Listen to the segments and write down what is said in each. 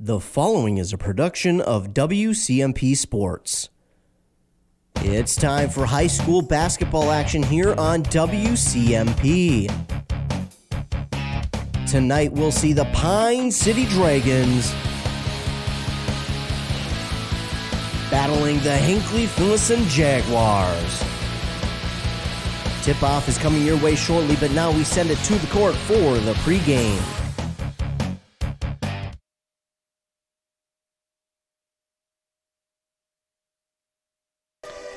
The following is a production of WCMP Sports. It's time for high school basketball action here on WCMP. Tonight we'll see the Pine City Dragons battling the Hinckley-Finlayson Jaguars. Tip-off is coming your way shortly, but now we send it to the court for the pregame.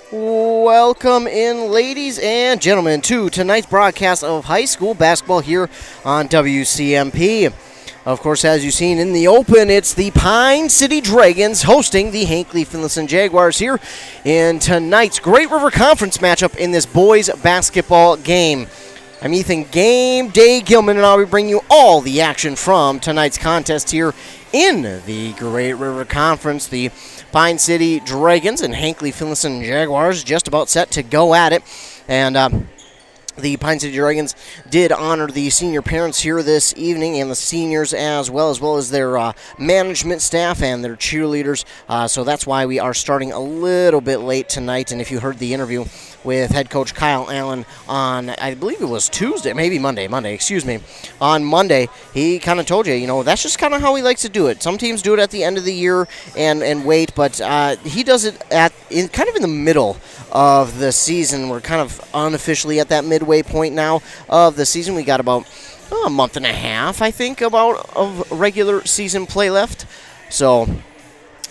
Welcome in, ladies and gentlemen, to tonight's broadcast of high school basketball here on WCMP. Of course, as you've seen in the open, it's the Pine City Dragons hosting the Hinckley-Finlayson Jaguars here in tonight's Great River Conference matchup in this boys basketball game. I'm Ethan Game Day Gilman, and I'll be bringing you all the action from tonight's contest here in the Great River Conference. The Pine City Dragons and Hinckley-Finlayson Jaguars just about set to go at it. And the Pine City Dragons did honor the senior parents here this evening, and the seniors as well as their management staff and their cheerleaders. So that's why we are starting a little bit late tonight. And if you heard the interview with head coach Kyle Allen on, I believe it was Tuesday, maybe Monday, on Monday, he kind of told you, that's just kind of how he likes to do it. Some teams do it at the end of the year and wait, but he does it kind of in the middle of the season. We're kind of unofficially at that midway point now of the season. We got about a month and a half, I think, of regular season play left. So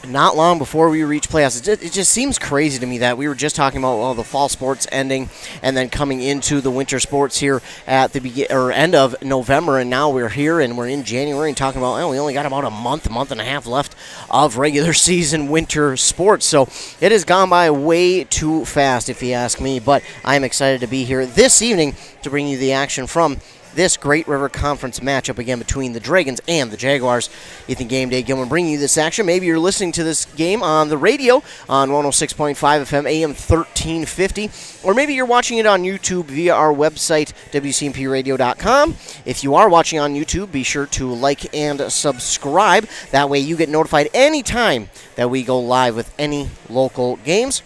not long before we reach playoffs. It just seems crazy to me that we were just talking about the fall sports ending and then coming into the winter sports here at the end of November, and now we're here and we're in January and talking about we only got about a month and a half left of regular season winter sports. So it has gone by way too fast, if you ask me. But I'm excited to be here this evening to bring you the action from this Great River Conference matchup again between the Dragons and the Jaguars. Ethan Game Day Gilman bringing you this action. Maybe you're listening to this game on the radio on 106.5 FM, AM 1350, or maybe you're watching it on YouTube via our website, WCMPradio.com. If you are watching on YouTube, be sure to like and subscribe. That way you get notified anytime that we go live with any local games.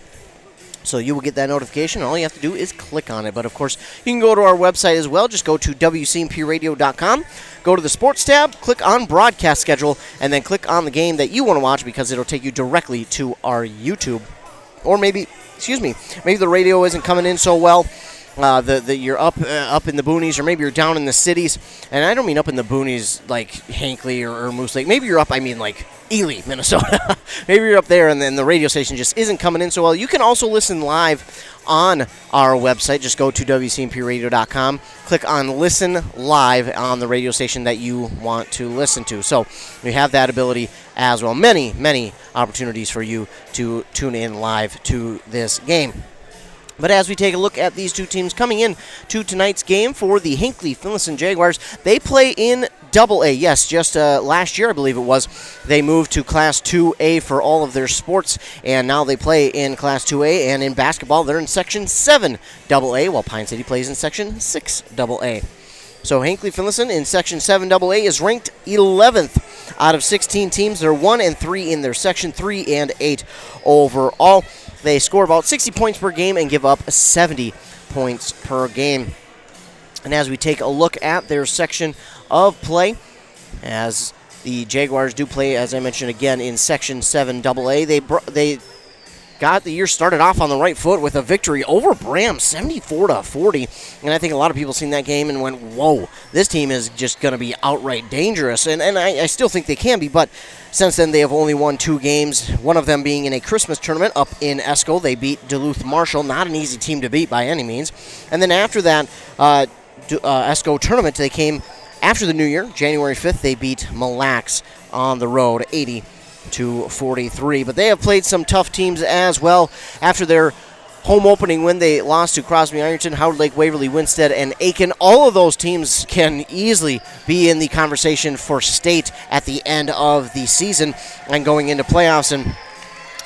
So you will get that notification, and all you have to do is click on it. But, of course, you can go to our website as well. Just go to WCMPradio.com, go to the Sports tab, click on Broadcast Schedule, and then click on the game that you want to watch because it'll take you directly to our YouTube. Or maybe the radio isn't coming in so well. You're up in the boonies, or maybe you're down in the cities. And I don't mean up in the boonies like Hinckley or Moose Lake. Maybe you're up, like Ely, Minnesota. Maybe you're up there and then the radio station just isn't coming in so well. You can also listen live on our website. Just go to WCMPradio.com, click on Listen Live on the radio station that you want to listen to. So we have that ability as well. Many, many opportunities for you to tune in live to this game. But as we take a look at these two teams coming in to tonight's game for the Hinckley-Finlayson Jaguars, they play in Double A. Yes, just last year, I believe it was, they moved to Class 2A for all of their sports, and now they play in Class 2A, and in basketball, they're in Section 7 Double A, while Pine City plays in Section 6 Double A. So Hinckley-Finlayson in Section 7 Double A is ranked 11th out of 16 teams. They're 1-3 in their Section, 3-8 overall. They score about 60 points per game and give up 70 points per game. And as we take a look at their section of play, as the Jaguars do play, as I mentioned again, in Section 7 AA, they got the year started off on the right foot with a victory over Bram, 74-40. And I think a lot of people seen that game and went, whoa, this team is just going to be outright dangerous. And I still think they can be, but since then they have only won 2 games, one of them being in a Christmas tournament up in Esco. They beat Duluth Marshall, not an easy team to beat by any means. And then after that Esco tournament, they came after the New Year, January 5th, they beat Mille Lacs on the road, 80-43. But they have played some tough teams as well. After their home opening win, they lost to Crosby Ironton, Howard Lake, Waverly, Winstead, and Aiken. All of those teams can easily be in the conversation for state at the end of the season and going into playoffs, and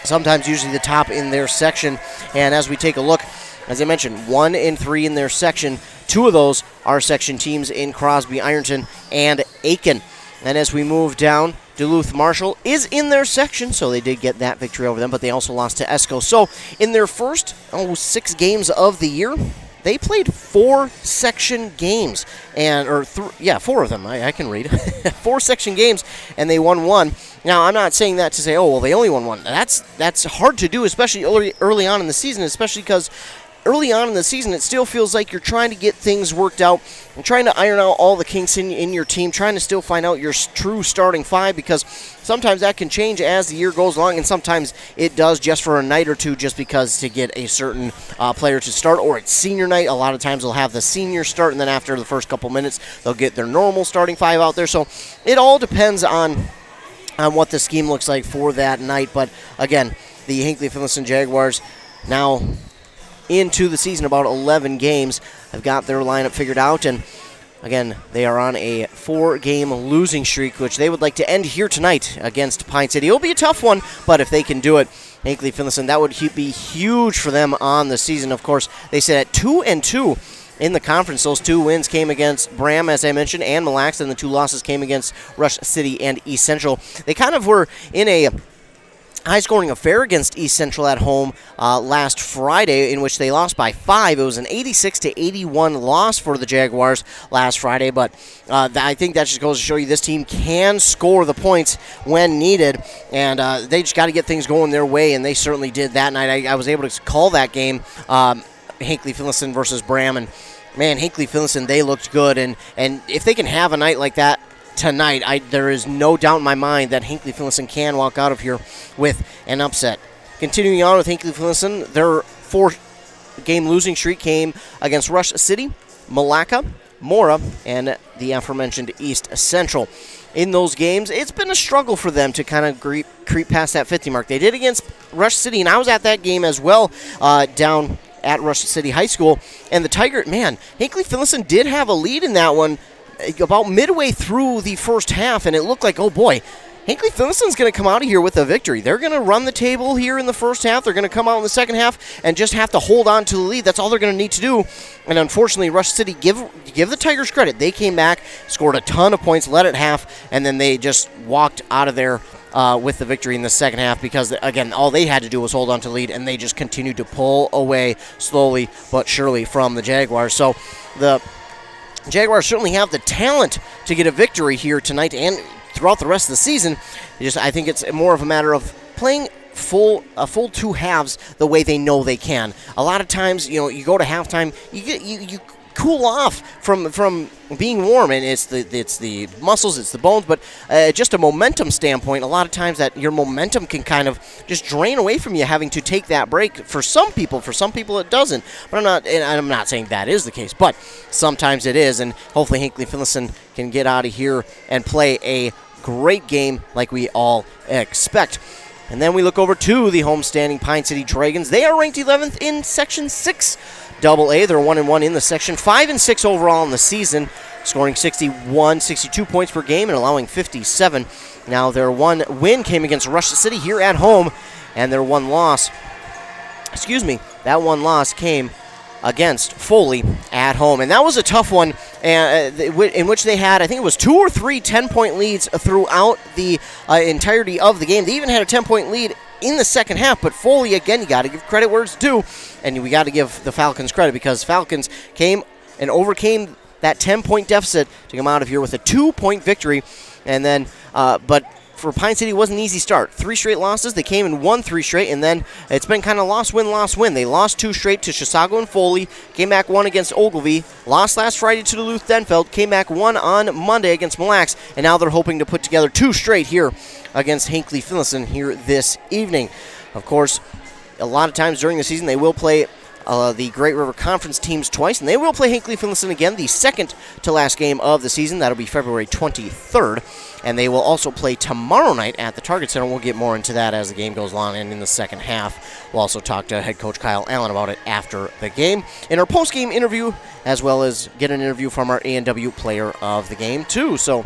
sometimes usually the top in their section. And as we take a look, as I mentioned, 1-3 in their section. 2 of those are section teams in Crosby, Ironton, and Aiken. And as we move down Duluth Marshall is in their section, so they did get that victory over them, but they also lost to Esco. So in their first 6 games of the year, they played 4 section games, and 4 of them. I can read 4 section games, and they won 1. Now, I'm not saying that to say, oh well, they only won 1. That's hard to do, especially early on in the season, especially because early on in the season, it still feels like you're trying to get things worked out and trying to iron out all the kinks in your team, trying to still find out your true starting 5, because sometimes that can change as the year goes along, and sometimes it does just for a night or two, just because to get a certain player to start, or it's senior night. A lot of times they'll have the senior start, and then after the first couple minutes, they'll get their normal starting 5 out there. So it all depends on what the scheme looks like for that night. But again, the Hinckley-Finlayson Jaguars now into the season, about 11 games, have got their lineup figured out, and again, they are on a 4-game losing streak, which they would like to end here tonight against Pine City. It'll be a tough one, but if they can do it, Hinckley-Finlayson, that would be huge for them on the season. Of course, they sit at 2-2 in the conference. Those 2 wins came against Bram, as I mentioned, and Mille Lacs, and the 2 losses came against Rush City and East Central. They kind of were in a high-scoring affair against East Central at home last Friday, in which they lost by 5. It was an 86-81 loss for the Jaguars last Friday, but I think that just goes to show you this team can score the points when needed, and they just got to get things going their way, and they certainly did that night. I was able to call that game, Hinckley-Finlayson versus Bram, and man, Hinckley-Finlayson, they looked good, and if they can have a night like that tonight, there is no doubt in my mind that Hinckley-Finlayson can walk out of here with an upset. Continuing on with Hinckley-Finlayson, their 4-game losing streak came against Rush City, Malacca, Mora, and the aforementioned East Central. In those games, it's been a struggle for them to kind of creep past that 50 mark. They did against Rush City, and I was at that game as well down at Rush City High School, and the Tiger, man, Hinckley-Finlayson did have a lead in that one about midway through the first half, and it looked like, oh boy, Hinckley-Finlayson's going to come out of here with a victory. They're going to run the table here in the first half. They're going to come out in the second half and just have to hold on to the lead. That's all they're going to need to do. And unfortunately, Rush City, give the Tigers credit. They came back, scored a ton of points, led at half, and then they just walked out of there with the victory in the second half, because, again, all they had to do was hold on to the lead, and they just continued to pull away slowly but surely from the Jaguars. So the Jaguars certainly have the talent to get a victory here tonight and throughout the rest of the season. I think it's more of a matter of playing a full 2 halves the way they know they can. A lot of times, you go to halftime, you cool off from being warm, and it's the muscles, it's the bones, but just a momentum standpoint, a lot of times that your momentum can kind of just drain away from you having to take that break. For some people it doesn't, but I'm not saying that is the case, but sometimes it is, and hopefully Hinckley-Finlayson can get out of here and play a great game like we all expect. And then we look over to the homestanding Pine City Dragons. They are ranked 11th in Section 6 AA. They're 1-1 in the section, 5-6 overall in the season, scoring 62 points per game and allowing 57. Now, their 1 win came against Rush City here at home, and their 1 loss, that 1 loss came against Foley at home. And that was a tough one, in which they had, I think it was 2 or 3 10-point leads throughout the entirety of the game. They even had a 10-point lead in the second half, but Foley, again, you got to give credit where it's due, and we got to give the Falcons credit, because Falcons came and overcame that 10-point deficit to come out of here with a 2-point victory. And then, but for Pine City, it wasn't an easy start. 3 straight losses. They came and won 3 straight, and then it's been kind of loss, win. They lost 2 straight to Chisago and Foley, came back 1 against Ogilvie, lost last Friday to Duluth Denfeld, came back 1 on Monday against Mille Lacs, and now they're hoping to put together 2 straight here against Hinckley-Finlayson here this evening. Of course, a lot of times during the season, they will play the Great River Conference teams twice, and they will play Hinckley-Finlayson again, the second to last game of the season. That'll be February 23rd, and they will also play tomorrow night at the Target Center. We'll get more into that as the game goes on, and in the second half, we'll also talk to head coach Kyle Allen about it after the game in our post-game interview, as well as get an interview from our A&W player of the game, too. So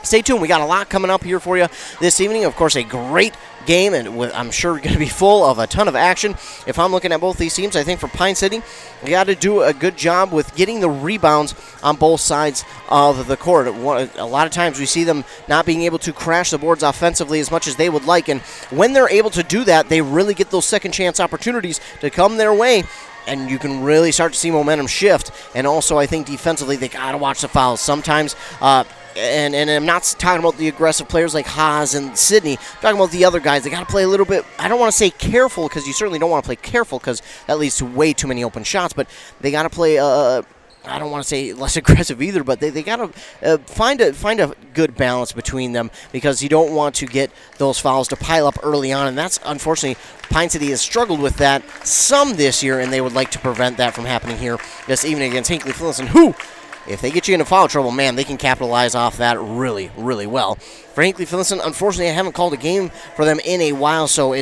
stay tuned. We got a lot coming up here for you this evening. Of course, a great game, and I'm sure going to be full of a ton of action. If I'm looking at both these teams, I think for Pine City, you got to do a good job with getting the rebounds on both sides of the court. A lot of times we see them not being able to crash the boards offensively as much as they would like, and when they're able to do that, they really get those second chance opportunities to come their way, and you can really start to see momentum shift. And also, I think defensively, they got to watch the fouls. Sometimes, and I'm not talking about the aggressive players like Haas and Sydney. I'm talking about the other guys. They got to play a little bit, I don't want to say careful, because you certainly don't want to play careful because that leads to way too many open shots, but they got to play I don't want to say less aggressive either, but they got to find a good balance between them, because you don't want to get those fouls to pile up early on, and that's unfortunately Pine City has struggled with that some this year, and they would like to prevent that from happening here this evening against Hinckley-Finlayson, who, if they get you into foul trouble, man, they can capitalize off that really, really well. For Hinckley-Finlayson, unfortunately, I haven't called a game for them in a while, so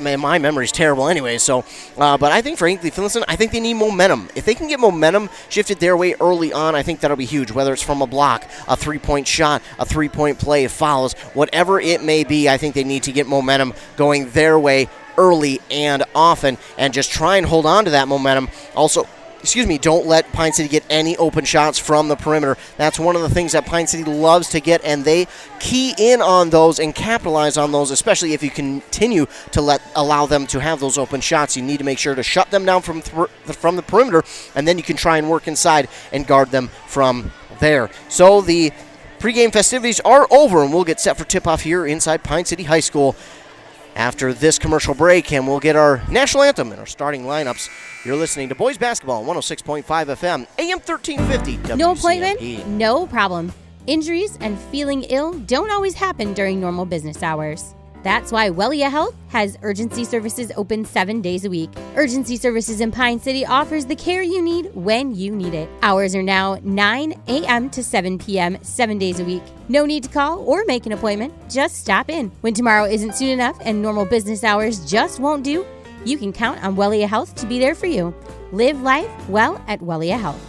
my memory's terrible anyway. So, but I think for Hinckley-Finlayson, I think they need momentum. If they can get momentum shifted their way early on, I think that'll be huge. Whether it's from a block, a three-point shot, a three-point play, fouls, whatever it may be, I think they need to get momentum going their way early and often, and just try and hold on to that momentum. Also, don't let Pine City get any open shots from the perimeter. That's one of the things that Pine City loves to get, and they key in on those and capitalize on those, especially if you continue to allow them to have those open shots. You need to make sure to shut them down from the perimeter, and then you can try and work inside and guard them from there. So the pregame festivities are over, and we'll get set for tip-off here inside Pine City High School after this commercial break, and we'll get our national anthem and our starting lineups. You're listening to Boys Basketball on 106.5 FM, AM 1350 WCMP. No appointment? No problem. Injuries and feeling ill don't always happen during normal business hours. That's why Wellia Health has urgency services open 7 days a week. Urgency Services in Pine City offers the care you need when you need it. Hours are now 9 a.m. to 7 p.m. 7 days a week. No need to call or make an appointment. Just stop in. When tomorrow isn't soon enough and normal business hours just won't do, you can count on Wellia Health to be there for you. Live life well at Wellia Health.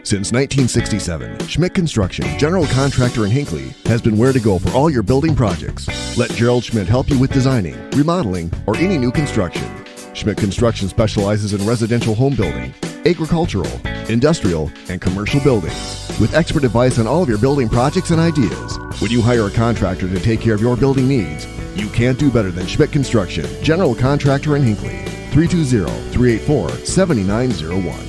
Since 1967, Schmidt Construction, general contractor in Hinckley, has been where to go for all your building projects. Let Gerald Schmidt help you with designing, remodeling, or any new construction. Schmidt Construction specializes in residential home building, agricultural, industrial, and commercial buildings, with expert advice on all of your building projects and ideas. When you hire a contractor to take care of your building needs, you can't do better than Schmidt Construction, general contractor in Hinckley. 320-384-7901.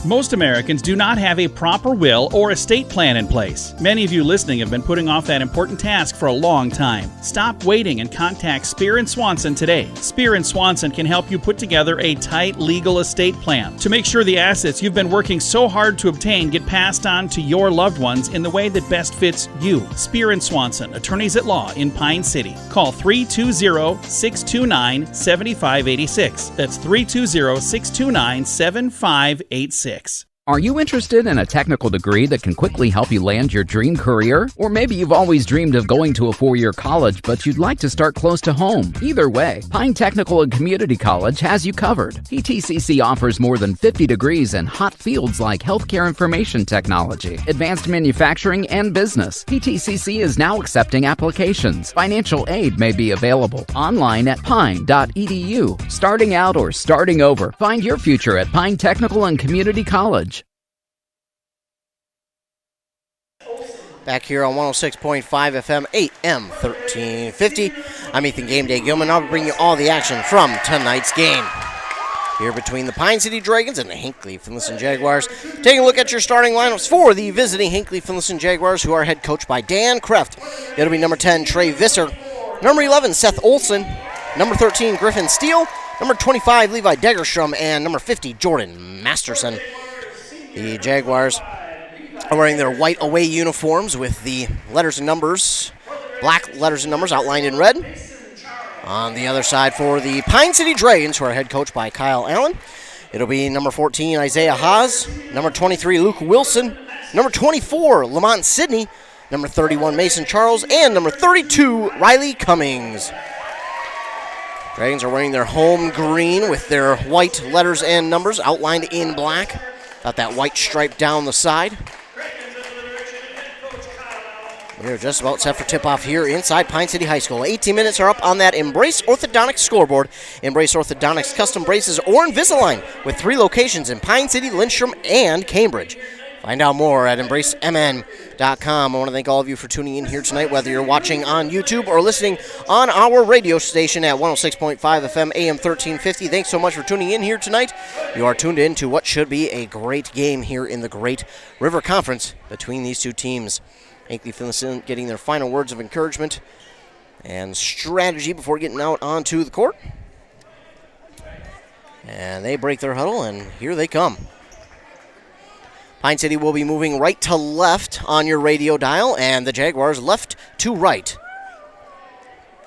Most Americans do not have a proper will or estate plan in place. Many of you listening have been putting off that important task for a long time. Stop waiting and contact Spear & Swanson today. Spear & Swanson can help you put together a tight legal estate plan to make sure the assets you've been working so hard to obtain get passed on to your loved ones in the way that best fits you. Spear & Swanson, attorneys at law in Pine City. Call 320-629-7586. That's 320-629-7586. Are you interested in a technical degree that can quickly help you land your dream career? Or maybe you've always dreamed of going to a 4-year college, but you'd like to start close to home. Either way, Pine Technical and Community College has you covered. PTCC offers more than 50 degrees in hot fields like healthcare information technology, advanced manufacturing, and business. PTCC is now accepting applications. Financial aid may be available online at pine.edu. Starting out or starting over, find your future at Pine Technical and Community College. Back here on 106.5 FM, AM 1350. I'm Ethan Game Day Gilman. I'll bring you all the action from tonight's game. Here between the Pine City Dragons and the Hinckley-Finlayson Jaguars. Taking a look at your starting lineups for the visiting Hinckley-Finlayson Jaguars, who are head coached by Dan Kreft. It'll be number 10, Trey Visser. Number 11, Seth Olson. Number 13, Griffin Steele. Number 25, Levi Degerstrom. And number 50, Jordan Masterson. The Jaguars are wearing their white away uniforms with the letters and numbers, black letters and numbers outlined in red. On the other side for the Pine City Dragons, who are head coached by Kyle Allen, it'll be number 14, Isaiah Haas, number 23, Luke Wilson, number 24, Lamont Sidney, number 31, Mason Charles, and number 32, Riley Cummings. Dragons are wearing their home green with their white letters and numbers outlined in black. Got that white stripe down the side. We're just about set for tip-off here inside Pine City High School. 18 minutes are up on that Embrace Orthodontics scoreboard. Embrace Orthodontics custom braces or Invisalign with 3 locations in Pine City, Lindstrom, and Cambridge. Find out more at embracemn.com. I want to thank all of you for tuning in here tonight, whether you're watching on YouTube or listening on our radio station at 106.5 FM, AM 1350. Thanks so much for tuning in here tonight. You are tuned in to what should be a great game here in the Great River Conference between these two teams. Hinckley-Finlayson getting their final words of encouragement and strategy before getting out onto the court. And they break their huddle, and here they come. Pine City will be moving right to left on your radio dial, and the Jaguars left to right.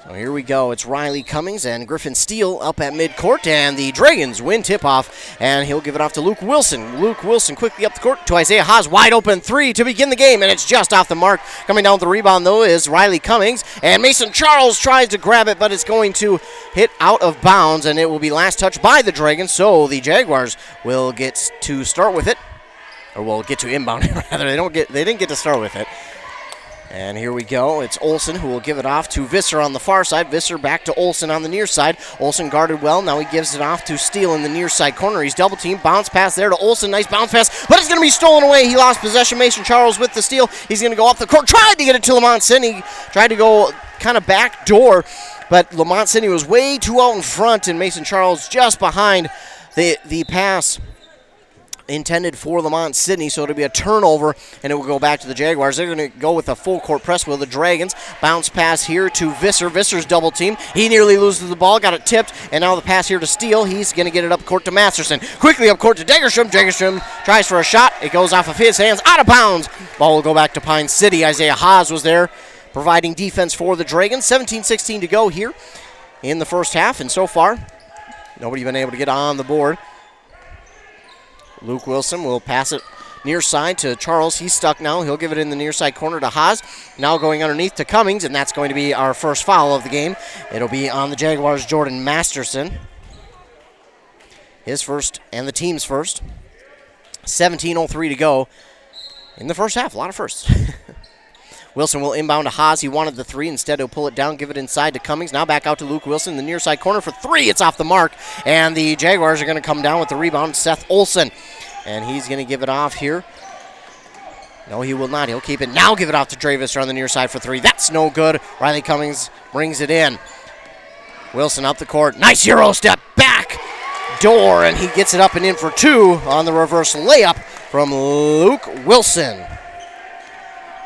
So here we go. It's Riley Cummings and Griffin Steele up at midcourt, and the Dragons win tip-off, and he'll give it off to Luke Wilson. Luke Wilson quickly up the court to Isaiah Haas, wide open 3 to begin the game, and it's just off the mark. Coming down with the rebound, though, is Riley Cummings, and Mason Charles tries to grab it, but it's going to hit out of bounds, and it will be last touched by the Dragons, so the Jaguars will get to start with it, or will get to inbound it, rather. They didn't get to start with it. And here we go. It's Olsen who will give it off to Visser on the far side. Visser back to Olsen on the near side. Olsen guarded well. Now he gives it off to Steele in the near side corner. He's double teamed. Bounce pass there to Olsen. Nice bounce pass, but it's going to be stolen away. He lost possession. Mason Charles with the steal. He's going to go up the court. Tried to get it to Lamont Sidney. Tried to go kind of back door, but Lamont Sidney was way too out in front, and Mason Charles just behind the pass intended for Lamont Sidney, so it'll be a turnover, and it will go back to the Jaguars. They're going to go with a full court press with the Dragons. Bounce pass here to Visser. Visser's double team. He nearly loses the ball, got it tipped, and now the pass here to Steele. He's going to get it up court to Masterson. Quickly up court to Degerstrom. Degerstrom tries for a shot. It goes off of his hands, out of bounds. Ball will go back to Pine City. Isaiah Haas was there providing defense for the Dragons. 17-16 to go here in the first half, and so far, nobody been able to get on the board. Luke Wilson will pass it near side to Charles. He's stuck now. He'll give it in the near side corner to Haas. Now going underneath to Cummings, and that's going to be our first foul of the game. It'll be on the Jaguars' Jordan Masterson. His first and the team's first. 17:03 to go in the first half. A lot of firsts. Wilson will inbound to Haas. He wanted the 3. Instead, he'll pull it down, give it inside to Cummings. Now back out to Luke Wilson, the near side corner for 3. It's off the mark, and the Jaguars are going to come down with the rebound. Seth Olsen, and he's going to give it off here. No, he will not. He'll keep it. Now give it off to Travis on the near side for 3. That's no good. Riley Cummings brings it in. Wilson up the court. Nice Euro step back door, and he gets it up and in for 2 on the reverse layup from Luke Wilson.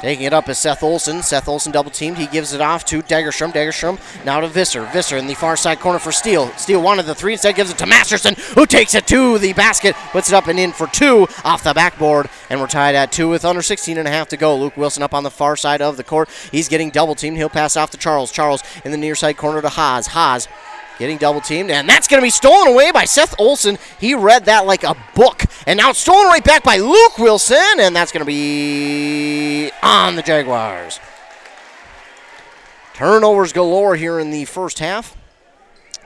Taking it up is Seth Olsen. Seth Olsen double teamed. He gives it off to Degerstrom. Degerstrom now to Visser. Visser in the far side corner for Steele. Steele wanted the 3. Instead gives it to Masterson, who takes it to the basket. Puts it up and in for 2 off the backboard. And we're tied at 2 with under 16.5 to go. Luke Wilson up on the far side of the court. He's getting double teamed. He'll pass off to Charles. Charles in the near side corner to Haas. Haas getting double teamed, and that's going to be stolen away by Seth Olsen. He read that like a book, and now it's stolen right back by Luke Wilson, and that's going to be on the Jaguars. Turnovers galore here in the first half.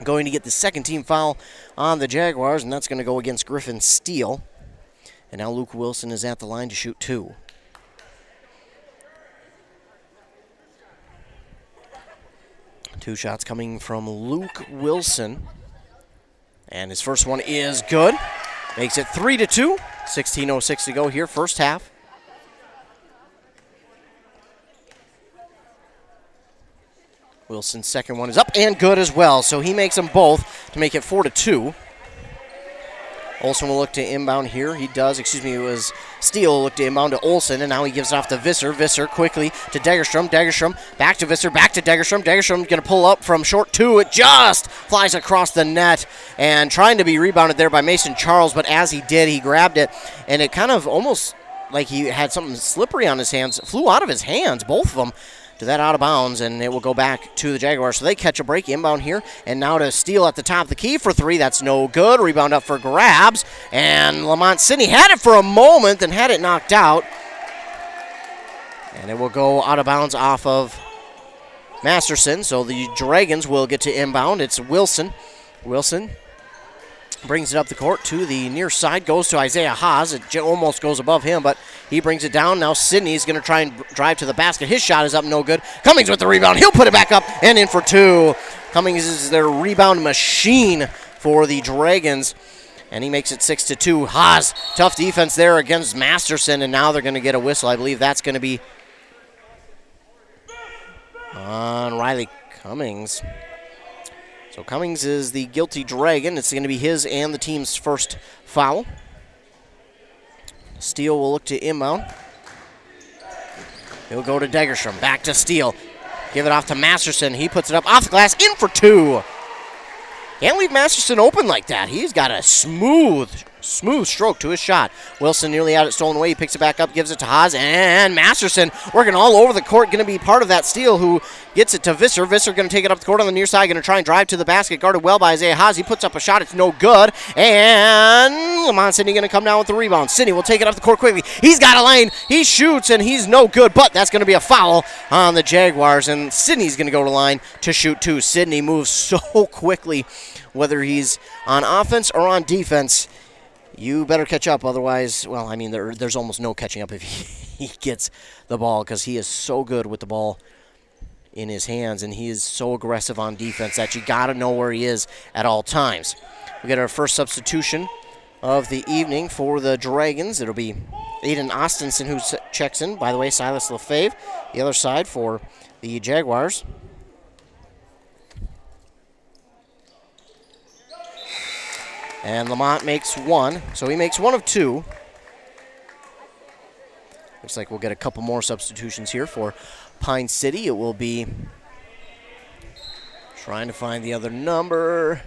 Going to get the second team foul on the Jaguars, and that's going to go against Griffin Steele. And now Luke Wilson is at the line to shoot 2. Two shots coming from Luke Wilson. And his first one is good. Makes it 3-2. 16:06 to go here, first half. Wilson's second one is up and good as well. So he makes them both to make it 4-2. Olsen will look to inbound here. He does, it was Steele will look to inbound to Olsen, and now he gives it off to Visser. Visser quickly to Degerstrom. Degerstrom back to Visser, back to Degerstrom. Degerstrom going to pull up from short 2. It just flies across the net, and trying to be rebounded there by Mason Charles, but as he did, he grabbed it, and it kind of almost like he had something slippery on his hands, flew out of his hands, both of them, to that out of bounds, and it will go back to the Jaguars. So they catch a break inbound here, and now to Steele at the top of the key for 3. That's no good. Rebound up for grabs, and Lamont Sidney had it for a moment and had it knocked out. And it will go out of bounds off of Masterson, so the Dragons will get to inbound. It's Wilson. Wilson Brings it up the court to the near side. Goes to Isaiah Haas. It almost goes above him, but he brings it down. Now Sidney's going to try and drive to the basket. His shot is up, no good. Cummings with the rebound. He'll put it back up and in for two. Cummings is their rebound machine for the Dragons, and he makes it 6-2. Haas, tough defense there against Masterson, and now they're going to get a whistle. I believe that's going to be on Riley Cummings. So Cummings is the guilty Dragon. It's going to be his and the team's first foul. Steele will look to inbound. He'll go to Degerstrom. Back to Steele. Give it off to Masterson. He puts it up off the glass. In for two. Can't leave Masterson open like that. He's got a smooth stroke to his shot. Wilson nearly had it stolen away. He picks it back up, gives it to Haas, and Masterson working all over the court, going to be part of that steal, who gets it to Visser. Visser going to take it up the court on the near side, going to try and drive to the basket, guarded well by Isaiah Haas. He puts up a shot. It's no good, and Lamont Sidney going to come down with the rebound. Sidney will take it up the court quickly. He's got a lane. He shoots, and he's no good, but that's going to be a foul on the Jaguars, and Sidney's going to go to line to shoot two. Sidney moves so quickly, whether he's on offense or on defense. You better catch up, otherwise, well, I mean, there's almost no catching up if he gets the ball, because he is so good with the ball in his hands, and he is so aggressive on defense that you got to know where he is at all times. We get our first substitution of the evening for the Dragons. It'll be Aiden Austinson who checks in. By the way, Silas Lefebvre, the other side for the Jaguars. And Lamont makes one, so he makes one of two. Looks like we'll get a couple more substitutions here for Pine City. It will be trying to find the other number.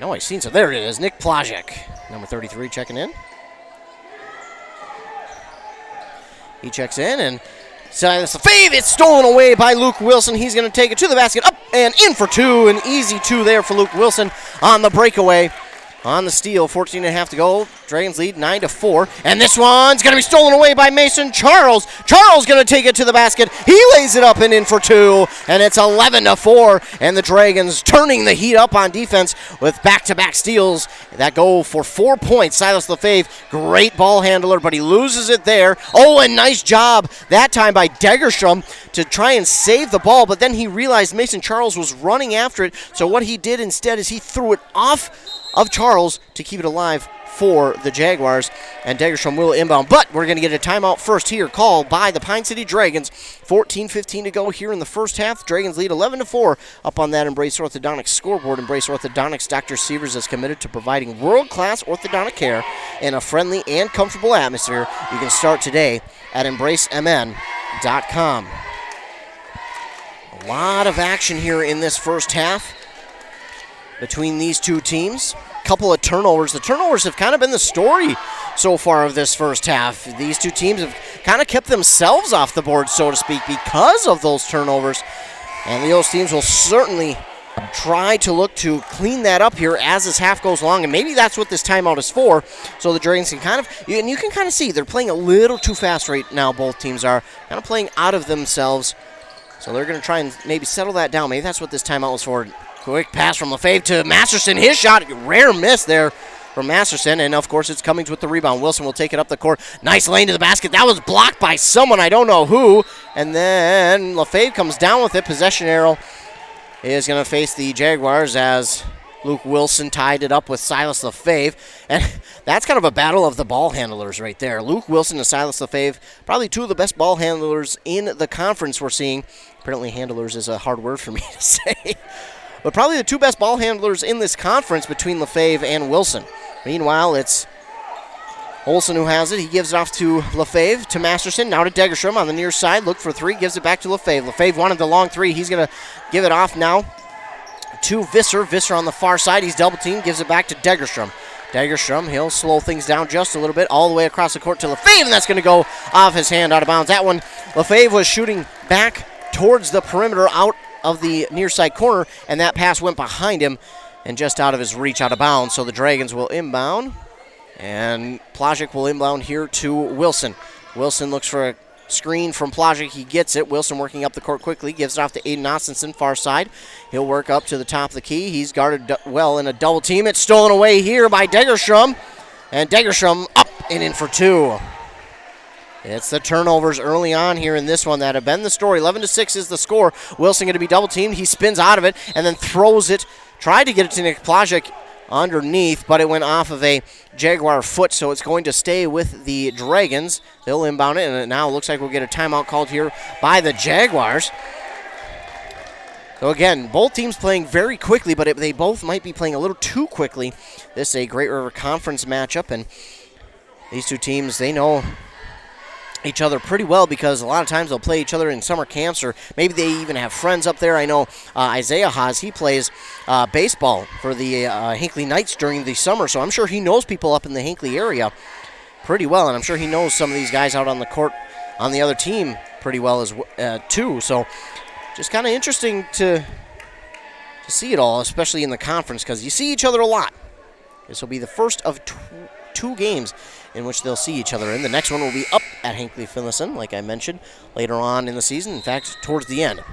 No, I've seen, so there it is. Nick Plajek, number 33, checking in. He checks in, and Silas Lefebvre, it's stolen away by Luke Wilson. He's going to take it to the basket, up and in for two. An easy two there for Luke Wilson on the breakaway. On the steal, 14.5 to go. Dragons lead 9-4. And this one's going to be stolen away by Mason Charles. Charles going to take it to the basket. He lays it up and in for two. And it's 11-4. And the Dragons turning the heat up on defense with back-to-back steals that go for 4 points. Silas Lefebvre, great ball handler, but he loses it there. Oh, and nice job that time by Degerstrom to try and save the ball. But then he realized Mason Charles was running after it. So what he did instead is he threw it off of Charles to keep it alive for the Jaguars, and Degerstrom will inbound. But we're going to get a timeout first here, called by the Pine City Dragons. 14:15 to go here in the first half. Dragons lead 11-4 up on that Embrace Orthodontics scoreboard. Embrace Orthodontics, Dr. Sievers is committed to providing world-class orthodontic care in a friendly and comfortable atmosphere. You can start today at embracemn.com. A lot of action here in this first half between these two teams. Couple of turnovers. The turnovers have kind of been the story so far of this first half. These two teams have kind of kept themselves off the board, so to speak, because of those turnovers. And those teams will certainly try to look to clean that up here as this half goes along, and maybe that's what this timeout is for, so the Dragons can kind of, and you can kind of see they're playing a little too fast right now. Both teams are kind of playing out of themselves, so they're going to try and maybe settle that down. Maybe that's what this timeout was for. Quick pass from Lefebvre to Masterson. His shot, rare miss there from Masterson. And, of course, it's Cummings with the rebound. Wilson will take it up the court. Nice lane to the basket. That was blocked by someone. I don't know who. And then Lefebvre comes down with it. Possession arrow is going to face the Jaguars as Luke Wilson tied it up with Silas Lefebvre. And that's kind of a battle of the ball handlers right there. Luke Wilson and Silas Lefebvre, probably two of the best ball handlers in the conference we're seeing. Apparently handlers is a hard word for me to say. But probably the two best ball handlers in this conference between Lefebvre and Wilson. Meanwhile, it's Olsen who has it. He gives it off to Lefebvre, to Masterson, now to Degerstrom on the near side. Look for three, gives it back to Lefebvre. Lefebvre wanted the long three. He's going to give it off now to Visser. Visser on the far side. He's double teamed, gives it back to Degerstrom. Degerstrom, he'll slow things down just a little bit, all the way across the court to Lefebvre, and that's going to go off his hand, out of bounds. That one, Lefebvre was shooting back towards the perimeter, out of the near side corner, and that pass went behind him and just out of his reach, out of bounds. So the Dragons will inbound, and Plajek will inbound here to Wilson. Wilson looks for a screen from Plajic. He gets it. Wilson working up the court quickly. Gives it off to Aiden Ostenson, far side. He'll work up to the top of the key. He's guarded well in a double team. It's stolen away here by Degerstrom. And Degerstrom up and in for 2. It's the turnovers early on here in this one that have been the story. 11-6 is the score. Wilson going to be double teamed. He spins out of it and then throws it. Tried to get it to Nick Plajic underneath, but it went off of a Jaguar foot, so it's going to stay with the Dragons. They'll inbound it, and it now looks like we'll get a timeout called here by the Jaguars. So again, both teams playing very quickly, but they both might be playing a little too quickly. This is a Great River Conference matchup, and these two teams, they know each other pretty well because a lot of times they'll play each other in summer camps, or maybe they even have friends up there. I know Isaiah Haas, he plays baseball for the Hinckley Knights during the summer, so I'm sure he knows people up in the Hinckley area pretty well, and I'm sure he knows some of these guys out on the court on the other team pretty well as too. So just kind of interesting to see it all, especially in the conference, because you see each other a lot. This will be the first of two games in which they'll see each other in. The next one will be up at Hinckley-Finlayson, like I mentioned, later on in the season. In fact, towards the end.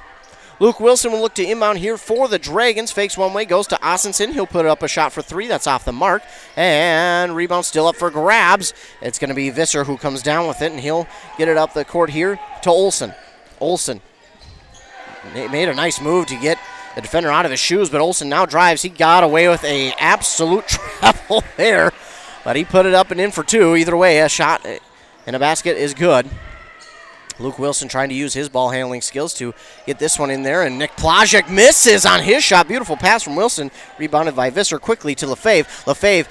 Luke Wilson will look to inbound here for the Dragons. Fakes one way, goes to Ostenson. He'll put up a shot for 3. That's off the mark. And rebound still up for grabs. It's going to be Visser who comes down with it, and he'll get it up the court here to Olsen. Olsen made a nice move to get the defender out of his shoes, but Olsen now drives. He got away with an absolute travel there. But he put it up and in for 2. Either way, a shot and a basket is good. Luke Wilson trying to use his ball handling skills to get this one in there. And Nick Plajic misses on his shot. Beautiful pass from Wilson. Rebounded by Visser quickly to Lefebvre. Lefebvre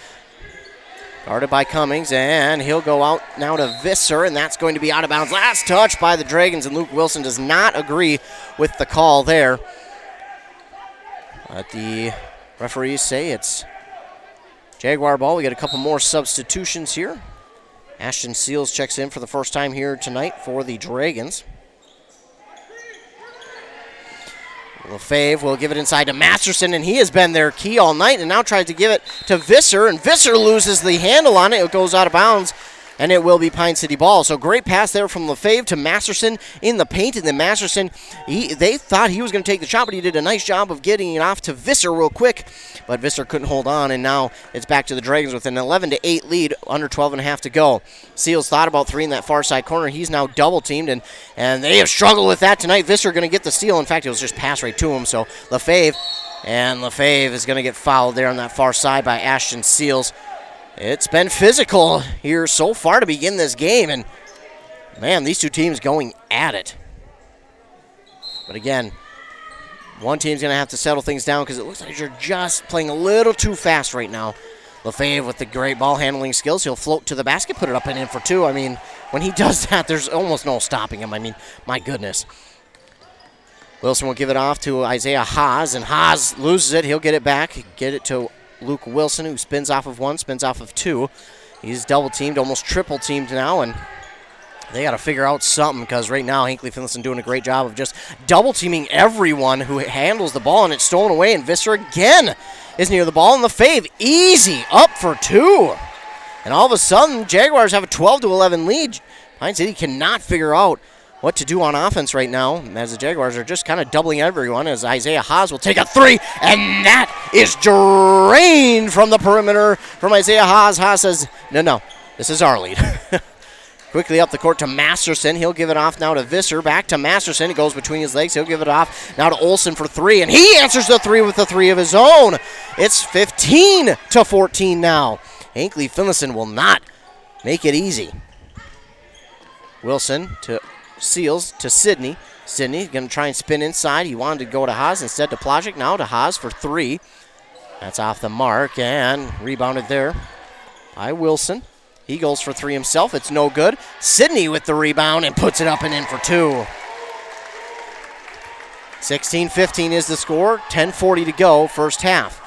guarded by Cummings. And he'll go out now to Visser. And that's going to be out of bounds. Last touch by the Dragons. And Luke Wilson does not agree with the call there. But the referees say it's Jaguar ball. We got a couple more substitutions here. Ashton Seals checks in for the first time here tonight for the Dragons. Lefebvre will give it inside to Masterson, and he has been their key all night and now tries to give it to Visser, and Visser loses the handle on it. It goes out of bounds, and it will be Pine City ball. So great pass there from Lefebvre to Masterson in the paint, and then Masterson, they thought he was going to take the shot, but he did a nice job of getting it off to Visser real quick, but Visser couldn't hold on, and now it's back to the Dragons with an 11-8 lead, under 12.5 to go. Seals thought about 3 in that far side corner. He's now double-teamed, and they have struggled with that tonight. Visser going to get the steal. In fact, it was just pass right to him, so Lefebvre is going to get fouled there on that far side by Ashton Seals. It's been physical here so far to begin this game, and man, these two teams going at it. But again, one team's going to have to settle things down because it looks like you're just playing a little too fast right now. Lefebvre with the great ball handling skills. He'll float to the basket, put it up and in for 2. I mean, when he does that, there's almost no stopping him. I mean, my goodness. Wilson will give it off to Isaiah Haas, and Haas loses it. He'll get it back, get it to Luke Wilson, who spins off of 1, spins off of 2. He's double-teamed, almost triple-teamed now, and they got to figure out something because right now Hinckley-Finlayson doing a great job of just double-teaming everyone who handles the ball, and it's stolen away, and Visser again is near the ball, and Lefebvre easy up for 2. And all of a sudden, Jaguars have a 12-11 lead. Pine City cannot figure out what to do on offense right now, as the Jaguars are just kind of doubling everyone, as Isaiah Haas will take a 3, and that is drained from the perimeter from Isaiah Haas. Haas says, no, this is our lead. Quickly up the court to Masterson. He'll give it off now to Visser. Back to Masterson. It goes between his legs. He'll give it off now to Olsen for 3, and he answers the 3 with the 3 of his own. It's 15-14 now. Hinckley-Finlayson will not make it easy. Wilson to Seals to Sidney. Sidney going to try and spin inside. He wanted to go to Haas instead to Plajic. Now to Haas for 3. That's off the mark and rebounded there by Wilson. He goes for 3 himself. It's no good. Sidney with the rebound and puts it up and in for 2. 16-15 is the score. 10:40 to go, first half.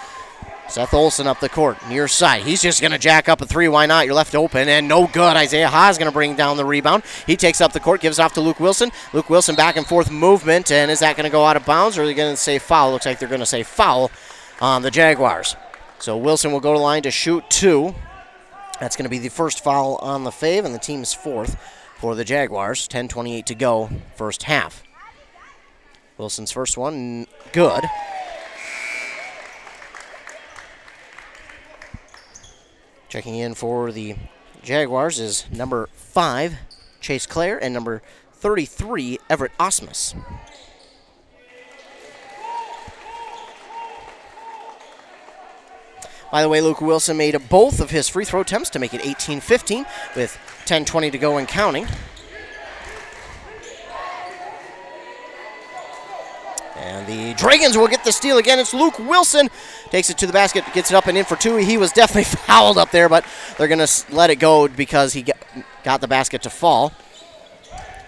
Seth Olsen up the court, near side. He's just going to jack up a 3. Why not? You're left open, and no good. Isaiah Haas going to bring down the rebound. He takes up the court, gives it off to Luke Wilson. Luke Wilson back and forth movement, and is that going to go out of bounds, or are they going to say foul? Looks like they're going to say foul on the Jaguars. So Wilson will go to the line to shoot 2. That's going to be the first foul on Lefebvre, and the team's 4th. for the Jaguars. 10:28 to go, first half. Wilson's first one, good. Checking in for the Jaguars is number 5, Chase Clare, and number 33, Everett Osmus. By the way, Luke Wilson made both of his free throw attempts to make it 18-15 with 10:20 to go and counting. And the Dragons will get the steal again. It's Luke Wilson. Takes it to the basket, gets it up and in for two. He was definitely fouled up there, but they're going to let it go because he got the basket to fall.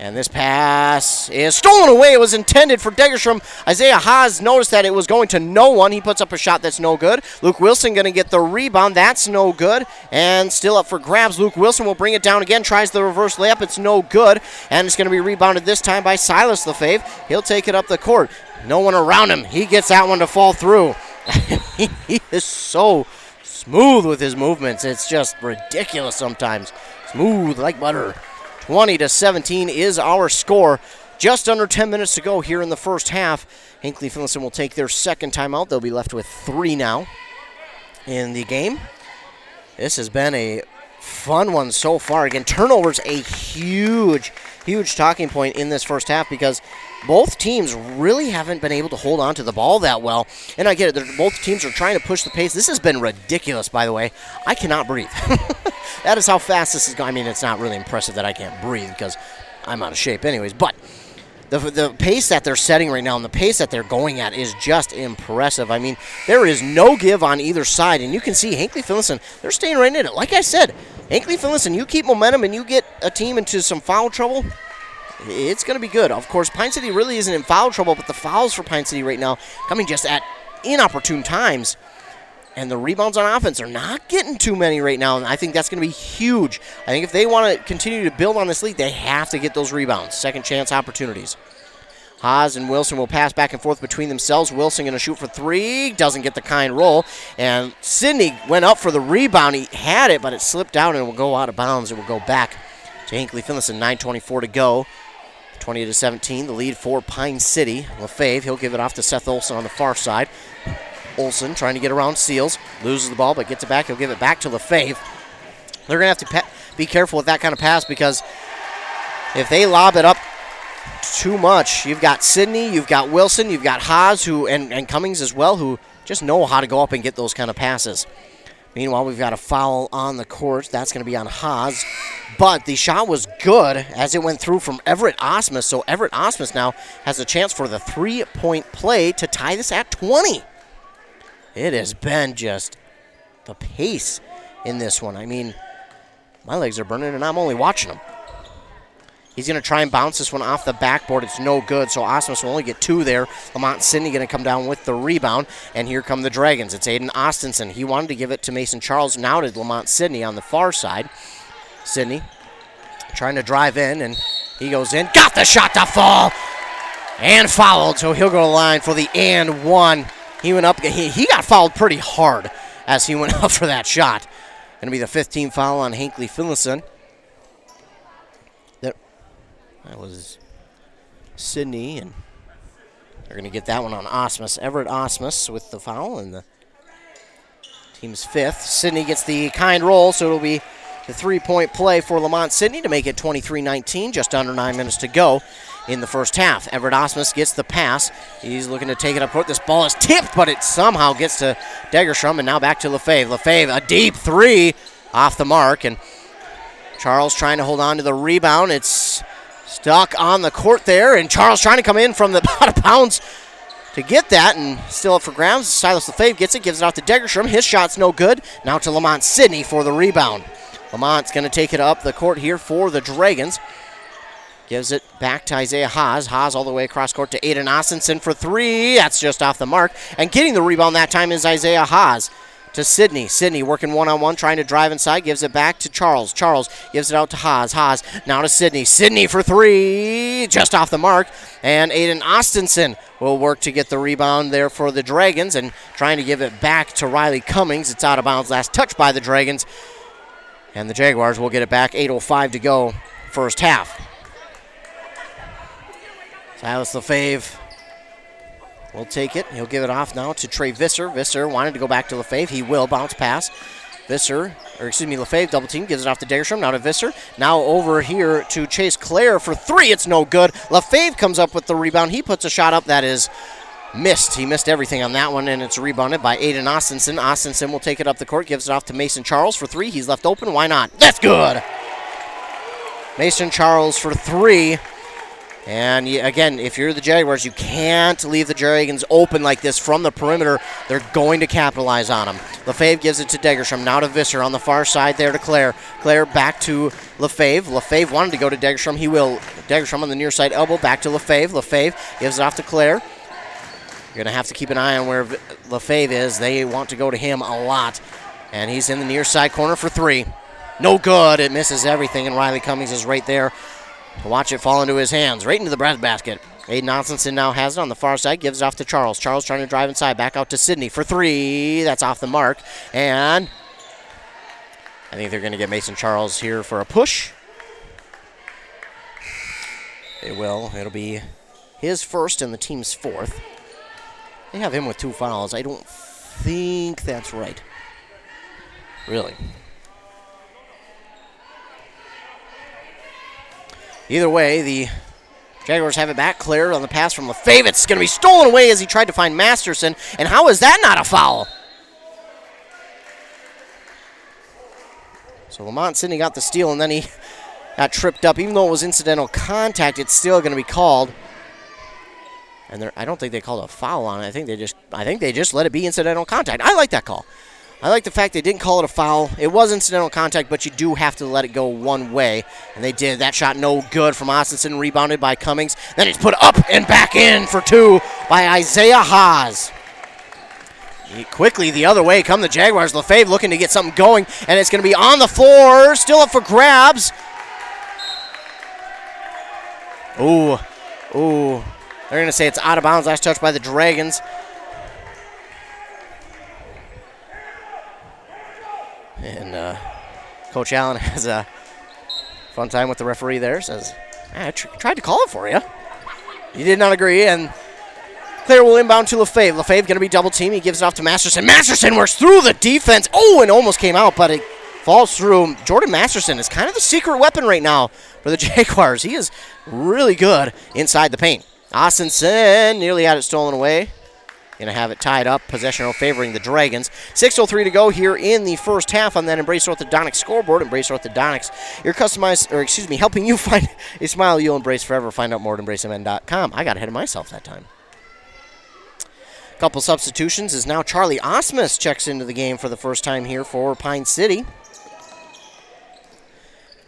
And this pass is stolen away. It was intended for Degerstrom. Isaiah Haas noticed that it was going to no one. He puts up a shot that's no good. Luke Wilson going to get the rebound. That's no good. And still up for grabs. Luke Wilson will bring it down again. Tries the reverse layup. It's no good. And it's going to be rebounded this time by Silas Lefebvre. He'll take it up the court. No one around him. He gets that one to fall through. He is so smooth with his movements. It's just ridiculous sometimes. Smooth like butter. 20-17 is our score. Just under 10 minutes to go here in the first half. Hinckley-Finlayson will take their second timeout. They'll be left with 3 now in the game. This has been a fun one so far. Again, turnovers a huge talking point in this first half because both teams really haven't been able to hold on to the ball that well. And I get it. Both teams are trying to push the pace. This has been ridiculous, by the way. I cannot breathe. That is how fast this is going. I mean, it's not really impressive that I can't breathe because I'm out of shape anyways. But the pace that they're setting right now and the pace that they're going at is just impressive. I mean, there is no give on either side. And you can see Hinckley-Finlayson, they're staying right in it. Like I said, Hinckley-Finlayson, you keep momentum and you get a team into some foul trouble, it's going to be good. Of course, Pine City really isn't in foul trouble, but the fouls for Pine City right now coming just at inopportune times. And the rebounds on offense are not getting too many right now, and I think that's going to be huge. I think if they want to continue to build on this lead, they have to get those rebounds, second chance opportunities. Haas and Wilson will pass back and forth between themselves. Wilson going to shoot for 3, doesn't get the kind roll. And Sidney went up for the rebound. He had it, but it slipped out and it will go out of bounds. It will go back to Hinckley-Finlayson, 9:24 to go. 20-17, the lead for Pine City. Lefebvre, he'll give it off to Seth Olson on the far side. Olson trying to get around Seals, loses the ball but gets it back. He'll give it back to Lefebvre. They're going to have to be careful with that kind of pass because if they lob it up too much, you've got Sidney, you've got Wilson, you've got Haas and Cummings as well who just know how to go up and get those kind of passes. Meanwhile, we've got a foul on the court. That's going to be on Haas. But the shot was good as it went through from Everett Osmus. So Everett Osmus now has a chance for the 3-point play to tie this at 20. It has been just the pace in this one. I mean, my legs are burning and I'm only watching them. He's going to try and bounce this one off the backboard. It's no good, so Osmus will only get 2 there. Lamont Sidney going to come down with the rebound, and here come the Dragons. It's Aiden Austinson. He wanted to give it to Mason Charles, now to Lamont Sidney on the far side. Sidney trying to drive in, and he goes in. Got the shot to fall, and fouled, so he'll go to the line for the and one. He went up. He got fouled pretty hard as he went up for that shot. Going to be the 15th foul on Hinckley-Finlayson. That was Sidney, and they're going to get that one on Osmus. Everett Osmus with the foul, and the team's 5th. Sidney gets the kind roll, so it'll be the 3-point play for Lamont Sidney to make it 23-19, just under 9 minutes to go in the first half. Everett Osmus gets the pass. He's looking to take it up court. This ball is tipped, but it somehow gets to Degerstrom, and now back to Lefebvre. Lefebvre, a deep 3 off the mark, and Charles trying to hold on to the rebound. It's stuck on the court there, and Charles trying to come in from the out of bounds to get that, and still up for grabs. Silas Lefebvre gets it, gives it out to Degerstrom. His shot's no good. Now to Lamont Sidney for the rebound. Lamont's going to take it up the court here for the Dragons. Gives it back to Isaiah Haas. Haas all the way across court to Aiden Austinson for 3. That's just off the mark. And getting the rebound that time is Isaiah Haas. To Sidney. Sidney working one-on-one, trying to drive inside, gives it back to Charles. Charles gives it out to Haas. Haas now to Sidney. Sidney for 3, just off the mark. And Aiden Austinson will work to get the rebound there for the Dragons and trying to give it back to Riley Cummings. It's out of bounds. Last touch by the Dragons. And the Jaguars will get it back. 8:05 to go first half. Silas Lefebvre will take it. He'll give it off now to Trey Visser. Visser wanted to go back to Lefebvre. He will bounce pass. Lefebvre double team, gives it off to Degerstrom, now to Visser. Now over here to Chase Clare for three. It's no good. Lefebvre comes up with the rebound. He puts a shot up that is missed. He missed everything on that one, and it's rebounded by Aiden Austinson. Austinson will take it up the court, gives it off to Mason Charles for three. He's left open. Why not? That's good. Mason Charles for three. And again, if you're the Jaguars, you can't leave the Dragons open like this from the perimeter. They're going to capitalize on them. Lefebvre gives it to Degerstrom. Now to Visser on the far side there to Clare. Clare back to Lefebvre. Lefebvre wanted to go to Degerstrom. He will. Degerstrom on the near side elbow. Back to Lefebvre. Lefebvre gives it off to Clare. You're going to have to keep an eye on where Lefebvre is. They want to go to him a lot. And he's in the near side corner for three. No good. It misses everything, and Riley Cummings is right there. Watch it fall into his hands, right into the breadbasket. Aiden Austinson now has it on the far side, gives it off to Charles. Charles trying to drive inside, back out to Sidney for three. That's off the mark. And I think they're going to get Mason Charles here for a push. They will. It'll be his first and the team's fourth. They have him with 2 fouls. I don't think that's right. Really. Either way, the Jaguars have it back. Clare on the pass from Lefebvre. It's going to be stolen away as he tried to find Masterson. And how is that not a foul? So Lamont Sidney got the steal, and then he got tripped up. Even though it was incidental contact, it's still going to be called. And I don't think they called a foul on it. I think they just let it be incidental contact. I like that call. I like the fact they didn't call it a foul. It was incidental contact, but you do have to let it go one way. And they did. That shot no good from Austinson, rebounded by Cummings. Then it's put up and back in for two by Isaiah Haas. Quickly the other way come the Jaguars. Lefebvre looking to get something going, and it's going to be on the floor, still up for grabs. Ooh. They're going to say it's out of bounds. Last touch by the Dragons. And Coach Allen has a fun time with the referee there. Says, I tried to call it for you. He did not agree, and Clare will inbound to Lefebvre. Lefebvre going to be double teamed. He gives it off to Masterson. Masterson works through the defense. Oh, and almost came out, but it falls through. Jordan Masterson is kind of the secret weapon right now for the Jaguars. He is really good inside the paint. Austinson nearly had it stolen away. Going to have it tied up, possession favoring the Dragons. 6:03 to go here in the first half on that Embrace Orthodontics scoreboard. Embrace Orthodontics, helping you find a smile you'll embrace forever. Find out more at embracemn.com. I got ahead of myself that time. Couple substitutions is now Charlie Osmus checks into the game for the first time here for Pine City.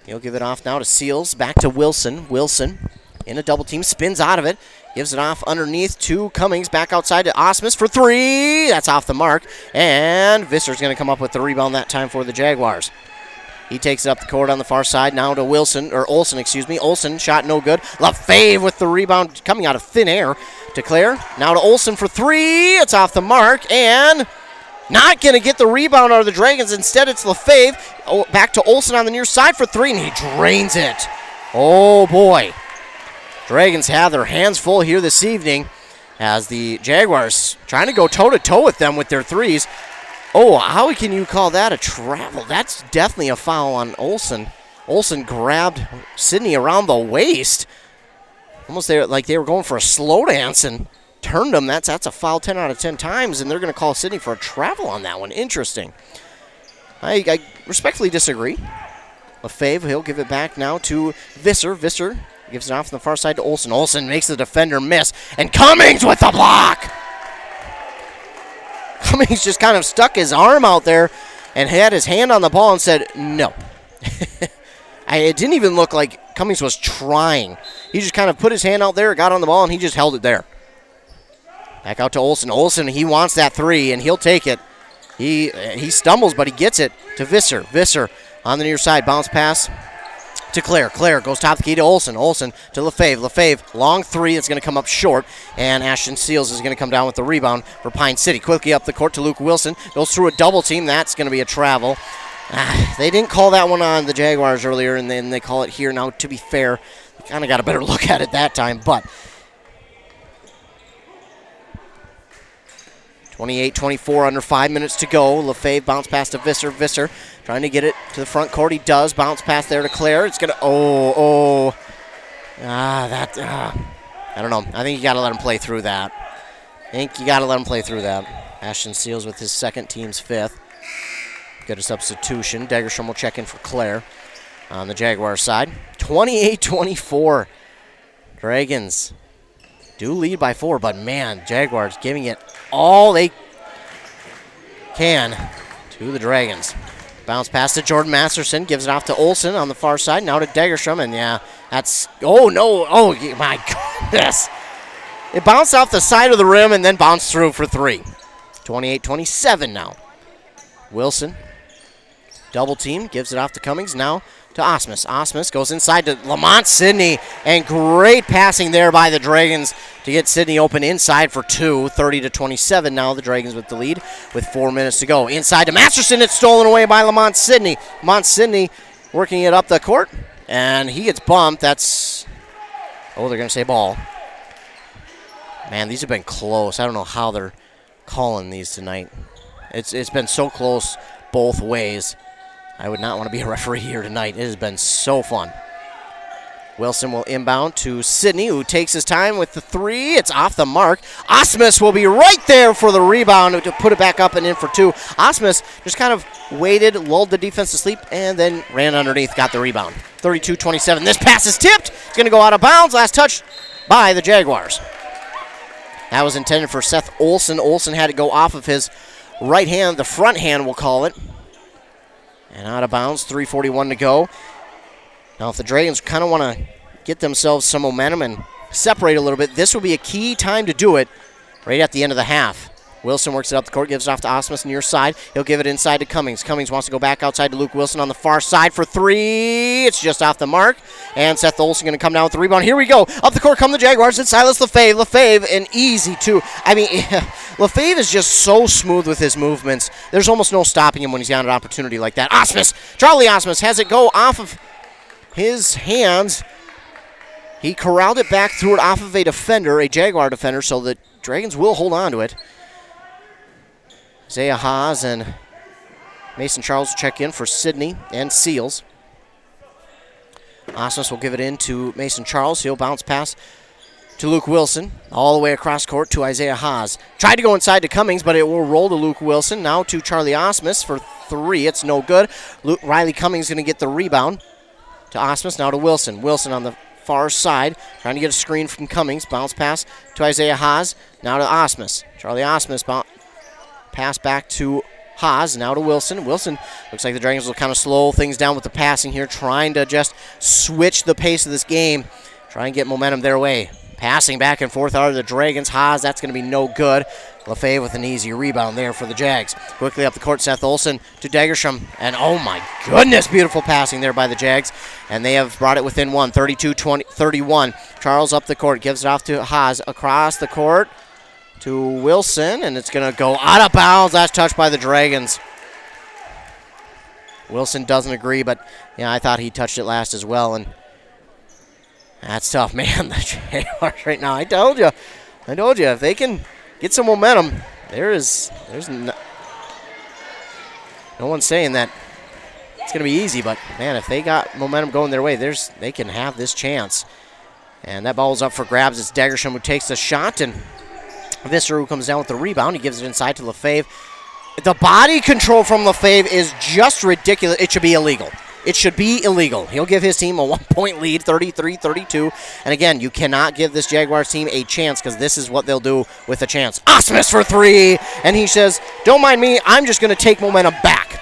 He'll give it off now to Seals, back to Wilson. Wilson in a double team, spins out of it. Gives it off underneath to Cummings, back outside to Osmus for three. That's off the mark. And Visser's going to come up with the rebound that time for the Jaguars. He takes it up the court on the far side, now to Olsen, Olsen, shot no good. Lefebvre with the rebound coming out of thin air to Clare. Now to Olsen for three. It's off the mark. And not going to get the rebound out of the Dragons. Instead, it's Lefebvre. Back to Olsen on the near side for three, and he drains it. Oh, boy. Dragons have their hands full here this evening as the Jaguars trying to go toe-to-toe with them with their threes. Oh, how can you call that a travel? That's definitely a foul on Olsen. Olsen grabbed Sidney around the waist. Almost like they were going for a slow dance and turned him. That's a foul 10 out of 10 times, and they're going to call Sidney for a travel on that one. Interesting. I respectfully disagree. Lefebvre, he'll give it back now to Visser. Visser gives it off on the far side to Olsen. Olsen makes the defender miss. And Cummings with the block! Cummings just kind of stuck his arm out there and had his hand on the ball and said, no. It didn't even look like Cummings was trying. He just kind of put his hand out there, got on the ball, and he just held it there. Back out to Olsen. Olsen, he wants that three, and he'll take it. He stumbles, but he gets it to Visser. Visser on the near side, bounce pass to Clare. Clare goes top of the key to Olsen. Olsen to Lefebvre. Lefebvre, long three. It's going to come up short. And Ashton Seals is going to come down with the rebound for Pine City. Quickly up the court to Luke Wilson. Goes through a double team. That's going to be a travel. They didn't call that one on the Jaguars earlier, and then they call it here. Now, to be fair, they kind of got a better look at it that time, but 28-24, under 5 minutes to go. Lefebvre bounce pass to Visser. Visser trying to get it to the front court. He does. Bounce pass there to Claire. It's going to, I don't know. I think you got to let him play through that. Ashton Seals with his second, team's fifth. Get a substitution. Degerstrom will check in for Claire on the Jaguars side. 28-24. Dragons do lead by 4, but man, Jaguars giving it all they can to the Dragons. Bounce pass to Jordan Masterson, gives it off to Olsen on the far side. Now to Degerstrom, and yeah, that's, my goodness. It bounced off the side of the rim and then bounced through for 3. 28-27 now. Wilson, double team, gives it off to Cummings. Now to Osmus. Osmus goes inside to Lamont Sidney, and great passing there by the Dragons to get Sidney open inside for 2. 30-27 now, the Dragons with the lead with 4 minutes to go. Inside to Masterson, it's stolen away by Lamont Sidney. Lamont Sidney working it up the court, and he gets bumped. They're going to say ball. Man, these have been close. I don't know how they're calling these tonight. It's been so close both ways. I would not want to be a referee here tonight. It has been so fun. Wilson will inbound to Sidney, who takes his time with the 3. It's off the mark. Osmus will be right there for the rebound to put it back up and in for 2. Osmus just kind of waited, lulled the defense to sleep, and then ran underneath, got the rebound. 32-27. This pass is tipped. It's going to go out of bounds. Last touch by the Jaguars. That was intended for Seth Olsen. Olsen had to go off of his right hand, the front hand we'll call it. And out of bounds, 3:41 to go. Now if the Dragons kind of want to get themselves some momentum and separate a little bit, this will be a key time to do it right at the end of the half. Wilson works it up the court, gives it off to Osmus near side. He'll give it inside to Cummings. Cummings wants to go back outside to Luke Wilson on the far side for 3. It's just off the mark. And Seth Olsen going to come down with the rebound. Here we go. Up the court come the Jaguars. It's Silas Lefebvre. Lefebvre, an easy 2. I mean, Lefebvre is just so smooth with his movements. There's almost no stopping him when he's got an opportunity like that. Osmus, Charlie Osmus has it go off of his hands. He corralled it back, threw it off of a defender, a Jaguar defender, so the Dragons will hold on to it. Isaiah Haas and Mason Charles will check in for Sidney and Seals. Osmus will give it in to Mason Charles. He'll bounce pass to Luke Wilson, all the way across court to Isaiah Haas. Tried to go inside to Cummings, but it will roll to Luke Wilson. Now to Charlie Osmus for 3. It's no good. Riley Cummings going to get the rebound to Osmus. Now to Wilson. Wilson on the far side, trying to get a screen from Cummings. Bounce pass to Isaiah Haas. Now to Osmus. Charlie Osmus pass back to Haas, now to Wilson. Wilson looks like the Dragons will kind of slow things down with the passing here, trying to just switch the pace of this game, try and get momentum their way. Passing back and forth out of the Dragons. Haas, that's going to be no good. Lefebvre with an easy rebound there for the Jags. Quickly up the court, Seth Olsen to Degerstrom. And oh my goodness, beautiful passing there by the Jags. And they have brought it within 1, 32-31. Charles up the court, gives it off to Haas across the court to Wilson, and it's going to go out of bounds. Last touch by the Dragons. Wilson doesn't agree, but yeah, I thought he touched it last as well, and that's tough, man. The Jaguars right now. I told you, if they can get some momentum, there's no one saying that it's going to be easy, but man, if they got momentum going their way, they can have this chance. And that ball is up for grabs. It's Degerstrom who takes the shot, and Visser who comes down with the rebound. He gives it inside to Lefebvre. The body control from Lefebvre is just ridiculous. It should be illegal. He'll give his team a 1-point lead, 33-32. And again, you cannot give this Jaguars team a chance, because this is what they'll do with a chance. Osmus for 3. And he says, don't mind me, I'm just going to take momentum back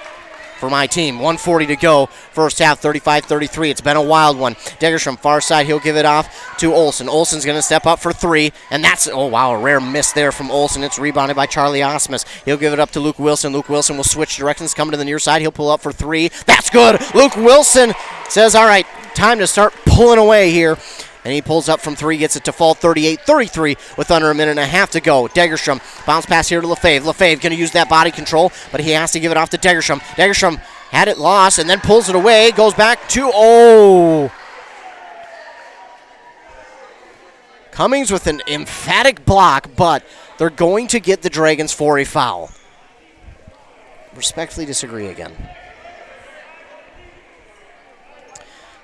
for my team. 1:40 to go. First half, 35-33. It's been a wild one. Degerstrom far side. He'll give it off to Olsen. Olsen's going to step up for 3. And that's, oh wow, a rare miss there from Olsen. It's rebounded by Charlie Osmus. He'll give it up to Luke Wilson. Luke Wilson will switch directions, come to the near side. He'll pull up for 3. That's good. Luke Wilson says, all right, time to start pulling away here. And he pulls up from 3, gets it to fall 38-33 with under a minute and a half to go. Degerstrom, bounce pass here to Lefebvre. Lefebvre going to use that body control, but he has to give it off to Degerstrom. Degerstrom Had it lost and then pulls it away. Goes back to, Cummings with an emphatic block, but they're going to get the Dragons for a foul. Respectfully disagree again.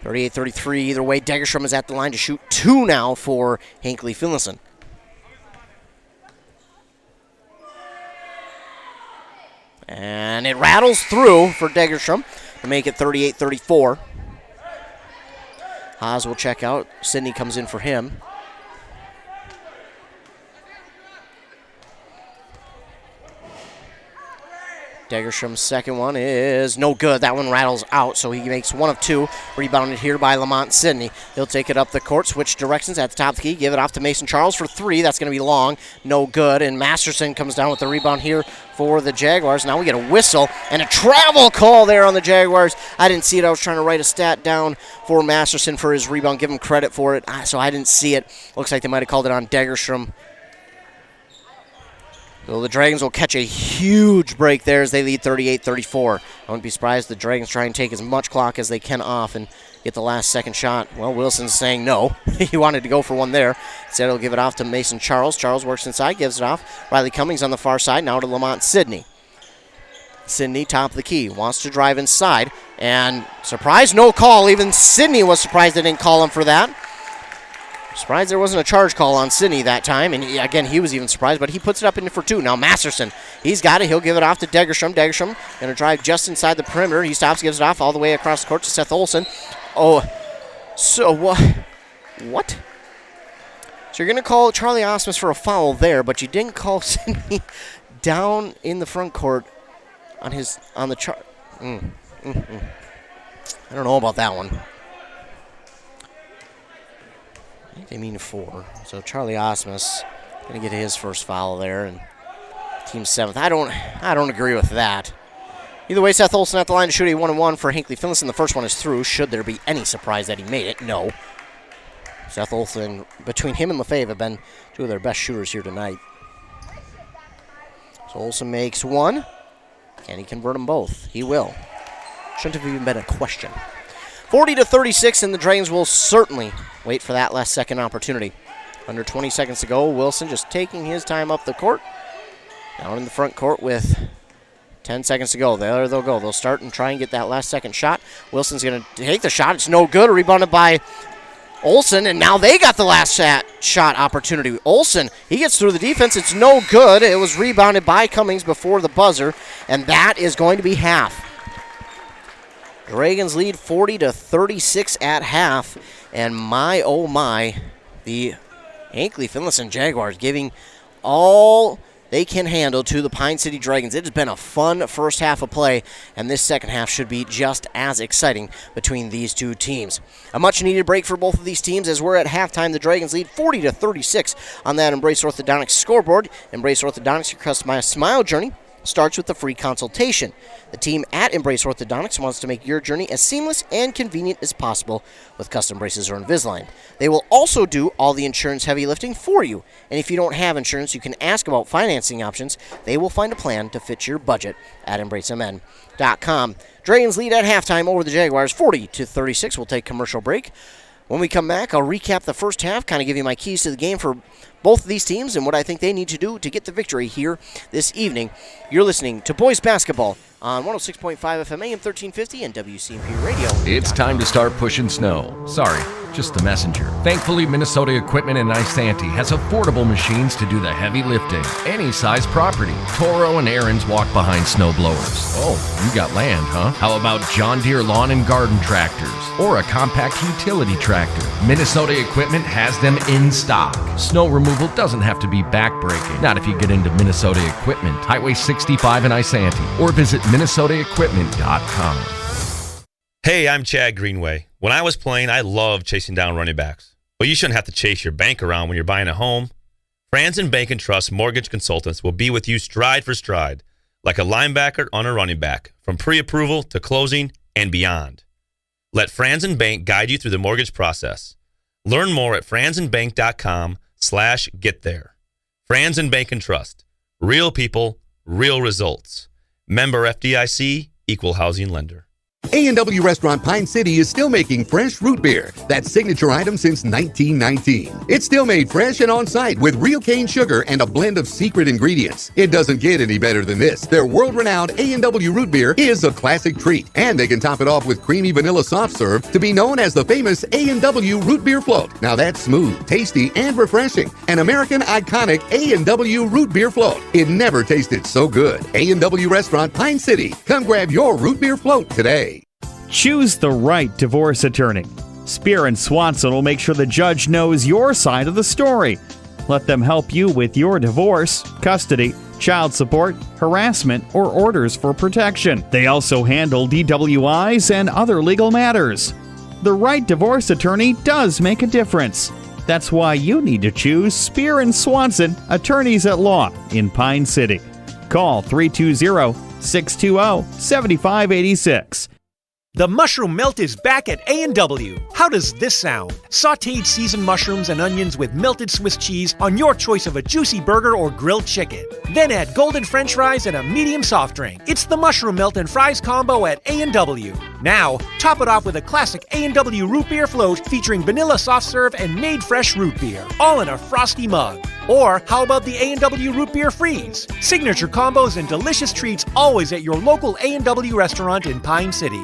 38-33, either way, Degerstrom is at the line to shoot 2 now for Hinckley-Finlayson. And it rattles through for Degerstrom to make it 38-34. Haas will check out. Sidney comes in for him. Degerstrom's second one is no good. That one rattles out, so he makes 1 of 2. Rebounded here by Lamont Sidney. He'll take it up the court, switch directions at the top of the key, give it off to Mason Charles for 3. That's going to be long. No good, and Masterson comes down with the rebound here for the Jaguars. Now we get a whistle and a travel call there on the Jaguars. I didn't see it. I was trying to write a stat down for Masterson for his rebound, give him credit for it, so I didn't see it. Looks like they might have called it on Degerstrom. So the Dragons will catch a huge break there as they lead 38-34. I wouldn't be surprised if the Dragons try and take as much clock as they can off and get the last second shot. Well, Wilson's saying no. He wanted to go for one there. Instead, he'll give it off to Mason Charles. Charles works inside, gives it off. Riley Cummings on the far side, now to Lamont Sidney. Sidney, top of the key, wants to drive inside. And surprise, no call. Even Sidney was surprised they didn't call him for that. Surprised there wasn't a charge call on Sidney that time, and again, he was even surprised, but he puts it up in for 2. Now Masterson, he's got it. He'll give it off to Degerstrom. Degerstrom going to drive just inside the perimeter. He stops, gives it off all the way across the court to Seth Olson. Oh, so what? So you're going to call Charlie Osmus for a foul there, but you didn't call Sidney down in the front court on the chart. I don't know about that one. I think they mean 4. So Charlie Osmus going to get his first foul there, and team 7th. I don't agree with that. Either way, Seth Olson at the line to shoot a 1-1 for Hinckley-Finlayson. The first one is through. Should there be any surprise that he made it? No. Seth Olson, between him and Lefebvre, have been 2 of their best shooters here tonight. So Olson makes 1. Can he convert them both? He will. Shouldn't have even been a question. 40-36, and the Dragons will certainly wait for that last second opportunity. Under 20 seconds to go, Wilson just taking his time up the court. Down in the front court with 10 seconds to go. There they'll go. They'll start and try and get that last second shot. Wilson's going to take the shot. It's no good. Rebounded by Olson, and now they got the last shot opportunity. Olson, he gets through the defense. It's no good. It was rebounded by Cummings before the buzzer, and that is going to be half. Dragons lead 40-36 at half, and my, oh my, the Hinckley-Finlayson Jaguars giving all they can handle to the Pine City Dragons. It has been a fun first half of play, and this second half should be just as exciting between these two teams. A much-needed break for both of these teams as we're at halftime. The Dragons lead 40-36 on that Embrace Orthodontics scoreboard. Embrace Orthodontics, your customized smile journey starts with a free consultation. The team at Embrace Orthodontics wants to make your journey as seamless and convenient as possible with custom braces or Invisalign. They will also do all the insurance heavy lifting for you. And if you don't have insurance, you can ask about financing options. They will find a plan to fit your budget at EmbraceMN.com. Dragons lead at halftime over the Jaguars 40-36. We'll take commercial break. When we come back, I'll recap the first half, kind of give you my keys to the game for both of these teams and what I think they need to do to get the victory here this evening. You're listening to Boys Basketball on 106.5 FM AM 1350 and WCMP Radio. It's time to start pushing snow. Sorry, just the messenger. Thankfully, Minnesota Equipment in Isanti has affordable machines to do the heavy lifting. Any size property. Toro and Aaron's walk behind snow blowers. Oh, you got land, huh? How about John Deere lawn and garden tractors? Or a compact utility tractor? Minnesota Equipment has them in stock. Snow removal doesn't have to be backbreaking. Not if you get into Minnesota Equipment. Highway 65 in Isanti. Or visit MinnesotaEquipment.com. Hey, I'm Chad Greenway. When I was playing, I loved chasing down running backs. But you shouldn't have to chase your bank around when you're buying a home. Franzen Bank and Trust Mortgage Consultants will be with you stride for stride, like a linebacker on a running back, from pre-approval to closing and beyond. Let Franzen Bank guide you through the mortgage process. Learn more at franzenbank.com/getThere. Franzen Bank and Trust. Real people, real results. Member FDIC, Equal housing lender. A&W Restaurant Pine City is still making fresh root beer, that signature item since 1919. It's still made fresh and on-site with real cane sugar and a blend of secret ingredients. It doesn't get any better than this. Their world-renowned A&W root beer is a classic treat, and they can top it off with creamy vanilla soft serve to be known as the famous A&W root beer float. Now that's smooth, tasty, and refreshing. An American iconic A&W root beer float. It never tasted so good. A&W Restaurant Pine City. Come grab your root beer float today. Choose the right divorce attorney. Spear and Swanson will make sure the judge knows your side of the story. Let them help you with your divorce, custody, child support, harassment, or orders for protection. They also handle DWIs and other legal matters. The right divorce attorney does make a difference. That's why you need to choose Spear and Swanson, attorneys at law in Pine City. Call 320-620-7586. The mushroom melt is back at A&W. How does this sound? Sautéed seasoned mushrooms and onions with melted Swiss cheese on your choice of a juicy burger or grilled chicken. Then add golden French fries and a medium soft drink. It's the mushroom melt and fries combo at A&W. Now, top it off with a classic A&W root beer float featuring vanilla soft serve and made fresh root beer, all in a frosty mug. Or how about the A&W root beer freeze? Signature combos and delicious treats always at your local A&W restaurant in Pine City.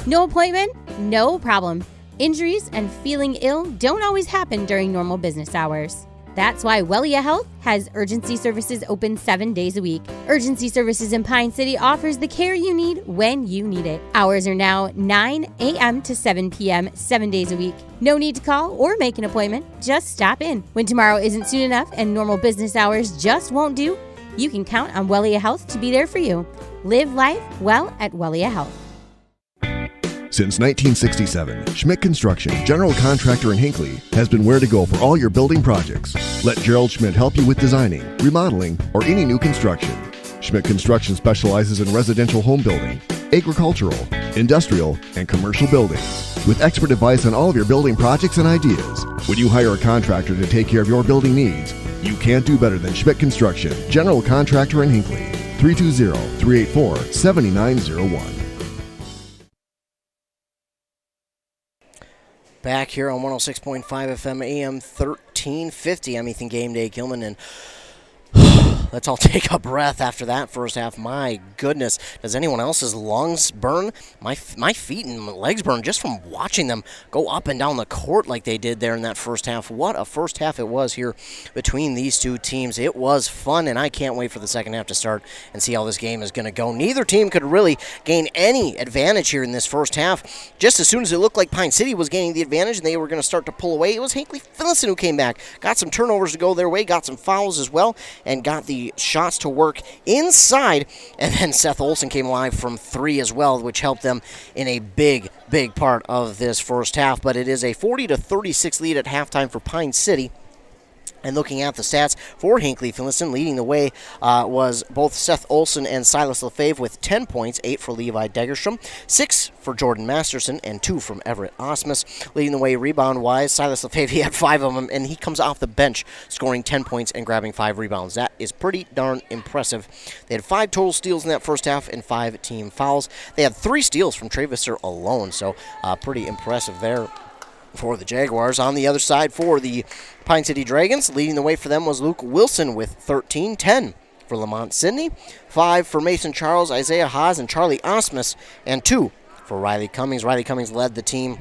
No appointment? No problem. Injuries and feeling ill don't always happen during normal business hours. That's why Wellia Health has urgency services open 7 days a week. Urgency Services in Pine City offers the care you need when you need it. Hours are now 9 a.m. to 7 p.m. 7 days a week. No need to call or make an appointment. Just stop in. When tomorrow isn't soon enough and normal business hours just won't do, you can count on Wellia Health to be there for you. Live life well at Wellia Health. Since 1967, Schmidt Construction, general contractor in Hinckley, has been where to go for all your building projects. Let Gerald Schmidt help you with designing, remodeling, or any new construction. Schmidt Construction specializes in residential home building, agricultural, industrial, and commercial buildings. With expert advice on all of your building projects and ideas, when you hire a contractor to take care of your building needs, you can't do better than Schmidt Construction, general contractor in Hinckley. 320-384-7901. Back here on 106.5 FM AM 1350. I'm Ethan Game Day Gilman, and let's all take a breath after that first half. My goodness, does anyone else's lungs burn? My feet and my legs burn just from watching them go up and down the court like they did there in that first half. What a first half it was here between these two teams. It was fun, and I can't wait for the second half to start and see how this game is going to go. Neither team could really gain any advantage here in this first half. Just as soon as it looked like Pine City was gaining the advantage and they were going to start to pull away, it was Hinckley-Finlayson who came back, got some turnovers to go their way, got some fouls as well, and got the shots to work inside, and then Seth Olson came alive from three as well, which helped them in a big part of this first half. But it is a 40-36 lead at halftime for Pine City. And looking at the stats for Hinckley-Finlayson, leading the way was both Seth Olson and Silas Lefebvre with 10 points, 8 for Levi Degerstrom, 6 for Jordan Masterson, and 2 from Everett Osmus. Leading the way rebound-wise, Silas Lefebvre, he had 5 of them, and he comes off the bench scoring 10 points and grabbing 5 rebounds. That is pretty darn impressive. They had 5 total steals in that first half and 5 team fouls. They had 3 steals from Trey Visser alone, so pretty impressive there for the Jaguars. On the other side for the Pine City Dragons, leading the way for them was Luke Wilson with 13, 10 for Lamont Sidney, 5 for Mason Charles, Isaiah Haas, and Charlie Osmus, and 2 for Riley Cummings. Riley Cummings led the team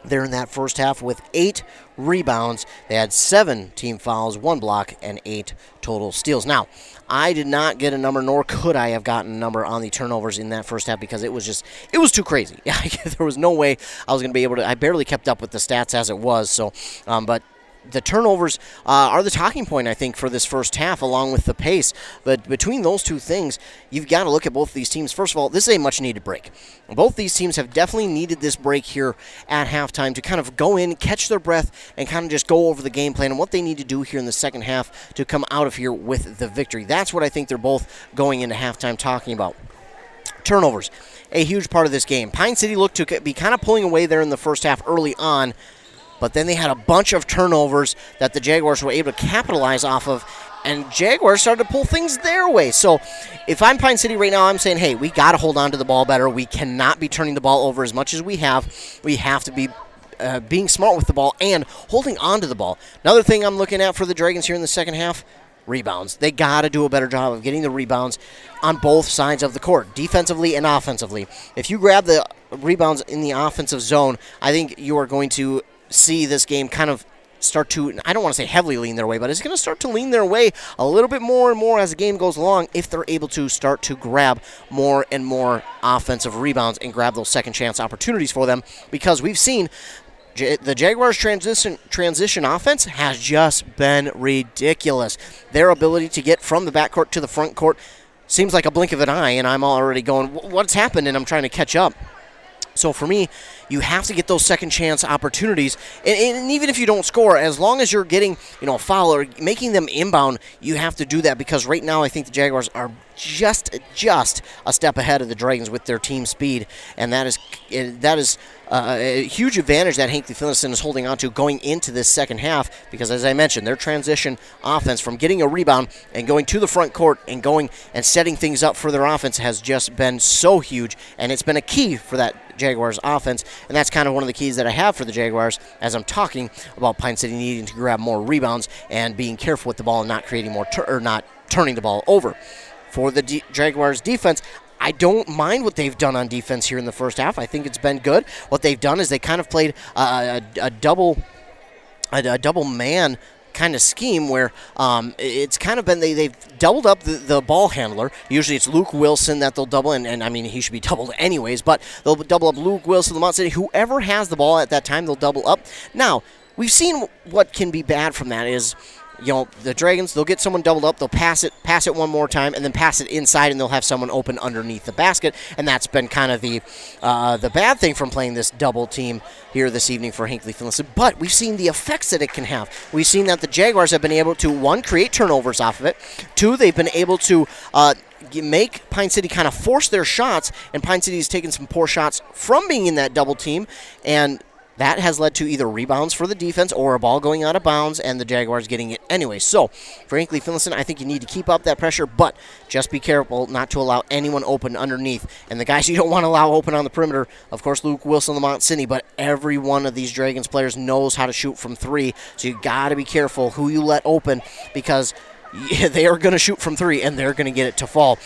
there in that first half with 8 rebounds. They had 7 team fouls, 1 block, and 8 total steals. Now, I did not get a number, nor could I have gotten a number on the turnovers in that first half because it was too crazy. There was no way I was going to be able to. I barely kept up with the stats as it was. So, but the turnovers are the talking point, I think, for this first half, along with the pace. But between those two things, you've got to look at both these teams. First of all, this is a much-needed break. Both these teams have definitely needed this break here at halftime to kind of go in, catch their breath, and kind of just go over the game plan and what they need to do here in the second half to come out of here with the victory. That's what I think they're both going into halftime talking about. Turnovers, a huge part of this game. Pine City looked to be kind of pulling away there in the first half early on, but then they had a bunch of turnovers that the Jaguars were able to capitalize off of And Jaguars started to pull things their way. So if I'm Pine City right now, I'm saying, hey, we got to hold on to the ball better. We cannot be turning the ball over as much as we have. We have to be being smart with the ball and holding on to the ball. Another thing I'm looking at for the Dragons here in the second half, rebounds. They got to do a better job of getting the rebounds on both sides of the court, defensively and offensively. If you grab the rebounds in the offensive zone, I think you are going to see this game kind of start to, I don't want to say heavily lean their way, but it's going to start to lean their way a little bit more and more as the game goes along if they're able to start to grab more and more offensive rebounds and grab those second chance opportunities for them, because we've seen the Jaguars' transition offense has just been ridiculous. Their ability to get from the backcourt to the front court seems like a blink of an eye, and I'm already going, what's happened? And I'm trying to catch up. So for me, you have to get those second chance opportunities, and even if you don't score, as long as you're getting a foul or making them inbound, you have to do that, because right now I think the Jaguars are just a step ahead of the Dragons with their team speed, and that is a huge advantage that Hinckley-Finlayson is holding on to going into this second half, because as I mentioned, their transition offense from getting a rebound and going to the front court and going and setting things up for their offense has just been so huge, and it's been a key for that Jaguars offense, and that's kind of one of the keys that I have for the Jaguars as I'm talking about Pine City needing to grab more rebounds and being careful with the ball and not creating more or not turning the ball over. For the Jaguars defense, I don't mind what they've done on defense here in the first half. I think it's been good. What they've done is they kind of played a double man kind of scheme where it's kind of been they've doubled up the ball handler. Usually it's Luke Wilson that they'll double, and I mean he should be doubled anyways, but they'll double up Luke Wilson, Lamont City, whoever has the ball at that time, they'll double up. Now, we've seen what can be bad from that is, the Dragons, they'll get someone doubled up, they'll pass it one more time, and then pass it inside, and they'll have someone open underneath the basket, and that's been kind of the bad thing from playing this double team here this evening for Hinckley-Finlayson. But we've seen the effects that it can have. We've seen that the Jaguars have been able to, one, create turnovers off of it, two, they've been able to make Pine City kind of force their shots, and Pine City has taken some poor shots from being in that double team, and that has led to either rebounds for the defense or a ball going out of bounds and the Jaguars getting it anyway. So, for Hinckley-Finlayson, I think you need to keep up that pressure, but just be careful not to allow anyone open underneath. And the guys you don't want to allow open on the perimeter, of course, Luke Wilson, Lamont City, but every one of these Dragons players knows how to shoot from three, so you got to be careful who you let open, because they are going to shoot from three and they're going to get it to fall.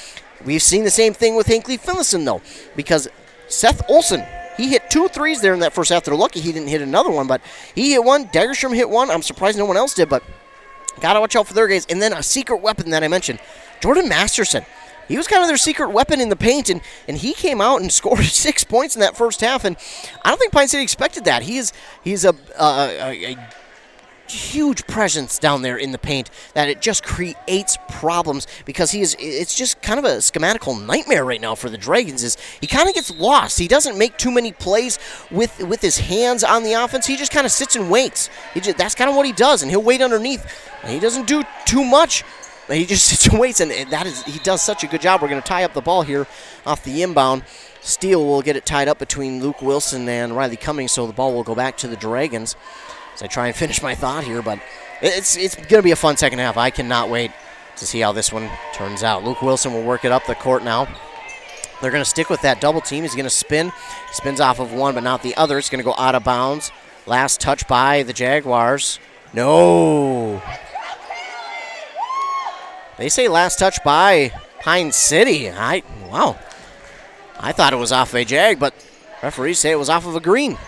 We've seen the same thing with Hinckley-Finlayson, though, because Seth Olson, he hit 2 threes there in that first half. They're lucky he didn't hit another one, but he hit one. Dagerstrom hit one. I'm surprised no one else did, but got to watch out for their guys. And then a secret weapon that I mentioned, Jordan Masterson. He was kind of their secret weapon in the paint, and he came out and scored 6 points in that first half, and I don't think Pine City expected that. He's a huge presence down there in the paint that it just creates problems, because it's just kind of a schematical nightmare right now for the Dragons. He kind of gets lost. He doesn't make too many plays with his hands on the offense. He just kind of sits and waits. That's kind of what he does, and he'll wait underneath. And he doesn't do too much. He just sits and waits, and he does such a good job. We're going to tie up the ball here off the inbound. Steele will get it tied up between Luke Wilson and Riley Cummings, so the ball will go back to the Dragons as I try and finish my thought here, but it's going to be a fun second half. I cannot wait to see how this one turns out. Luke Wilson will work it up the court now. They're going to stick with that double team. He's going to spin. He spins off of one, but not the other. It's going to go out of bounds. Last touch by the Jaguars. No. They say last touch by Pine City. Wow. I thought it was off of a Jag, but referees say it was off of a green.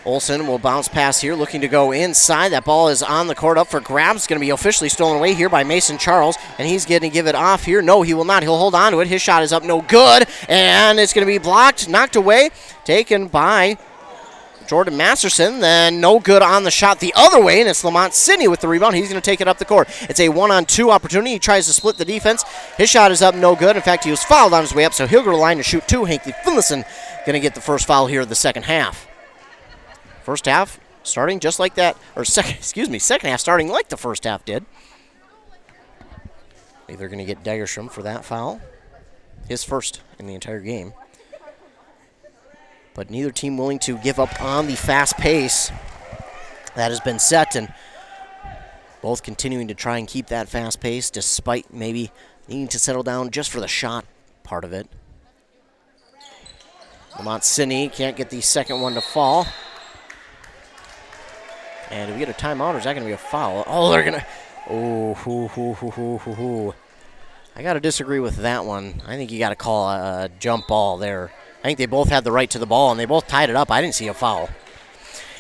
Olsen will bounce pass here, looking to go inside. That ball is on the court, up for grabs. It's going to be officially stolen away here by Mason Charles, and he's going to give it off here. No, he will not. He'll hold on to it. His shot is up, no good, and it's going to be blocked, knocked away, taken by Jordan Masterson. Then no good on the shot the other way, and it's Lamont Sidney with the rebound. He's going to take it up the court. It's a 1-on-2 opportunity. He tries to split the defense. His shot is up, no good. In fact, he was fouled on his way up, so he'll go to the line to shoot two. Hinckley-Finlayson going to get the first foul here of the second half. First half starting just like that, or second half starting like the first half did. They're going to get Dagerstrom for that foul, his first in the entire game. But neither team willing to give up on the fast pace that has been set, and Both continuing to try and keep that fast pace despite maybe needing to settle down just for the shot part of it. Lamont Sidney can't get the second one to fall. And do we get a timeout or is that going to be a foul? Oh, they're going to... Oh, I got to disagree with that one. I think you got to call a jump ball there. I think they both had the right to the ball, and they both tied it up. I didn't see a foul.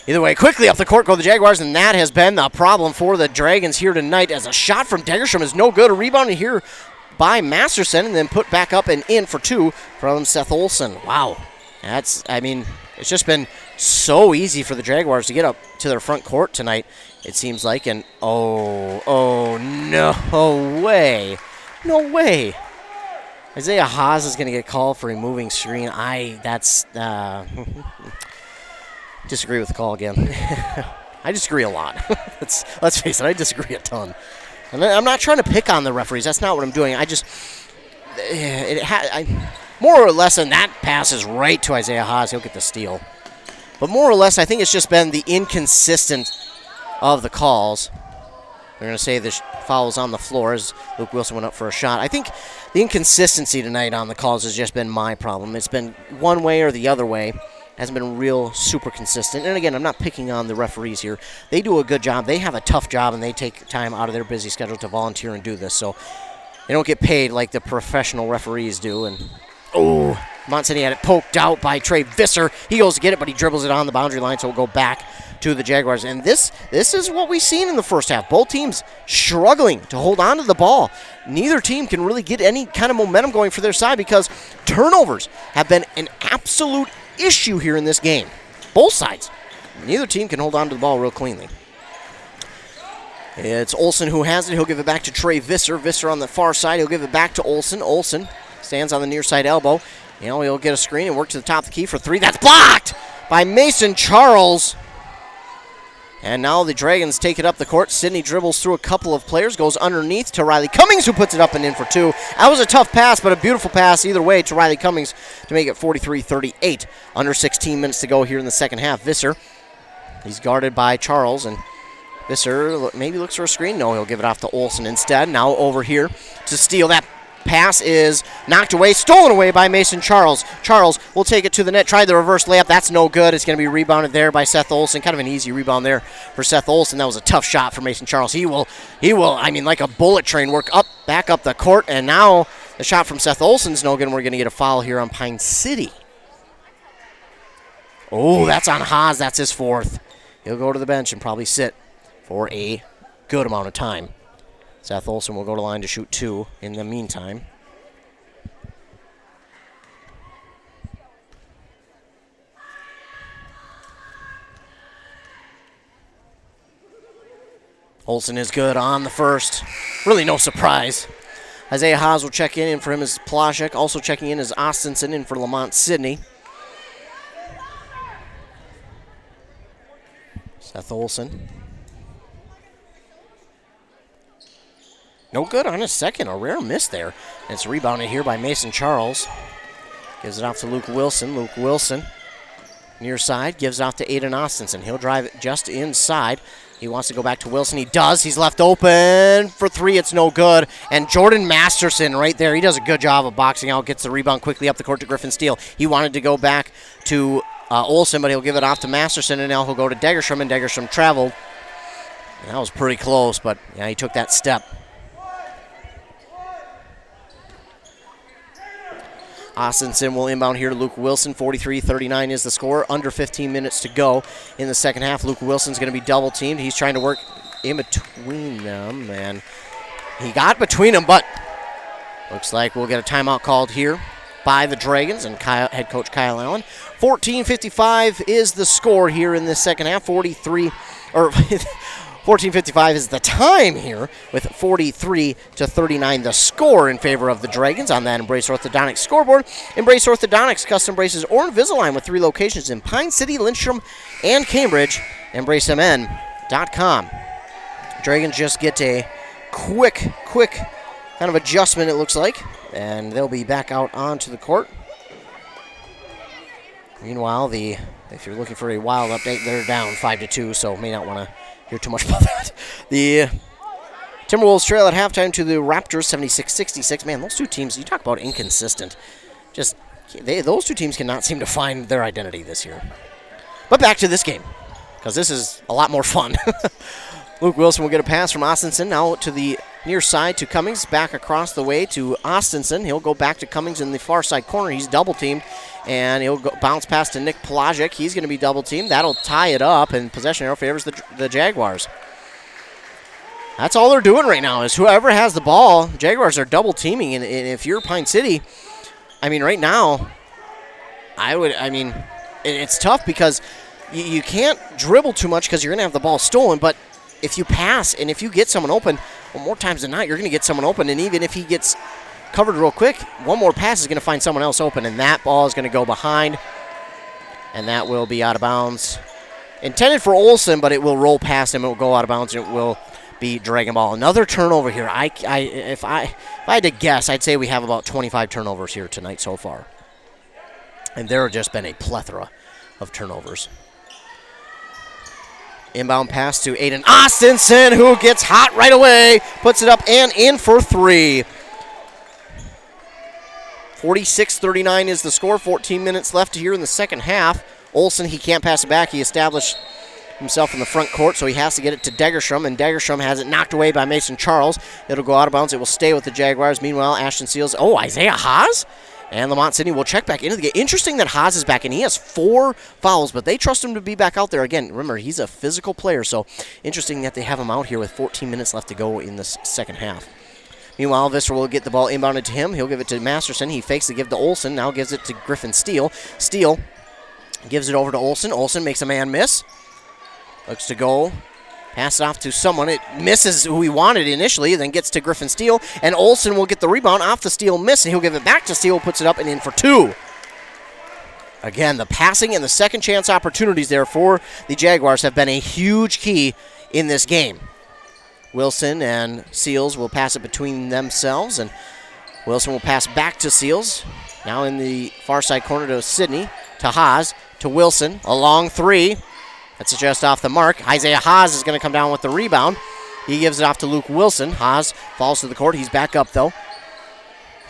Either way, quickly up the court go the Jaguars, and that has been the problem for the Dragons here tonight as a shot from Degerstrom is no good. A rebound here by Masterson, and then put back up and in for two from Seth Olson. Wow. It's just been so easy for the Jaguars to get up to their front court tonight, it seems like. And no way. No way. Isaiah Haas is going to get called for a moving screen. Disagree with the call again. I disagree a lot. Let's face it, I disagree a ton. And I'm not trying to pick on the referees. That's not what I'm doing. More or less, and that pass is right to Isaiah Haas. He'll get the steal. But more or less, I think it's just been the inconsistent of the calls. They're going to say the foul's on the floor as Luke Wilson went up for a shot. I think the inconsistency tonight on the calls has just been my problem. It's been one way or the other way. Hasn't been real super consistent. And again, I'm not picking on the referees here. They do a good job. They have a tough job, and they take time out of their busy schedule to volunteer and do this. So they don't get paid like the professional referees do. And Montseny had it poked out by Trey Visser. He goes to get it, but he dribbles it on the boundary line, so we'll go back to the Jaguars. And this is what we've seen in the first half. Both teams struggling to hold on to the ball. Neither team can really get any kind of momentum going for their side because turnovers have been an absolute issue here in this game. Both sides. Neither team can hold on to the ball real cleanly. It's Olson who has it. He'll give it back to Trey Visser. Visser on the far side. He'll give it back to Olson. Olson stands on the near side elbow. He'll get a screen and work to the top of the key for three. That's blocked by Mason Charles. And now the Dragons take it up the court. Sidney dribbles through a couple of players, goes underneath to Riley Cummings, who puts it up and in for two. That was a tough pass, but a beautiful pass either way to Riley Cummings to make it 43-38. Under 16 minutes to go here in the second half. Visser, he's guarded by Charles, and Visser maybe looks for a screen. No, he'll give it off to Olson instead. Now over here to steal. That pass is knocked away, stolen away by Mason Charles. Charles will take it to the net, try the reverse layup. That's no good. It's going to be rebounded there by Seth Olson. Kind of an easy rebound there for Seth Olson. That was a tough shot for Mason Charles. He will, like a bullet train, work back up the court. And now the shot from Seth Olson's no good, and we're going to get a foul here on Pine City. Oh, that's on Haas. That's his fourth. He'll go to the bench and probably sit for a good amount of time. Seth Olson will go to line to shoot two in the meantime. Olson is good on the first. Really no surprise. Isaiah Haas will check in for him is Plashek. Also checking in is Austinson in for Lamont Sidney. Seth Olson. No good on his second. A rare miss there. And it's rebounded here by Mason Charles. Gives it off to Luke Wilson. Luke Wilson, near side, gives it off to Aiden Austinson. He'll drive it just inside. He wants to go back to Wilson. He does. He's left open for three. It's no good. And Jordan Masterson right there. He does a good job of boxing out. Gets the rebound quickly up the court to Griffin Steele. He wanted to go back to Olson, but he'll give it off to Masterson. And now he'll go to Degerstrom, and Degerstrom traveled. And that was pretty close, but yeah, he took that step. Austinson will inbound here to Luke Wilson. 43-39 is the score. Under 15 minutes to go in the second half. Luke Wilson's going to be double teamed. He's trying to work in between them, and he got between them, but looks like we'll get a timeout called here by the Dragons and head coach Kyle Allen. 14:55 is the score here in the second half. 14:55 is the time here with 43-39 the score in favor of the Dragons on that Embrace Orthodontics scoreboard. Embrace Orthodontics, custom braces or Invisalign with 3 locations in Pine City, Lindstrom, and Cambridge. EmbraceMN.com. Dragons just get a quick kind of adjustment, it looks like, and they'll be back out onto the court. Meanwhile, if you're looking for a Wild update, they're down 5-2, so may not want to hear too much about that. The Timberwolves trail at halftime to the Raptors 76-66. Man, those two teams, you talk about inconsistent. Those two teams cannot seem to find their identity this year. But back to this game, because this is a lot more fun. Luke Wilson will get a pass from Austinson, now to the near side to Cummings, back across the way to Austinson. He'll go back to Cummings in the far side corner. He's double-teamed, and he'll bounce pass to Nick Pelagic. He's going to be double-teamed. That'll tie it up, and possession arrow favors the Jaguars. That's all they're doing right now is whoever has the ball, the Jaguars are double-teaming, and if you're Pine City, right now, it's tough because you can't dribble too much because you're going to have the ball stolen, but if you pass and if you get someone open, well, more times than not, you're going to get someone open, and even if he gets covered real quick, one more pass is going to find someone else open, and that ball is going to go behind, and that will be out of bounds. Intended for Olsen, but it will roll past him. It will go out of bounds, and it will be Dragon Ball. Another turnover here. If I had to guess, I'd say we have about 25 turnovers here tonight so far. And there have just been a plethora of turnovers. Inbound pass to Aiden Austinson, who gets hot right away, puts it up and in for three. 46-39 is the score. 14 minutes left here in the second half. Olsen, he can't pass it back. He established himself in the front court, so he has to get it to Degerstrom, and Degerstrom has it knocked away by Mason Charles. It'll go out of bounds. It will stay with the Jaguars. Meanwhile, Ashton Seals. Oh, Isaiah Haas? And Lamont Sidney will check back into the game. Interesting that Haas is back, and he has 4 fouls, but they trust him to be back out there. Again, remember, he's a physical player, so interesting that they have him out here with 14 minutes left to go in the second half. Meanwhile, Visser will get the ball inbounded to him. He'll give it to Masterson. He fakes the give to Olsen. Now gives it to Griffin Steele. Steele gives it over to Olsen. Olsen makes a man miss. Looks to go. Pass it off to someone. It misses who he wanted initially, then gets to Griffin Steele, and Olsen will get the rebound off the Steele miss, and he'll give it back to Steele, puts it up and in for 2. Again, the passing and the second chance opportunities there for the Jaguars have been a huge key in this game. Wilson and Seals will pass it between themselves, and Wilson will pass back to Seals. Now in the far side corner to Sidney, to Haas, to Wilson, a long 3. That's just off the mark. Isaiah Haas is going to come down with the rebound. He gives it off to Luke Wilson. Haas falls to the court. He's back up, though.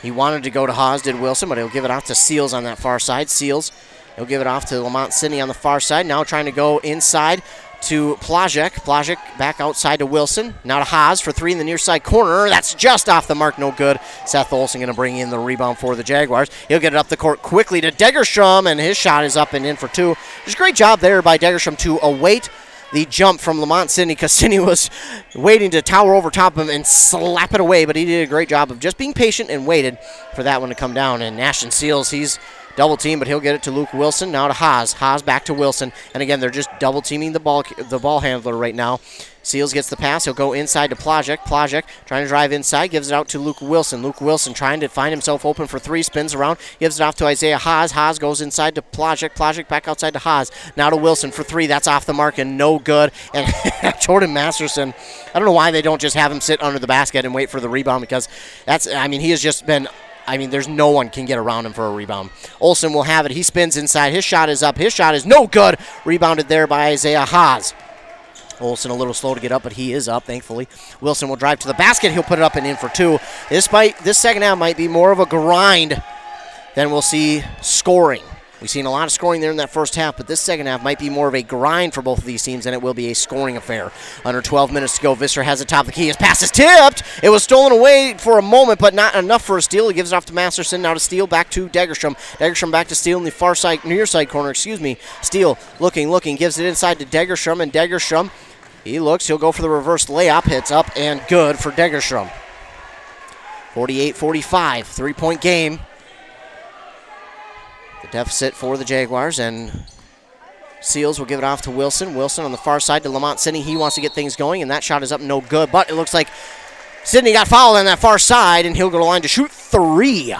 He wanted to go to Haas, did Wilson, but he'll give it off to Seals on that far side. Seals, he'll give it off to Lamont Sidney on the far side. Now trying to go inside to Pelagic. Pelagic back outside to Wilson. Now to Haas for 3 in the near side corner. That's just off the mark, no good. Seth Olsen going to bring in the rebound for the Jaguars. He'll get it up the court quickly to Degerstrom, and his shot is up and in for 2. Just a great job there by Degerstrom to await the jump from Lamont Sidney, because Sidney was waiting to tower over top of him and slap it away, but he did a great job of just being patient and waited for that one to come down. And Ashton Seals, he's double team, but he'll get it to Luke Wilson. Now to Haas. Haas back to Wilson. And again, they're just double teaming the ball handler right now. Seals gets the pass. He'll go inside to Pelagic. Pelagic trying to drive inside. Gives it out to Luke Wilson. Luke Wilson trying to find himself open for 3. Spins around. Gives it off to Isaiah Haas. Haas goes inside to Pelagic. Pelagic back outside to Haas. Now to Wilson for 3. That's off the mark and no good. And Jordan Masterson, I don't know why they don't just have him sit under the basket and wait for the rebound, because he has just been... there's no one can get around him for a rebound. Olsen will have it. He spins inside. His shot is up. His shot is no good. Rebounded there by Isaiah Haas. Olsen a little slow to get up, but he is up, thankfully. Wilson will drive to the basket. He'll put it up and in for 2. This second half might be more of a grind than we'll see scoring. We've seen a lot of scoring there in that first half, but this second half might be more of a grind for both of these teams than it will be a scoring affair. Under 12 minutes to go, Visser has it top of the key. His pass is tipped. It was stolen away for a moment, but not enough for a steal. He gives it off to Masterson. Now to Steele, back to Degerstrom. Degerstrom back to Steele in the far side, near side corner, Steele looking, gives it inside to Degerstrom, and Degerstrom, he looks, he'll go for the reverse layup. Hits up and good for Degerstrom. 48-45, 3-point game. The deficit for the Jaguars, and Seals will give it off to Wilson. Wilson on the far side to Lamont Sidney. He wants to get things going, and that shot is up no good, but it looks like Sidney got fouled on that far side, and he'll go to the line to shoot 3.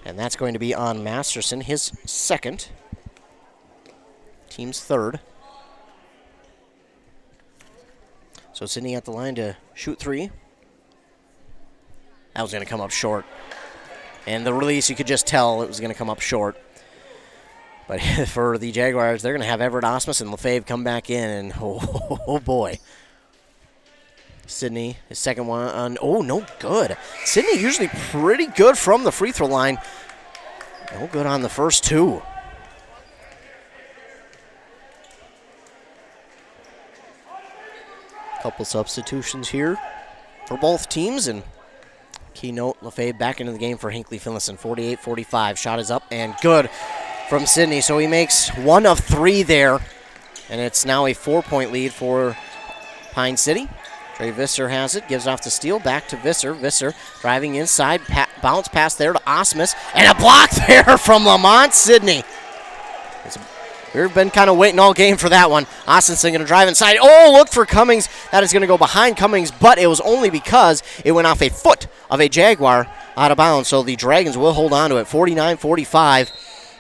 And that's going to be on Masterson, his second. Team's third. So Sidney at the line to shoot 3. That was going to come up short. And the release, you could just tell it was going to come up short. But for the Jaguars, they're going to have Everett Osmus and Lefebvre come back in, and oh boy. Sydney, his second one on, oh, no good. Sydney usually pretty good from the free throw line. No good on the first two. Couple substitutions here for both teams, and keynote LaFave back into the game for Hinckley-Finlayson. 48-45. Shot is up and good from Sydney. So he makes 1 of 3 there, and it's now a 4-point lead for Pine City. Trey Visser has it, gives off to Steele, back to Visser. Visser driving inside, bounce pass there to Osmus, and a block there from Lamont Sydney. We've been kind of waiting all game for that one. Austinson going to drive inside. Oh, look for Cummings. That is going to go behind Cummings, but it was only because it went off a foot of a Jaguar out of bounds. So the Dragons will hold on to it. 49-45.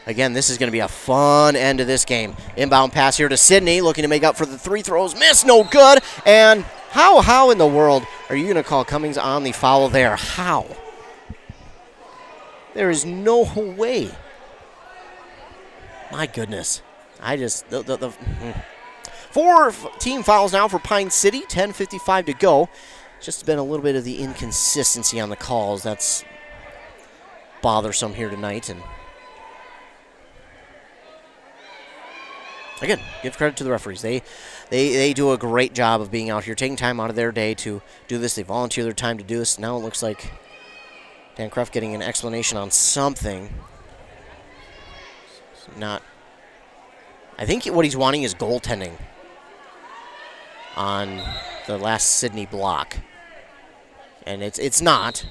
Again, this is going to be a fun end of this game. Inbound pass here to Sydney, looking to make up for the 3 throws. Miss, no good. And how in the world are you going to call Cummings on the foul there? How? There is no way. My goodness. The 4 team fouls now for Pine City. 10:55 to go. Just been a little bit of the inconsistency on the calls. That's bothersome here tonight. And again, give credit to the referees. They do a great job of being out here, taking time out of their day to do this. They volunteer their time to do this. Now it looks like Dan Cruft getting an explanation on something. I think what he's wanting is goaltending on the last Sydney block. And it's not.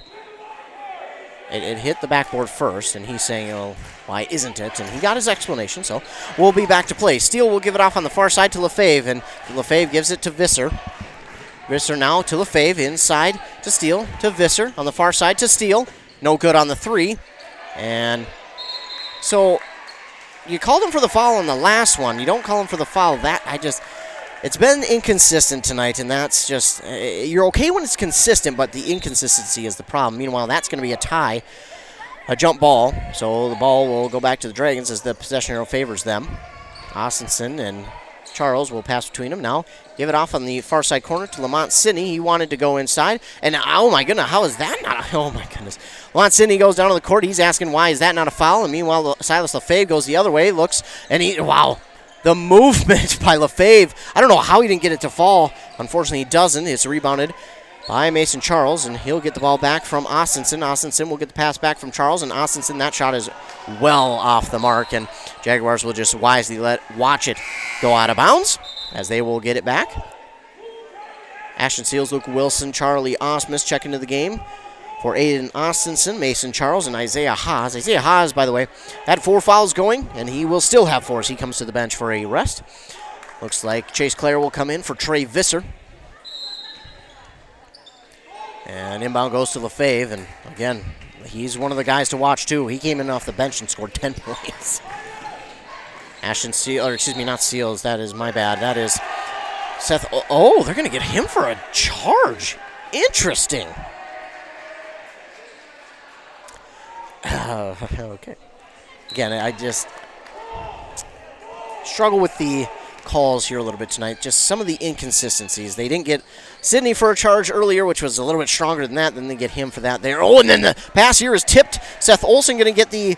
It hit the backboard first, and he's saying, oh, why isn't it? And he got his explanation, so we'll be back to play. Steele will give it off on the far side to LaFave, and LaFave gives it to Visser. Visser now to LaFave, inside to Steele, to Visser, on the far side to Steele. No good on the 3. And so you called him for the foul on the last one. You don't call him for the foul. It's been inconsistent tonight, and that's just, you're okay when it's consistent, but the inconsistency is the problem. Meanwhile, that's going to be a tie, a jump ball. So the ball will go back to the Dragons as the possession arrow favors them. Austinson and Charles will pass between them. Now give it off on the far side corner to Lamont Sidney. He wanted to go inside. And oh my goodness, how is that not oh my goodness. Lamont Sidney goes down to the court. He's asking why is that not a foul? And meanwhile, Silas LaFave goes the other way, looks, and wow. The movement by LaFave. I don't know how he didn't get it to fall. Unfortunately, he doesn't. It's rebounded by Mason Charles, and he'll get the ball back from Austinson. Austinson will get the pass back from Charles, and Austinson, that shot is well off the mark, and Jaguars will just wisely watch it go out of bounds as they will get it back. Ashton Seals, Luke Wilson, Charlie Osmus check into the game for Aiden Austinson, Mason Charles, and Isaiah Haas. Isaiah Haas, by the way, had 4 fouls going, and he will still have 4 as he comes to the bench for a rest. Looks like Chase Clare will come in for Trey Visser. And inbound goes to LaFave, and again, he's one of the guys to watch too. He came in off the bench and scored 10 points. Ashton Seals, or excuse me, not Seals, that is my bad. That is Seth, oh, they're going to get him for a charge. Interesting. Okay. Again, I just struggle with the calls here a little bit tonight. Just some of the inconsistencies. They didn't get Sydney for a charge earlier, which was a little bit stronger than that. Then they get him for that there. Oh, and then the pass here is tipped. Seth Olson going to get the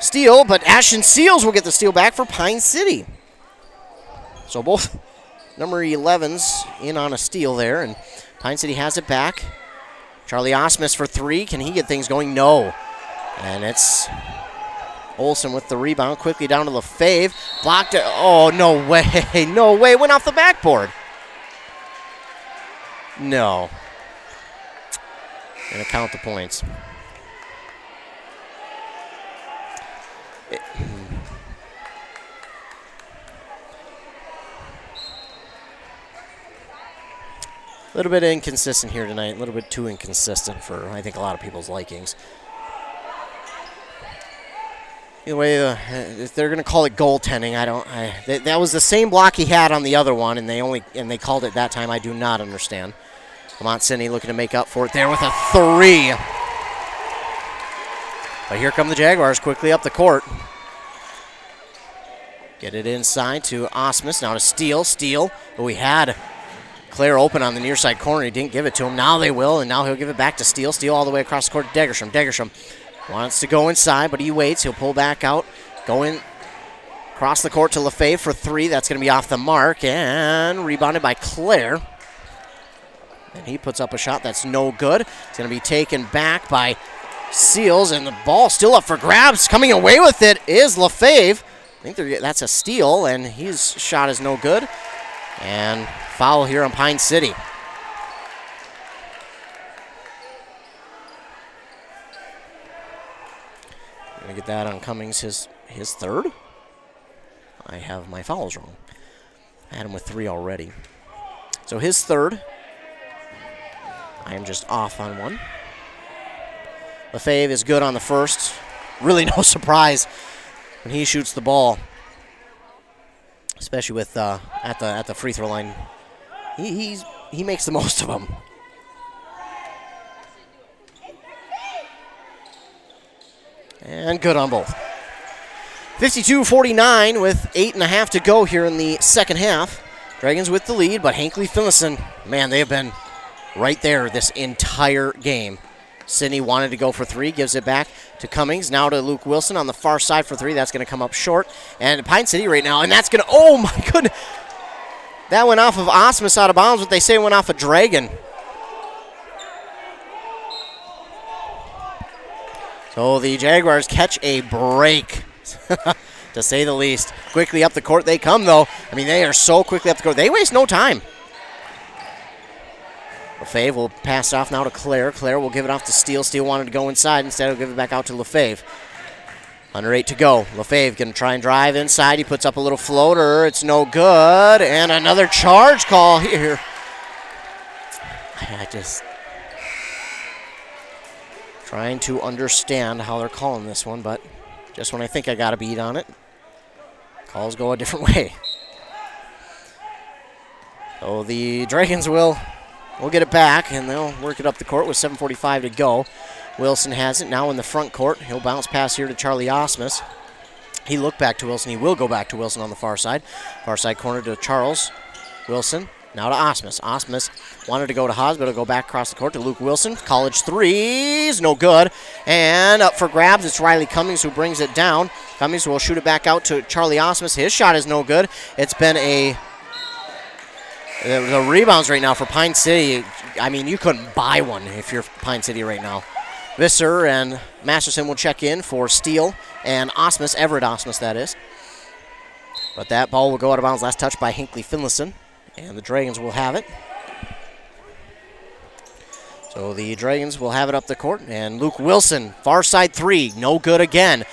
steal, but Ashton Seals will get the steal back for Pine City. So both number 11s in on a steal there, and Pine City has it back. Charlie Osmus for 3. Can he get things going? No. And it's Olsen with the rebound. Quickly down to LaFave. Blocked it. Oh, no way. No way. Went off the backboard. No. Gonna count the points. A little bit inconsistent here tonight. A little bit too inconsistent for, I think, a lot of people's likings. Either way, if they're going to call it goaltending, that was the same block he had on the other one, and they called it that time. I do not understand. Lamont Sidney looking to make up for it there with a 3. But here come the Jaguars quickly up the court. Get it inside to Osmus. Now to Steele. Steele, who we had Claire open on the near side corner. He didn't give it to him. Now they will, and now he'll give it back to Steele. Steele all the way across the court to Degersham. Degersham wants to go inside, but he waits. He'll pull back out, go in across the court to Lefebvre for three. That's going to be off the mark, and rebounded by Claire. And he puts up a shot that's no good. It's going to be taken back by Seals, and the ball still up for grabs. Coming away with it is Lefebvre. I think that's a steal, and his shot is no good. And foul here on Pine City. Gonna get that on Cummings, his third. I have my fouls wrong. I had him with 3 already. So his third. I am just off on one. Lefebvre is good on the first. Really no surprise when he shoots the ball, especially with at the free throw line. He makes the most of them. And good on both. 52-49 with 8.5 to go here in the second half. Dragons with the lead, but Hinckley-Finlayson, man, they have been right there this entire game. Sidney wanted to go for 3, gives it back to Cummings. Now to Luke Wilson on the far side for 3. That's going to come up short. And Pine City right now, and that's going to, oh my goodness. That went off of Osmus out of bounds, but they say went off a Dragon. So the Jaguars catch a break, to say the least. Quickly up the court they come, though. I mean, they are so quickly up the court. They waste no time. Lefebvre will pass off now to Claire. Claire will give it off to Steele. Steele wanted to go inside. Instead, he'll give it back out to Lefebvre. Under 8 to go. Lefebvre going to try and drive inside. He puts up a little floater. It's no good. And another charge call here. I just trying to understand how they're calling this one, but just when I think I got a beat on it, calls go a different way. So the Dragons will get it back, and they'll work it up the court with 7:45 to go. Wilson has it now in the front court. He'll bounce pass here to Charlie Osmus. He looked back to Wilson. He will go back to Wilson on the far side. Far side corner to Charles. Wilson now to Osmus. Osmus wanted to go to Haas, but he'll go back across the court to Luke Wilson. College threes, no good. And up for grabs, it's Riley Cummings who brings it down. Cummings will shoot it back out to Charlie Osmus. His shot is no good. It's been the rebounds right now for Pine City. I mean, you couldn't buy one if you're Pine City right now. Visser and Masterson will check in for Steele and Osmus, Everett Osmus, that is. But that ball will go out of bounds. Last touch by Hinckley-Finlayson, and the Dragons will have it. So the Dragons will have it up the court, and Luke Wilson, far side 3, no good again.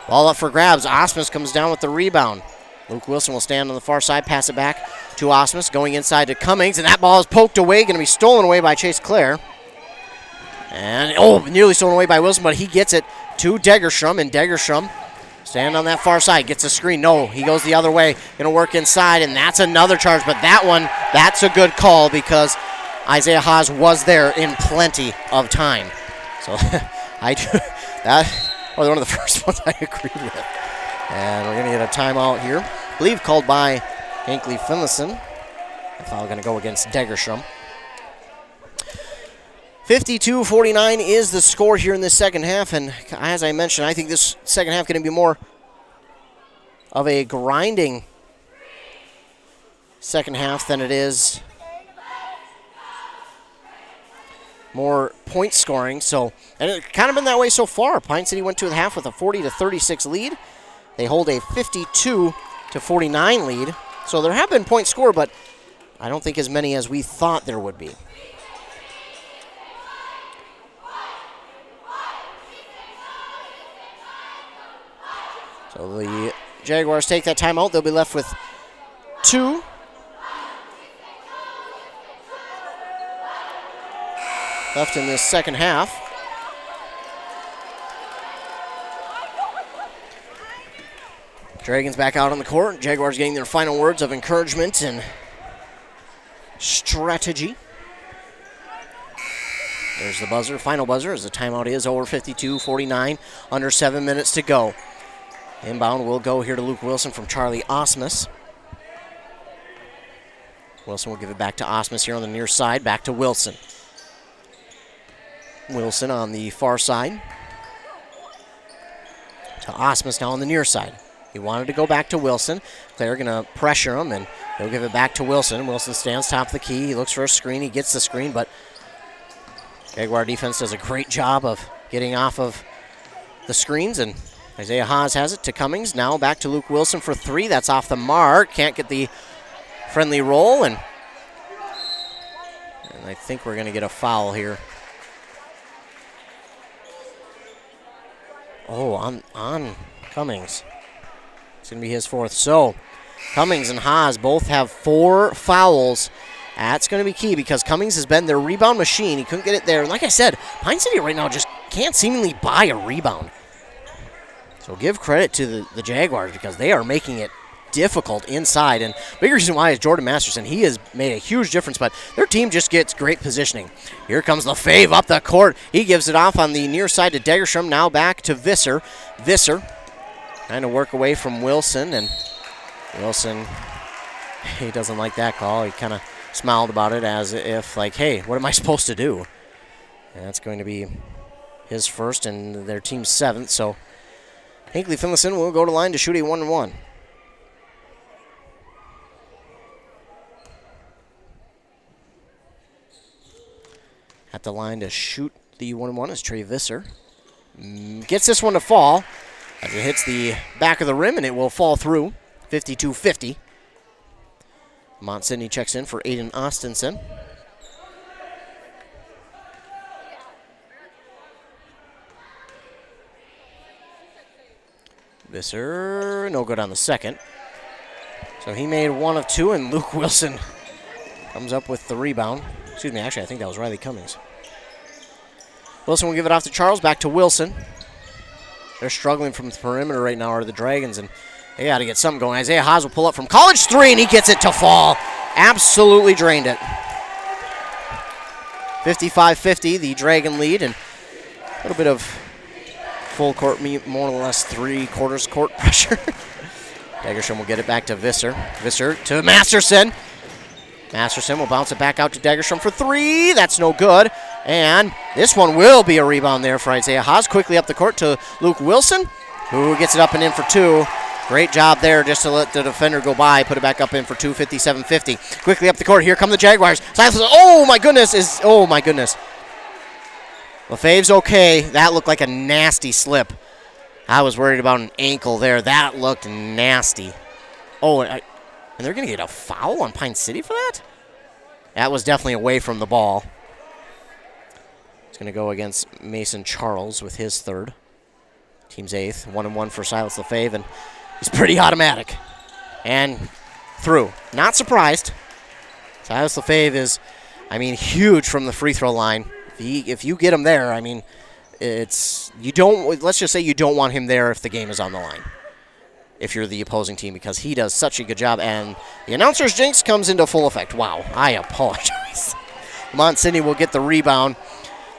Ball up for grabs. Osmus comes down with the rebound. Luke Wilson will stand on the far side, pass it back to Osmus, going inside to Cummings, and that ball is poked away, going to be stolen away by Chase Clare. And, nearly stolen away by Wilson, but he gets it to Degersham, and Degersham stand on that far side, gets a screen. No, he goes the other way, going to work inside, and that's another charge, but that one, that's a good call because Isaiah Haas was there in plenty of time. So that was one of the first ones I agreed with. And we're going to get a timeout here. I believe called by Hinckley-Finlayson. The foul going to go against Degersham. 52-49 is the score here in this second half. And as I mentioned, I think this second half is going to be more of a grinding second half than it is more point scoring. So, and it's kind of been that way so far. Pine City went to the half with a 40-36 lead. They hold a 52-49 lead. So there have been points scored, but I don't think as many as we thought there would be. So the Jaguars take that timeout. They'll be left with 2. Left in this second half. Dragons back out on the court. Jaguars getting their final words of encouragement and strategy. There's the buzzer, final buzzer, as the timeout is over. 52-49, under 7 minutes to go. Inbound will go here to Luke Wilson from Charlie Osmus. Wilson will give it back to Osmus here on the near side. Back to Wilson. Wilson on the far side. To Osmus now on the near side. He wanted to go back to Wilson. They're going to pressure him, and he'll give it back to Wilson. Wilson stands top of the key. He looks for a screen. He gets the screen, but Jaguar defense does a great job of getting off of the screens, and Isaiah Haas has it to Cummings. Now back to Luke Wilson for three. That's off the mark. Can't get the friendly roll, and I think we're going to get a foul here. Oh, on Cummings. It's going to be his fourth. So Cummings and Haas both have 4 fouls. That's going to be key because Cummings has been their rebound machine. He couldn't get it there. And like I said, Pine City right now just can't seemingly buy a rebound. So give credit to the Jaguars because they are making it difficult inside. And big reason why is Jordan Masterson. He has made a huge difference, but their team just gets great positioning. Here comes LaFave up the court. He gives it off on the near side to Degerstrom. Now back to Visser. Visser trying to work away from Wilson, and Wilson, he doesn't like that call. He kind of smiled about it as if like, hey, what am I supposed to do? And that's going to be his first and their team's 7th. So Hinckley-Finlayson will go to line to shoot a 1-1. At the line to shoot the 1-1 is Trey Visser. Gets this one to fall as it hits the back of the rim, and it will fall through. 52-50. Mont Sidney checks in for Aiden Austinson. Visser, no good on the second. So he made 1 of 2, and Luke Wilson comes up with the rebound. Excuse me, actually, I think that was Riley Cummings. Wilson will give it off to Charles, back to Wilson. They're struggling from the perimeter right now, are the Dragons, and they got to get something going. Isaiah Haas will pull up from college 3, and he gets it to fall. Absolutely drained it. 55-50, the Dragon lead, and a little bit of full court, more or less 3/4 court pressure. Degerstrom will get it back to Visser. Visser to Masterson. Masterson will bounce it back out to Degerstrom for 3. That's no good. And this one will be a rebound there for Isaiah Haas. Quickly up the court to Luke Wilson, who gets it up and in for 2. Great job there just to let the defender go by. Put it back up in for 2, 57-50. Quickly up the court. Here come the Jaguars. Oh, my goodness. Oh, my goodness. LaFave's okay. That looked like a nasty slip. I was worried about an ankle there. That looked nasty. Oh, and they're going to get a foul on Pine City for that? That was definitely away from the ball. It's going to go against Mason Charles with his 3rd. Team's 8th. 1-1 for Silas LaFave, and he's pretty automatic. And through. Not surprised. Silas LaFave is, huge from the free throw line. If you get him there, let's just say you don't want him there if the game is on the line, if you're the opposing team, because he does such a good job. And the announcer's jinx comes into full effect. Wow, I apologize. Mont Sidney will get the rebound.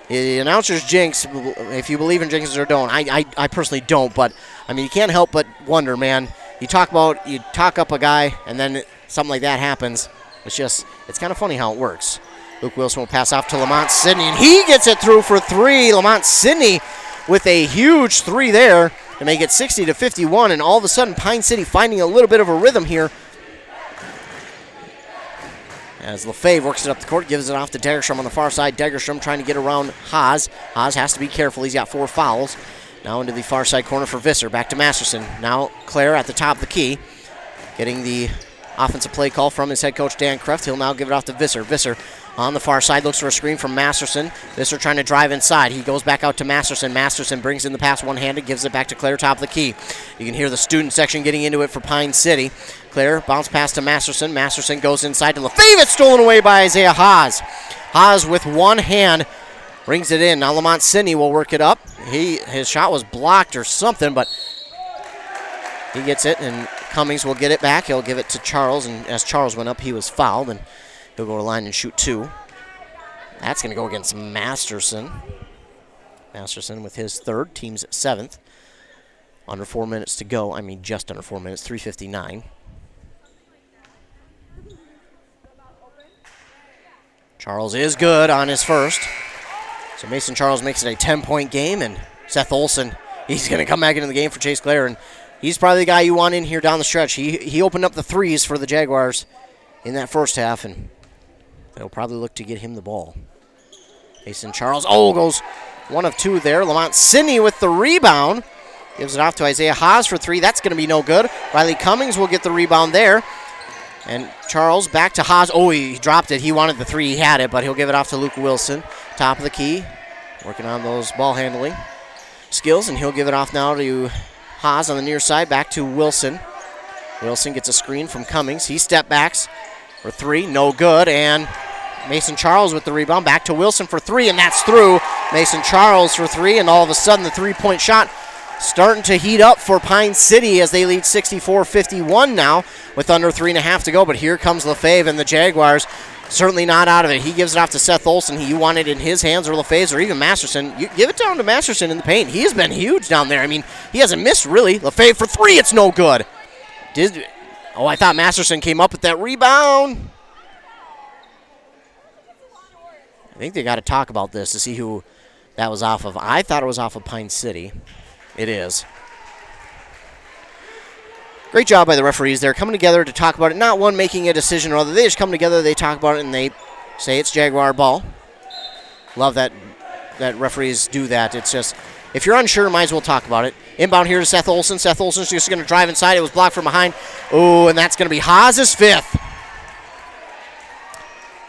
The announcer's jinx, if you believe in jinxes or don't, I personally don't, but you can't help but wonder, man. You talk up a guy, and then something like that happens. It's kind of funny how it works. Luke Wilson will pass off to Lamont Sidney, and he gets it through for 3. Lamont Sidney with a huge 3 there to make it 60-51, and all of a sudden Pine City finding a little bit of a rhythm here. As LaFave works it up the court, gives it off to Degerstrom on the far side. Degerstrom trying to get around Haas. Haas has to be careful. He's got 4 fouls. Now into the far side corner for Visser. Back to Masterson. Now Claire at the top of the key, getting the offensive play call from his head coach, Dan Kreft. He'll now give it off to Visser. Visser on the far side looks for a screen from Masterson. Visser trying to drive inside. He goes back out to Masterson. Masterson brings in the pass one-handed, gives it back to Claire, top of the key. You can hear the student section getting into it for Pine City. Claire bounce pass to Masterson. Masterson goes inside to LaFave. It's stolen away by Isaiah Haas. Haas with one hand brings it in. Now Lamont Sidney will work it up. His shot was blocked or something, but he gets it, and Cummings will get it back. He'll give it to Charles, and as Charles went up, he was fouled, and he'll go to line and shoot 2. That's going to go against Masterson. Masterson with his 3rd, team's 7th. Under 4 minutes to go. Just under 4 minutes, 3:59. Charles is good on his first. So Mason Charles makes it a 10-point game, and Seth Olson, he's going to come back into the game for Chase Clare, and he's probably the guy you want in here down the stretch. He opened up the threes for the Jaguars in that first half, and they'll probably look to get him the ball. Mason Charles, goes 1 of 2 there. Lamont Sidney with the rebound. Gives it off to Isaiah Haas for 3. That's going to be no good. Riley Cummings will get the rebound there. And Charles back to Haas. He dropped it. He wanted the 3. He had it, but he'll give it off to Luke Wilson. Top of the key. Working on those ball handling skills, and he'll give it off now to Haas on the near side. Back to Wilson. Wilson gets a screen from Cummings. He step backs for 3. No good. And Mason Charles with the rebound. Back to Wilson for 3, and that's through. Mason Charles for 3, and all of a sudden the 3-point shot starting to heat up for Pine City as they lead 64-51 now with under 3.5 to go. But here comes LaFave, and the Jaguars certainly not out of it. He gives it off to Seth Olson. You want it in his hands or LaFave's or even Masterson. You give it down to Masterson in the paint. He has been huge down there. I mean, he hasn't missed really. LaFave for 3. It's no good. I thought Masterson came up with that rebound. I think they got to talk about this to see who that was off of. I thought it was off of Pine City. It is. Great job by the referees. They're coming together to talk about it. Not one making a decision or other. They just come together, they talk about it, and they say it's Jaguar ball. Love that referees do that. It's just, if you're unsure, might as well talk about it. Inbound here to Seth Olson. Seth Olson's just going to drive inside. It was blocked from behind. And that's going to be Haas's 5th.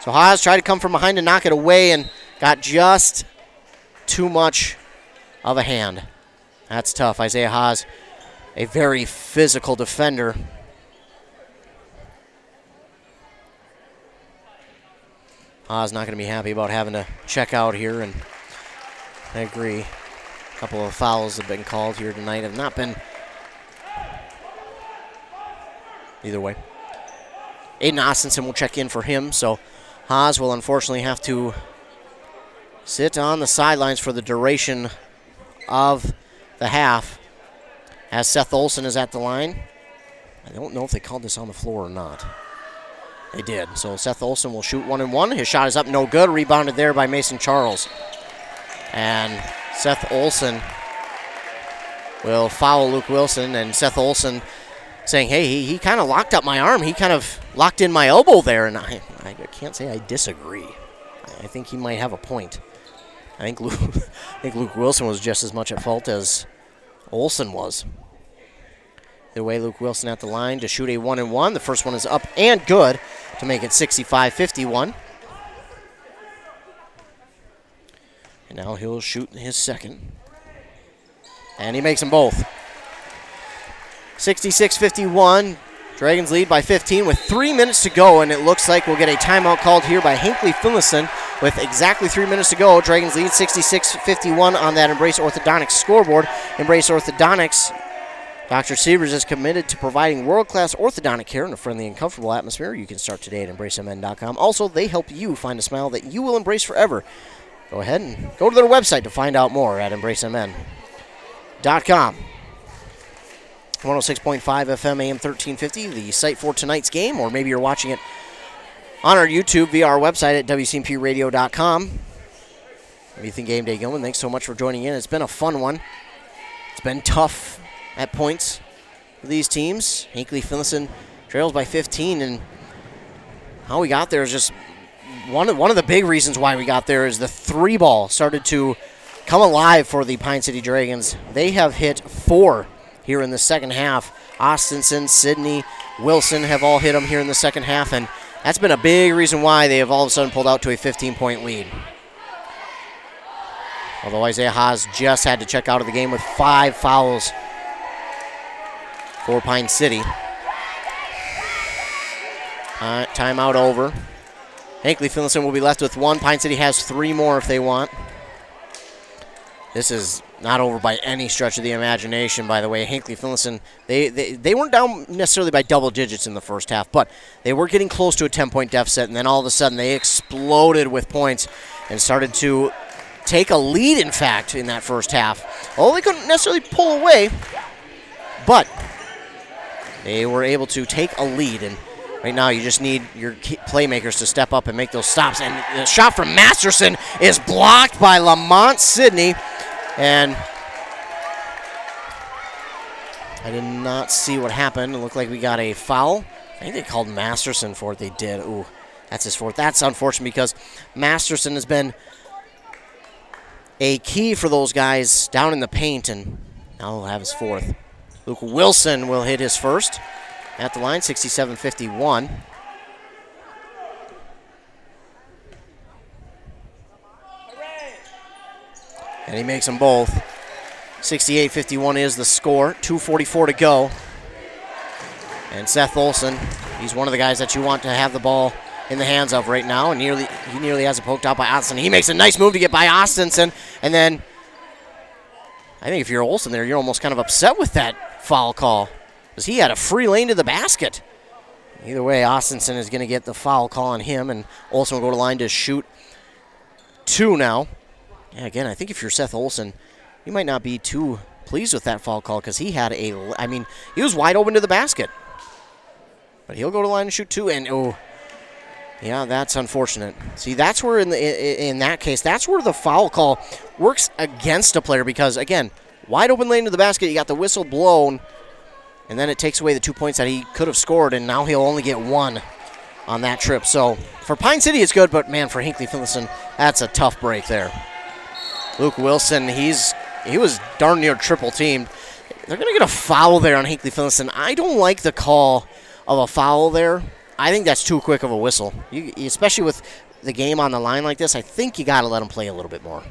So Haas tried to come from behind and knock it away and got just too much of a hand. That's tough. Isaiah Haas, a very physical defender. Haas not going to be happy about having to check out here, and I agree. A couple of fouls have been called here tonight. Have not been either way. Aiden Austinson will check in for him, so Haas will unfortunately have to sit on the sidelines for the duration of the half as Seth Olson is at the line. I don't know if they called this on the floor or not. They did. So Seth Olson will shoot 1 and 1. His shot is up, no good. Rebounded there by Mason Charles. And Seth Olson will foul Luke Wilson, and Seth Olson saying, hey, he kind of locked up my arm. He kind of locked in my elbow there, and I can't say I disagree. I think he might have a point. I think Luke Wilson was just as much at fault as Olson was. Either way, Luke Wilson at the line to shoot a 1 and 1. The first one is up and good to make it 65-51. And now he'll shoot his second. And he makes them both. 66-51. Dragons lead by 15 with 3 minutes to go, and it looks like we'll get a timeout called here by Hinckley-Finlayson with exactly 3 minutes to go. Dragons lead 66-51 on that Embrace Orthodontics scoreboard. Embrace Orthodontics, Dr. Sievers is committed to providing world-class orthodontic care in a friendly and comfortable atmosphere. You can start today at EmbraceMN.com. Also, they help you find a smile that you will embrace forever. Go ahead and go to their website to find out more at EmbraceMN.com. 106.5 FM, AM 1350, the site for tonight's game, or maybe you're watching it on our YouTube via our website at WCMPradio.com. Everything Game Day going. Thanks so much for joining in. It's been a fun one. It's been tough at points for these teams. Hinckley-Finlayson trails by 15, and how we got there is just one of the big reasons why we got there is the 3-ball started to come alive for the Pine City Dragons. They have hit 4 here in the second half. Austinson, Sidney, Wilson have all hit them here in the second half, and that's been a big reason why they have all of a sudden pulled out to a 15-point lead. Although Isaiah Haas just had to check out of the game with 5 fouls for Pine City. Timeout over. Hinckley-Finlayson will be left with 1. Pine City has 3 more if they want. This is not over by any stretch of the imagination, by the way. Hinckley-Finlayson, they weren't down necessarily by double digits in the first half, but they were getting close to a 10-point deficit, and then all of a sudden they exploded with points and started to take a lead, in fact, in that first half. Although they couldn't necessarily pull away, but they were able to take a lead, and Right now, you just need your playmakers to step up and make those stops. And the shot from Masterson is blocked by Lamont Sidney. And I did not see what happened. It looked like we got a foul. I think they called Masterson for it. They did. Ooh, that's his fourth. That's unfortunate because Masterson has been a key for those guys down in the paint, and now he'll have his fourth. Luke Wilson will hit his first at the line, 67-51. And he makes them both. 68-51 is the score. 2:44 to go. And Seth Olson, he's one of the guys that you want to have the ball in the hands of right now. And he nearly has it poked out by Austin. He makes a nice move to get by Austinson. And then I think if you're Olson there, you're almost kind of upset with that foul call because he had a free lane to the basket. Either way, Austinson is going to get the foul call on him, and Olson will go to line to shoot 2 now. Yeah, again, I think if you're Seth Olson, you might not be too pleased with that foul call because he was wide open to the basket. But he'll go to line to shoot 2, and yeah, that's unfortunate. See, that's where in that case, that's where the foul call works against a player because, again, wide open lane to the basket, you got the whistle blown, and then it takes away the 2 points that he could have scored, and now he'll only get 1 on that trip. So for Pine City, it's good, but, man, for Hinckley-Finlayson, that's a tough break there. Luke Wilson, he was darn near triple-teamed. They're going to get a foul there on Hinckley-Finlayson. I don't like the call of a foul there. I think that's too quick of a whistle. Especially with the game on the line like this, I think you got to let him play a little bit more.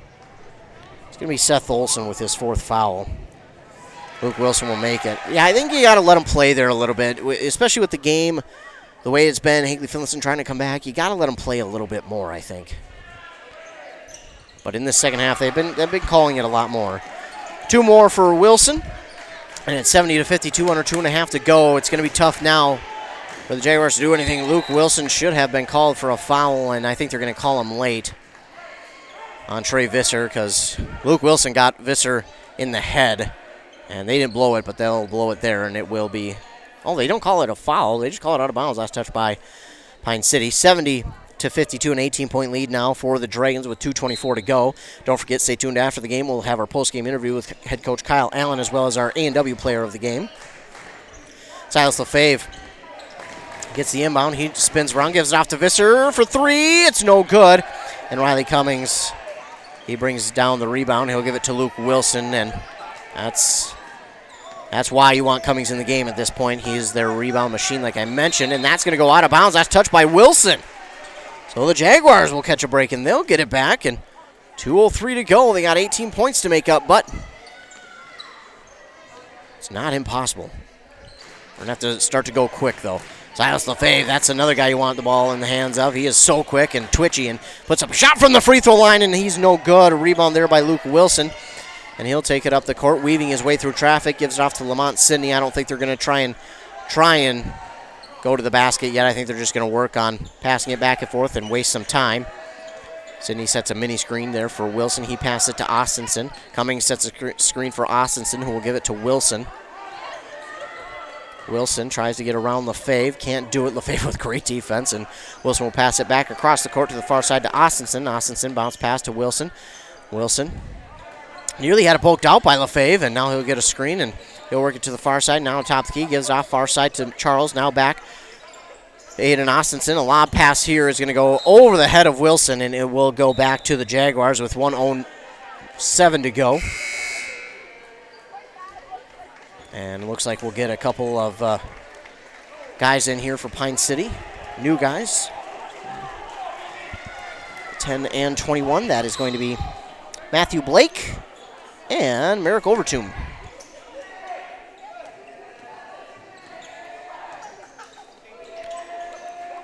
It's going to be Seth Olson with his 4th foul. Luke Wilson will make it. Yeah, I think you got to let him play there a little bit, especially with the game, the way it's been, Hinckley-Finlayson trying to come back. You got to let him play a little bit more, I think. But in the second half, they've been calling it a lot more. 2 more for Wilson, and it's 70-52 under 2.5 to go. It's going to be tough now for the Jaguars to do anything. Luke Wilson should have been called for a foul, and I think they're going to call him late on Trey Visser because Luke Wilson got Visser in the head, and they didn't blow it, but they'll blow it there, and it will be. Oh, they don't call it a foul. They just call it out of bounds. Last touch by Pine City. 70-52, an 18-point lead now for the Dragons with 2:24 to go. Don't forget, stay tuned after the game. We'll have our post-game interview with head coach Kyle Allen as well as our A&W player of the game. Silas Lefebvre gets the inbound. He spins around, gives it off to Visser for 3. It's no good. And Riley Cummings, he brings down the rebound. He'll give it to Luke Wilson, and that's why you want Cummings in the game at this point. He's their rebound machine, like I mentioned, and that's going to go out of bounds. That's touched by Wilson. So the Jaguars will catch a break, and they'll get it back, and 2:03 to go. They got 18 points to make up, but it's not impossible. We're going to have to start to go quick, though. Silas Lefebvre, that's another guy you want the ball in the hands of. He is so quick and twitchy and puts up a shot from the free throw line, and he's no good. A rebound there by Luke Wilson, and he'll take it up the court, weaving his way through traffic, gives it off to Lamont Sidney. I don't think they're going to try and go to the basket yet. I think they're just going to work on passing it back and forth and waste some time. Sidney sets a mini screen there for Wilson. He passes it to Austinson. Cummings sets a screen for Austinson, who will give it to Wilson. Wilson tries to get around Lefebvre. Can't do it. Lefebvre with great defense, and Wilson will pass it back across the court to the far side to Austinson. Austinson bounce pass to Wilson. Wilson nearly had it poked out by Lefebvre, and now he'll get a screen, and he'll work it to the far side. Now on top of the key, gives off far side to Charles. Now back to Aiden Austinson. A lob pass here is going to go over the head of Wilson, and it will go back to the Jaguars with 1:07 to go. And it looks like we'll get a couple of guys in here for Pine City. New guys. 10 and 21. That is going to be Matthew Blake and Merrick Overtoom.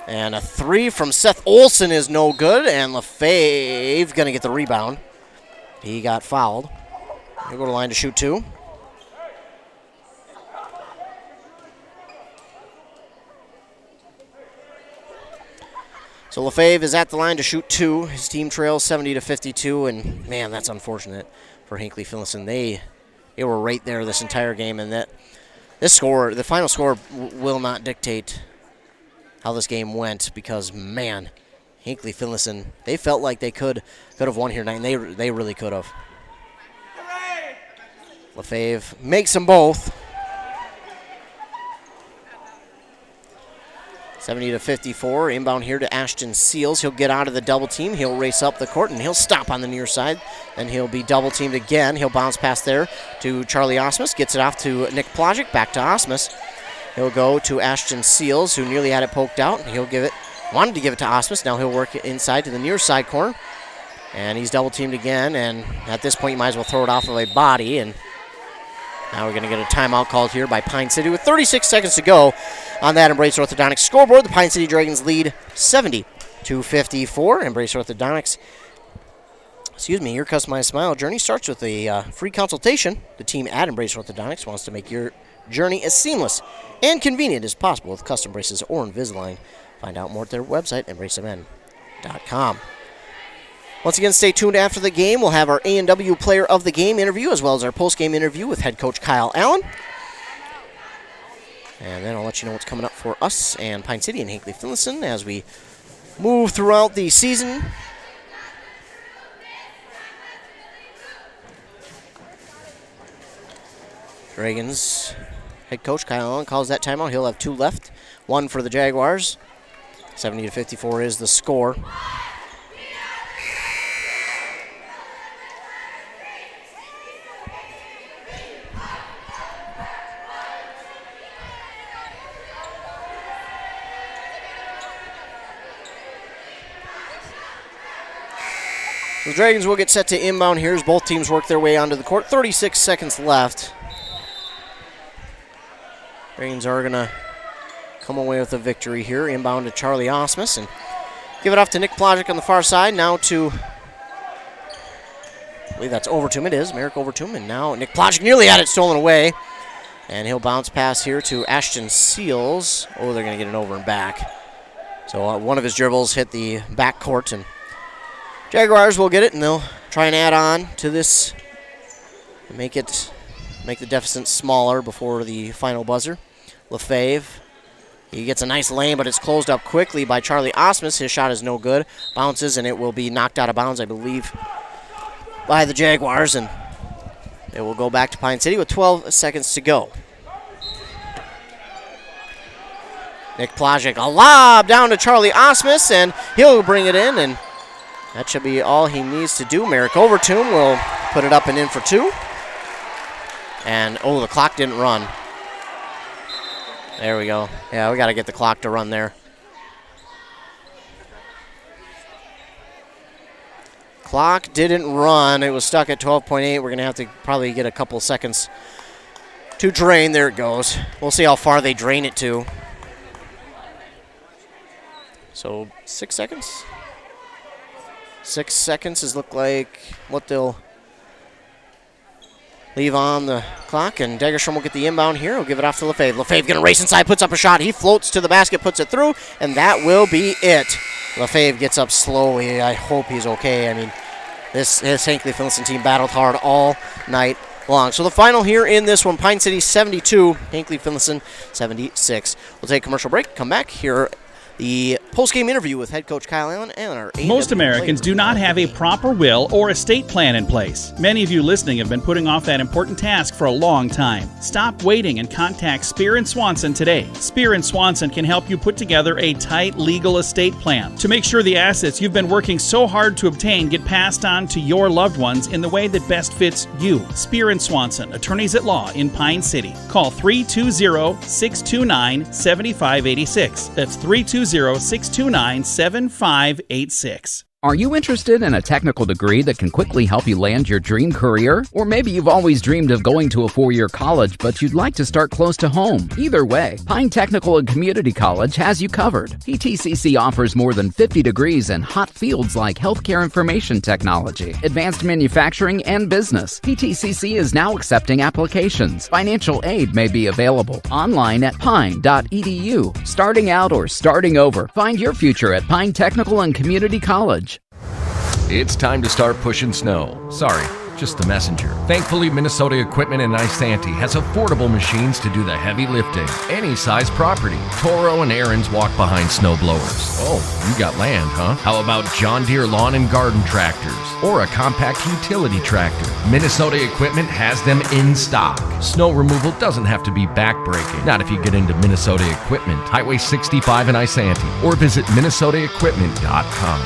And a 3 from Seth Olson is no good, and Lefebvre going to get the rebound. He got fouled. He'll go to line to shoot 2. So Lefebvre is at the line to shoot 2. His team trails 70-52, and man, that's unfortunate for Hinckley-Finlayson. They were right there this entire game, and that this score, the final score, will not dictate how this game went because, man, Hinckley-Finlayson, they felt like they could have won here tonight, and they really could have. Lefebvre makes them both. 70-54, inbound here to Ashton Seals. He'll get out of the double team. He'll race up the court, and he'll stop on the near side. Then he'll be double teamed again. He'll bounce past there to Charlie Osmus. Gets it off to Nick Plojic. Back to Osmus. He'll go to Ashton Seals, who nearly had it poked out. And wanted to give it to Osmus. Now he'll work it inside to the near side corner. And he's double teamed again. And at this point, you might as well throw it off of a body. And now we're going to get a timeout called here by Pine City with 36 seconds to go on that Embrace Orthodontics scoreboard. The Pine City Dragons lead 70-54. Embrace Orthodontics, your customized smile journey starts with a free consultation. The team at Embrace Orthodontics wants to make your journey as seamless and convenient as possible with custom braces or Invisalign. Find out more at their website, embracemn.com. Once again, stay tuned after the game. We'll have our A&W Player of the Game interview as well as our post-game interview with head coach Kyle Allen. And then I'll let you know what's coming up for us and Pine City and Hinckley-Finlayson as we move throughout the season. Dragons head coach Kyle Allen calls that timeout. He'll have 2 left, 1 for the Jaguars. 70-54 is the score. The Dragons will get set to inbound here as both teams work their way onto the court. 36 seconds left. Dragons are going to come away with a victory here. Inbound to Charlie Osmus and give it off to Nick Plojic on the far side. Now to, I believe that's Overton. It is, Merrick Overton. And now Nick Plojic nearly had it stolen away. And he'll bounce pass here to Ashton Seals. Oh, they're going to get it over and back. So one of his dribbles hit the back court, and Jaguars will get it, and they'll try and add on to this and make the deficit smaller before the final buzzer. Lefebvre, he gets a nice lane, but it's closed up quickly by Charlie Osmus. His shot is no good. Bounces, and it will be knocked out of bounds, I believe, by the Jaguars, and it will go back to Pine City with 12 seconds to go. Nick Plojic, a lob down to Charlie Osmus, and he'll bring it in, and that should be all he needs to do. Merrick Overton will put it up and in for 2. And, the clock didn't run. There we go. Yeah, we got to get the clock to run there. Clock didn't run. It was stuck at 12.8. We're going to have to probably get a couple seconds to drain. There it goes. We'll see how far they drain it to. So 6 seconds? 6 seconds is look like what they'll leave on the clock, and Degerstrom will get the inbound here. He'll give it off to Lefebvre. Lefebvre going to race inside, puts up a shot. He floats to the basket, puts it through, and that will be it. Lefebvre gets up slowly. I hope he's okay. I mean, this Hinckley-Finlayson team battled hard all night long. So the final here in this one, Pine City 72, Hinckley-Finlayson 76. We'll take a commercial break, come back here. The post-game interview with head coach Kyle Allen and our Most Americans do not have a proper will or estate plan in place. Many of you listening have been putting off that important task for a long time. Stop waiting and contact Spear & Swanson today. Spear & Swanson can help you put together a tight legal estate plan to make sure the assets you've been working so hard to obtain get passed on to your loved ones in the way that best fits you. Spear & Swanson, attorneys at law in Pine City. Call 320-629-7586. That's 320-629-7586. Are you interested in a technical degree that can quickly help you land your dream career? Or maybe you've always dreamed of going to a 4-year college, but you'd like to start close to home. Either way, Pine Technical and Community College has you covered. PTCC offers more than 50 degrees in hot fields like healthcare information technology, advanced manufacturing, and business. PTCC is now accepting applications. Financial aid may be available online at pine.edu. Starting out or starting over, find your future at Pine Technical and Community College. It's time to start pushing snow. Sorry, just the messenger. Thankfully, Minnesota Equipment in Isanti has affordable machines to do the heavy lifting. Any size property. Toro and Aaron's walk behind snow blowers. Oh, you got land, huh? How about John Deere lawn and garden tractors? Or a compact utility tractor? Minnesota Equipment has them in stock. Snow removal doesn't have to be backbreaking. Not if you get into Minnesota Equipment. Highway 65 in Isanti. Or visit minnesotaequipment.com.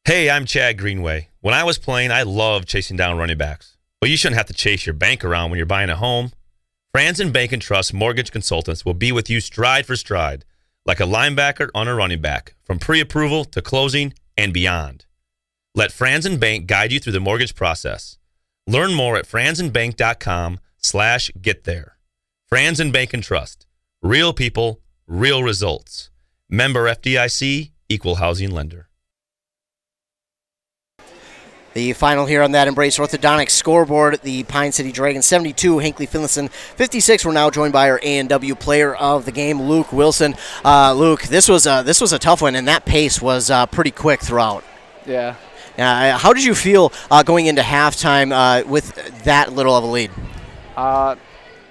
Hey, I'm Chad Greenway. When I was playing, I loved chasing down running backs. But you shouldn't have to chase your bank around when you're buying a home. Franzen Bank and Trust Mortgage Consultants will be with you stride for stride, like a linebacker on a running back, from pre-approval to closing and beyond. Let Franzen Bank guide you through the mortgage process. Learn more at franzenbank.com/get there. Franzen Bank and Trust. Real people, real results. Member FDIC, Equal Housing Lender. The final here on that Embrace Orthodontics scoreboard, the Pine City Dragons 72, Hinckley-Finlayson 56. We're now joined by our A&W player of the game, Luke Wilson. Luke, this was a tough one, and that pace was pretty quick throughout. Yeah. How did you feel going into halftime with that little of a lead?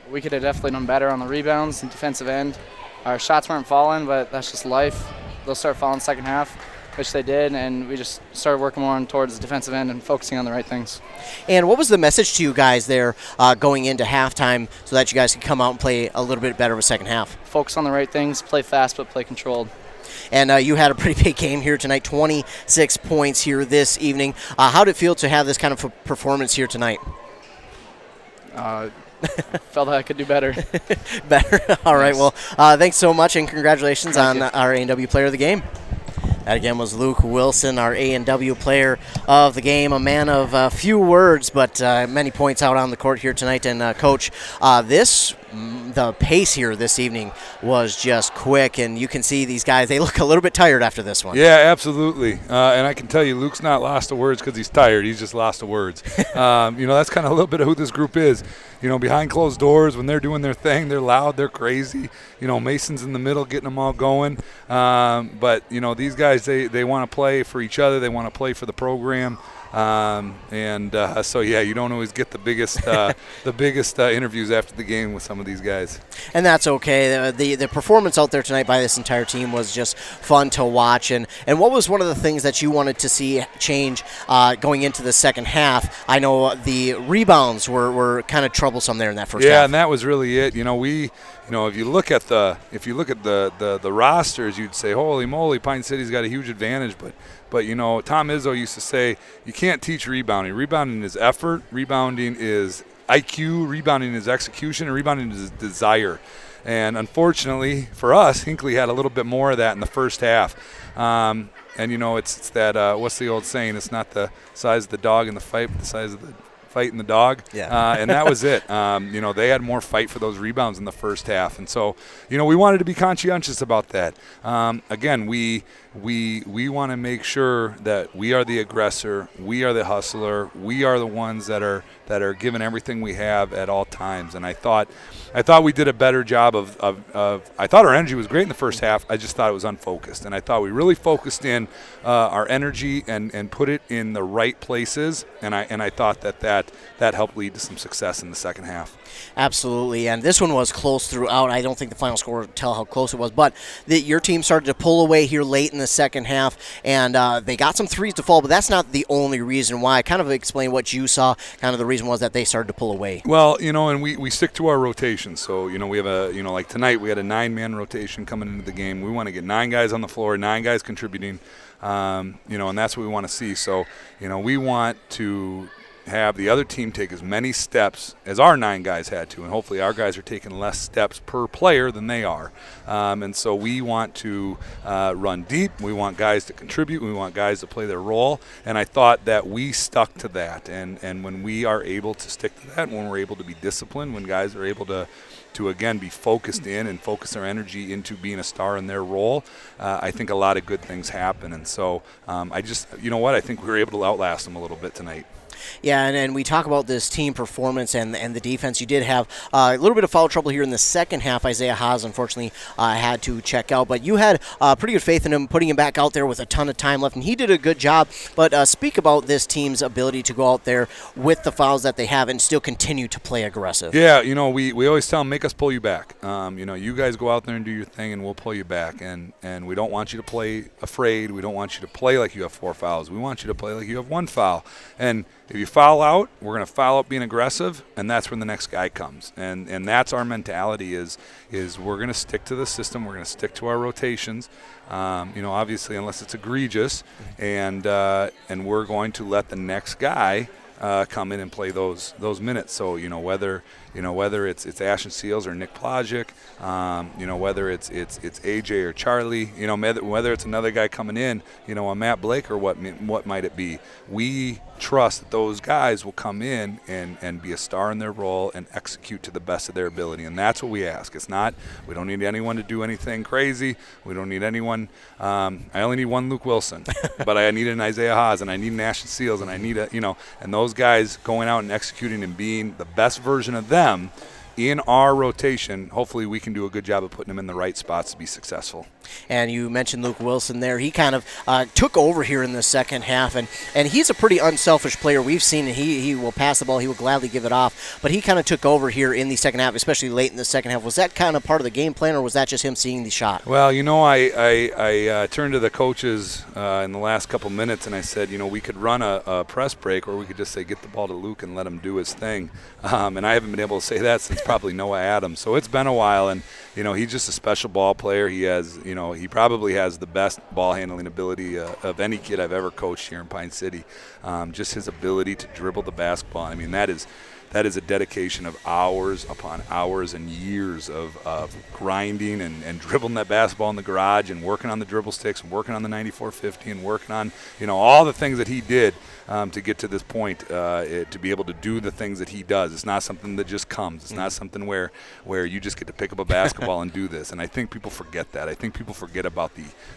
We could have definitely done better on the rebounds and defensive end. Our shots weren't falling, but that's just life. They'll start falling second half, which they did, and we just started working more towards the defensive end and focusing on the right things. And what was the message to you guys there going into halftime so that you guys could come out and play a little bit better of a second half? Focus on the right things, play fast but play controlled. And you had a pretty big game here tonight, 26 points here this evening. How did it feel to have this kind of a performance here tonight? Felt like I could do better. Better? All right, well, thanks so much, and congratulations on our A&W player of the game. That again was Luke Wilson, our A&W player of the game, a man of few words, but many points out on the court here tonight. And Coach, the pace here this evening was just quick, and you can see these guys, they look a little bit tired after this one. Yeah, absolutely. And I can tell you, Luke's not lost to words because he's tired. He's just lost to words. That's kind of a little bit of who this group is. Behind closed doors, when they're doing their thing, they're loud, they're crazy. Mason's in the middle getting them all going. But these guys, they want to play for each other. They want to play for the program. So you don't always get the biggest interviews after the game with some of these guys. And that's okay. The performance out there tonight by this entire team was just fun to watch. And what was one of the things that you wanted to see change going into the second half? I know the rebounds were kind of troublesome there in that first half. Yeah, and that was really it. If you look at the rosters, you'd say, holy moly, Pine City's got a huge advantage. But Tom Izzo used to say, you can't teach rebounding. Rebounding is effort. Rebounding is IQ. Rebounding is execution. And rebounding is desire. And unfortunately for us, Hinckley had a little bit more of that in the first half. It's that, what's the old saying? It's not the size of the dog in the fight, but the size of the fight in the dog. Yeah. And that was it. They had more fight for those rebounds in the first half. And so, we wanted to be conscientious about that. Again, we want to make sure that we are the aggressor, we are the hustler, we are the ones that are giving everything we have at all times. And I thought we did a better job of I thought our energy was great in the first half. I just thought it was unfocused. And I thought we really focused in our energy and put it in the right places. And I thought that helped lead to some success in the second half. Absolutely, and this one was close throughout. I don't think the final score would tell how close it was, but your team started to pull away here late in the second half, and they got some threes to fall, but that's not the only reason why. Kind of explain what you saw. Kind of the reason was that they started to pull away. Well, and we stick to our rotation. So, we have like tonight we had a 9-man rotation coming into the game. We want to get 9 guys on the floor, 9 guys contributing, and that's what we want to see. So, we want to have the other team take as many steps as our 9 guys had to, and hopefully our guys are taking less steps per player than they are. And so we want to run deep. We want guys to contribute. We want guys to play their role. And I thought that we stuck to that. And when we are able to stick to that, when we're able to be disciplined, when guys are able to again be focused in and focus their energy into being a star in their role, I think a lot of good things happen. And so I think we were able to outlast them a little bit tonight. Yeah, and we talk about this team performance and the defense. You did have a little bit of foul trouble here in the second half. Isaiah Haas, unfortunately, had to check out. But you had pretty good faith in him, putting him back out there with a ton of time left, and he did a good job. But speak about this team's ability to go out there with the fouls that they have and still continue to play aggressive. Yeah, we always tell them, make us pull you back. You guys go out there and do your thing, and we'll pull you back. And we don't want you to play afraid. We don't want you to play like you have 4 fouls. We want you to play like you have 1 foul. And if you foul out, we're going to foul out being aggressive, and that's when the next guy comes. And that's our mentality is we're going to stick to the system. We're going to stick to our rotations, obviously unless it's egregious, and we're going to let the next guy come in and play those minutes. So whether it's Ashton Seals or Nick Plajic, whether it's AJ or Charlie, whether it's another guy coming in, a Matt Blake or what might it be. We trust that those guys will come in and be a star in their role and execute to the best of their ability, and that's what we ask. It's not, we don't need anyone to do anything crazy. We don't need anyone. I only need one Luke Wilson, but I need an Isaiah Haas, and I need an Ashton Seals, and I need and those guys going out and executing and being the best version of them in our rotation. Hopefully we can do a good job of putting them in the right spots to be successful. And you mentioned Luke Wilson there. He kind of took over here in the second half, and he's a pretty unselfish player. We've seen he will pass the ball. He will gladly give it off. But he kind of took over here in the second half, especially late in the second half. Was that kind of part of the game plan, or was that just him seeing the shot? Well, I turned to the coaches in the last couple minutes, and I said, we could run a press break, or we could just say, get the ball to Luke and let him do his thing. And I haven't been able to say that since probably Noah Adams. So it's been a while, and he's just a special ball player. He has, he probably has the best ball handling ability of any kid I've ever coached here in Pine City. Just his ability to dribble the basketball. I mean, that is a dedication of hours upon hours and years of grinding and dribbling that basketball in the garage and working on the dribble sticks and working on the 94-50 and working on, all the things that he did to get to this point, to be able to do the things that he does. It's not something that just comes. It's not something where you just get to pick up a basketball and do this. And I think people forget that. I think people forget about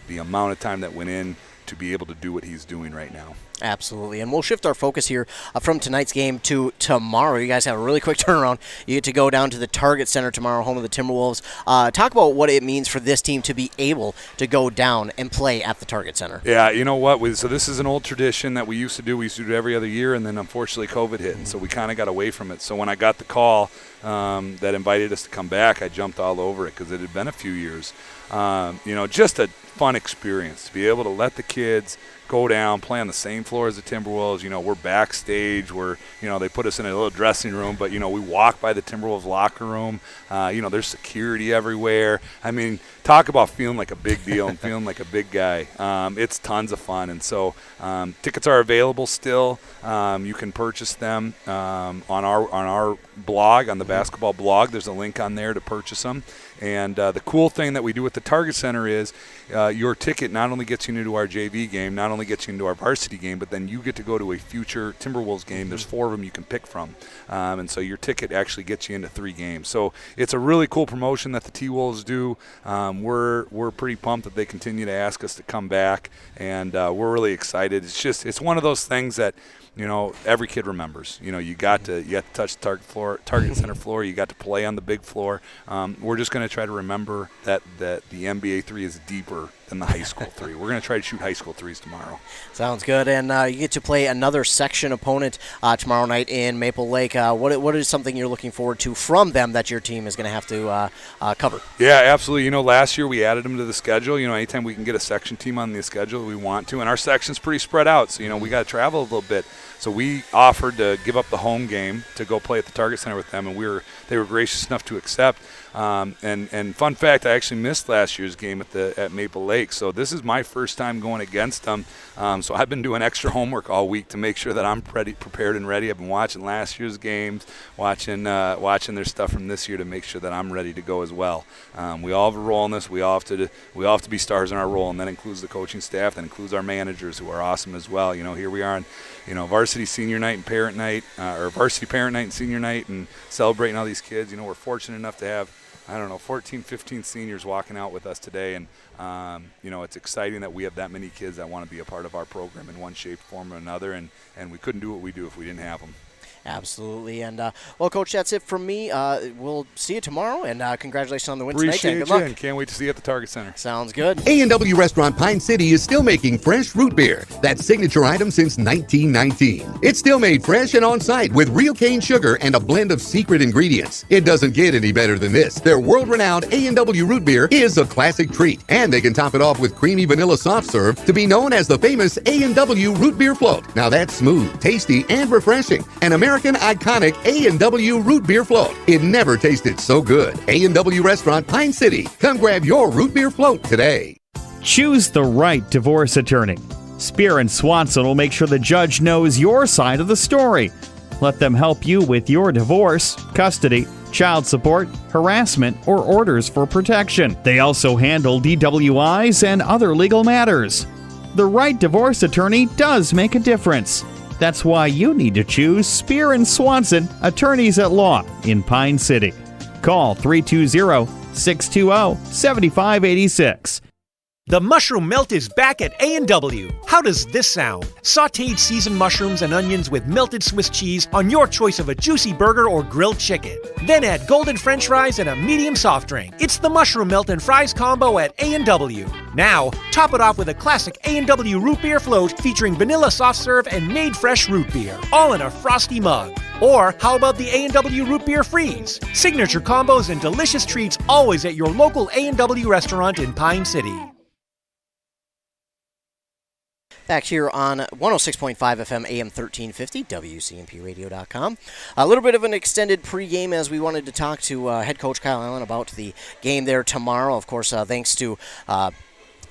the amount of time that went in to be able to do what he's doing right now. Absolutely. And we'll shift our focus here from tonight's game to tomorrow. You guys have a really quick turnaround. You get to go down to the Target Center tomorrow, home of the Timberwolves. Talk about what it means for this team to be able to go down and play at the Target Center. Yeah, you know what? So this is an old tradition that we used to do. We used to do it every other year, and then unfortunately COVID hit, and so we kind of got away from it. So when I got the call that invited us to come back, I jumped all over it because it had been a few years. Just a fun experience to be able to let the kids go down, play on the same floor as the Timberwolves. We're backstage. They put us in a little dressing room, but, we walk by the Timberwolves locker room. There's security everywhere. I mean, talk about feeling like a big deal and feeling like a big guy. It's tons of fun. And so tickets are available still. You can purchase them on our blog, on the basketball blog. There's a link on there to purchase them. And the cool thing that we do at the Target Center is your ticket not only gets you into our JV game, not only gets you into our varsity game, but then you get to go to a future Timberwolves game. There's 4 of them you can pick from. And so your ticket actually gets you into 3 games. So it's a really cool promotion that the T-Wolves do. We're pretty pumped that they continue to ask us to come back, and we're really excited. It's one of those things that every kid remembers. You got to touch the Target Center floor. You got to play on the big floor. We're just going to try to remember that the NBA 3 is deeper than the high school 3. We're going to try to shoot high school 3s tomorrow. Sounds good. And you get to play another section opponent tomorrow night in Maple Lake. What is something you're looking forward to from them that your team is going to have to cover? Yeah, absolutely. Last year we added them to the schedule. Anytime we can get a section team on the schedule, we want to. And our section's pretty spread out, so we got to travel a little bit. So we offered to give up the home game to go play at the Target Center with them, and they were gracious enough to accept. And fun fact, I actually missed last year's game at Maple Lake, so this is my first time going against them. So I've been doing extra homework all week to make sure that I'm prepared and ready. I've been watching last year's games, watching their stuff from this year to make sure that I'm ready to go as well. We all have a role in this. We all have to be stars in our role, and that includes the coaching staff. That includes our managers, who are awesome as well. Here we are on varsity senior night and parent night, or varsity parent night and senior night, and celebrating all these kids. We're fortunate enough to have 14, 15 seniors walking out with us today. And, it's exciting that we have that many kids that want to be a part of our program in one shape, form, or another. And we couldn't do what we do if we didn't have them. Absolutely. And, Coach, that's it from me. We'll see you tomorrow, and congratulations on the win Appreciate tonight. Good you, luck. and can't wait to see you at the Target Center. Sounds good. A&W Restaurant Pine City is still making fresh root beer, that signature item since 1919. It's still made fresh and on-site with real cane sugar and a blend of secret ingredients. It doesn't get any better than this. Their world-renowned A&W root beer is a classic treat, and they can top it off with creamy vanilla soft serve to be known as the famous A&W root beer float. Now that's smooth, tasty, and refreshing. An American iconic A&W root beer float. It never tasted so good. A&W Restaurant Pine City. Come grab your root beer float today. Choose the right divorce attorney. Spear and Swanson will make sure the judge knows your side of the story. Let them help you with your divorce, custody, child support, harassment, or orders for protection. They also handle DWIs and other legal matters. The right divorce attorney does make a difference. That's why you need to choose Spear and Swanson, attorneys at law in Pine City. Call 320-620-7586. The mushroom melt is back at A&W. How does this sound? Sautéed seasoned mushrooms and onions with melted Swiss cheese on your choice of a juicy burger or grilled chicken. Then add golden French fries and a medium soft drink. It's the mushroom melt and fries combo at A&W. Now, top it off with a classic A&W root beer float featuring vanilla soft serve and made fresh root beer, all in a frosty mug. Or how about the A&W root beer freeze? Signature combos and delicious treats always at your local A&W restaurant in Pine City. Back here on 106.5 FM, AM 1350, WCMPradio.com. A little bit of an extended pregame as we wanted to talk to head coach Kyle Allen about the game there tomorrow. Of course, thanks to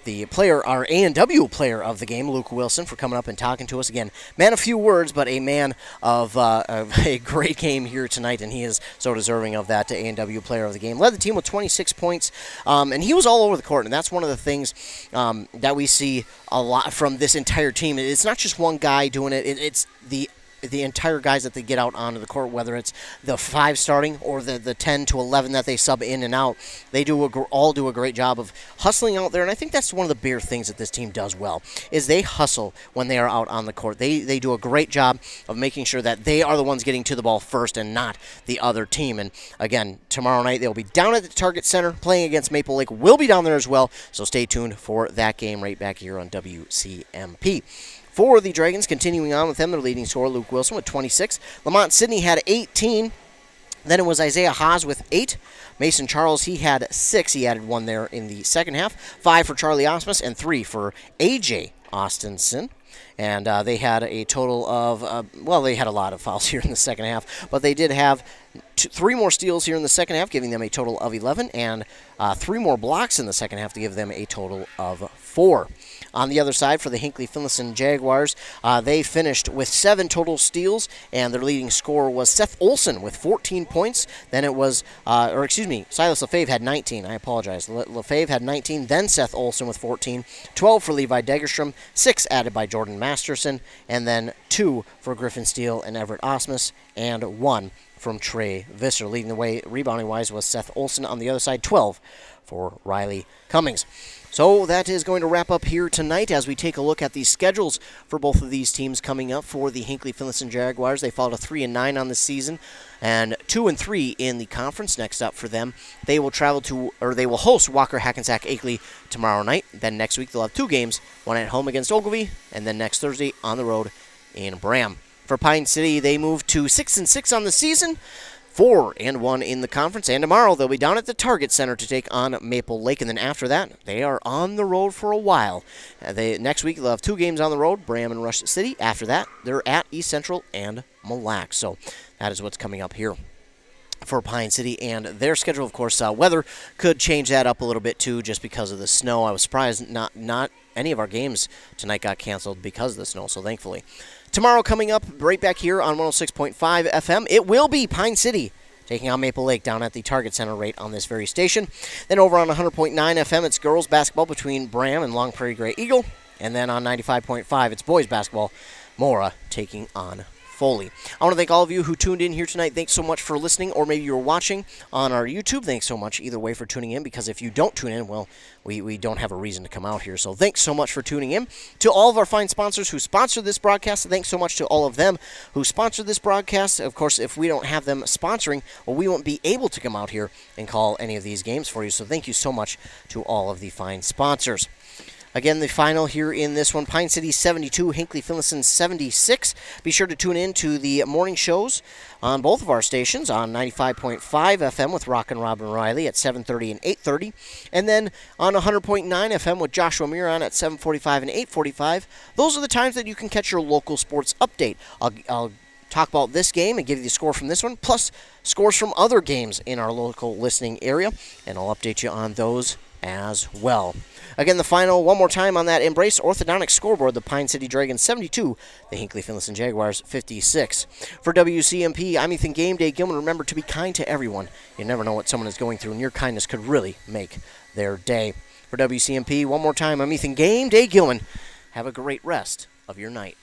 the player, our A&W player of the game, Luke Wilson, for coming up and talking to us. Again, man of few words, but a man of a great game here tonight, and he is so deserving of that A&W player of the game. Led the team with 26 points, and he was all over the court, and that's one of the things that we see a lot from this entire team. It's not just one guy doing it. It's the entire guys that they get out onto the court, whether it's the 5 starting or the 10 to 11 that they sub in and out. They all do a great job of hustling out there, and I think that's one of the bigger things that this team does well, is they hustle when they are out on the court. They do a great job of making sure that they are the ones getting to the ball first and not the other team. And again, tomorrow night they'll be down at the Target Center playing against Maple Lake. We'll be down there as well, so stay tuned for that game right back here on WCMP. For the Dragons, continuing on with them, their leading scorer, Luke Wilson, with 26. Lamont Sidney had 18. Then it was Isaiah Haas with 8. Mason Charles, he had 6. He added 1 there in the second half. 5 for Charlie Osmus and 3 for A.J. Austinson. And they had a total of, they had a lot of fouls here in the second half, but they did have 3 more steals here in the second half, giving them a total of 11, and 3 more blocks in the second half to give them a total of 4. On the other side, for the Hinckley-Finlayson Jaguars, they finished with 7 total steals, and their leading scorer was Seth Olson with 14 points. Then it was, Silas Lefebvre had 19. I apologize. Lefebvre had 19, then Seth Olson with 14. 12 for Levi Degerstrom, 6 added by Jordan Masterson, and then 2 for Griffin Steele and Everett Osmus, and 1 from Trey Visser. Leading the way rebounding-wise was Seth Olson. On the other side, 12 for Riley Cummings. So that is going to wrap up here tonight as we take a look at the schedules for both of these teams coming up. For the Hinckley-Finlayson Jaguars, they fall to 3-9 on the season and 2-3 in the conference. Next up for them, they will host Walker Hackensack Akeley tomorrow night. Then next week they'll have 2 games, one at home against Ogilvie, and then next Thursday on the road in Bram. For Pine City, they move to 6-6 on the season, 4-1 in the conference, and tomorrow they'll be down at the Target Center to take on Maple Lake, and then after that, they are on the road for a while. Next week, they'll have 2 games on the road, Bram and Rush City. After that, they're at East Central and Mille Lacs. So that is what's coming up here for Pine City and their schedule. Of course, weather could change that up a little bit too, just because of the snow. I was surprised not any of our games tonight got canceled because of the snow, so thankfully. Tomorrow coming up right back here on 106.5 FM, it will be Pine City taking on Maple Lake down at the Target Center right on this very station. Then over on 100.9 FM, it's girls basketball between Bram and Long Prairie Grey Eagle. And then on 95.5, it's boys basketball, Mora taking on Foley. I want to thank all of you who tuned in here tonight. Thanks so much for listening, or maybe you're watching on our YouTube. Thanks so much either way for tuning in, because if you don't tune in, well, we don't have a reason to come out here. So thanks so much for tuning in. To all of our fine sponsors who sponsor this broadcast, thanks so much to all of them who sponsor this broadcast. Of course, if we don't have them sponsoring, well, we won't be able to come out here and call any of these games for you. So thank you so much to all of the fine sponsors. Again, the final here in this one, Pine City 72, Hinckley-Finlayson 76. Be sure to tune in to the morning shows on both of our stations on 95.5 FM with Rock and Robin Riley at 7:30 and 8:30, and then on 100.9 FM with Joshua Miron at 7:45 and 8:45. Those are the times that you can catch your local sports update. I'll talk about this game and give you the score from this one, plus scores from other games in our local listening area, and I'll update you on those as well. Again, the final, one more time on that Embrace Orthodontic scoreboard, the Pine City Dragons 72, the Hinckley-Finlayson Jaguars 56. For WCMP, I'm Ethan Game Day Gilman. Remember to be kind to everyone. You never know what someone is going through, and your kindness could really make their day. For WCMP, one more time, I'm Ethan Game Day Gilman. Have a great rest of your night.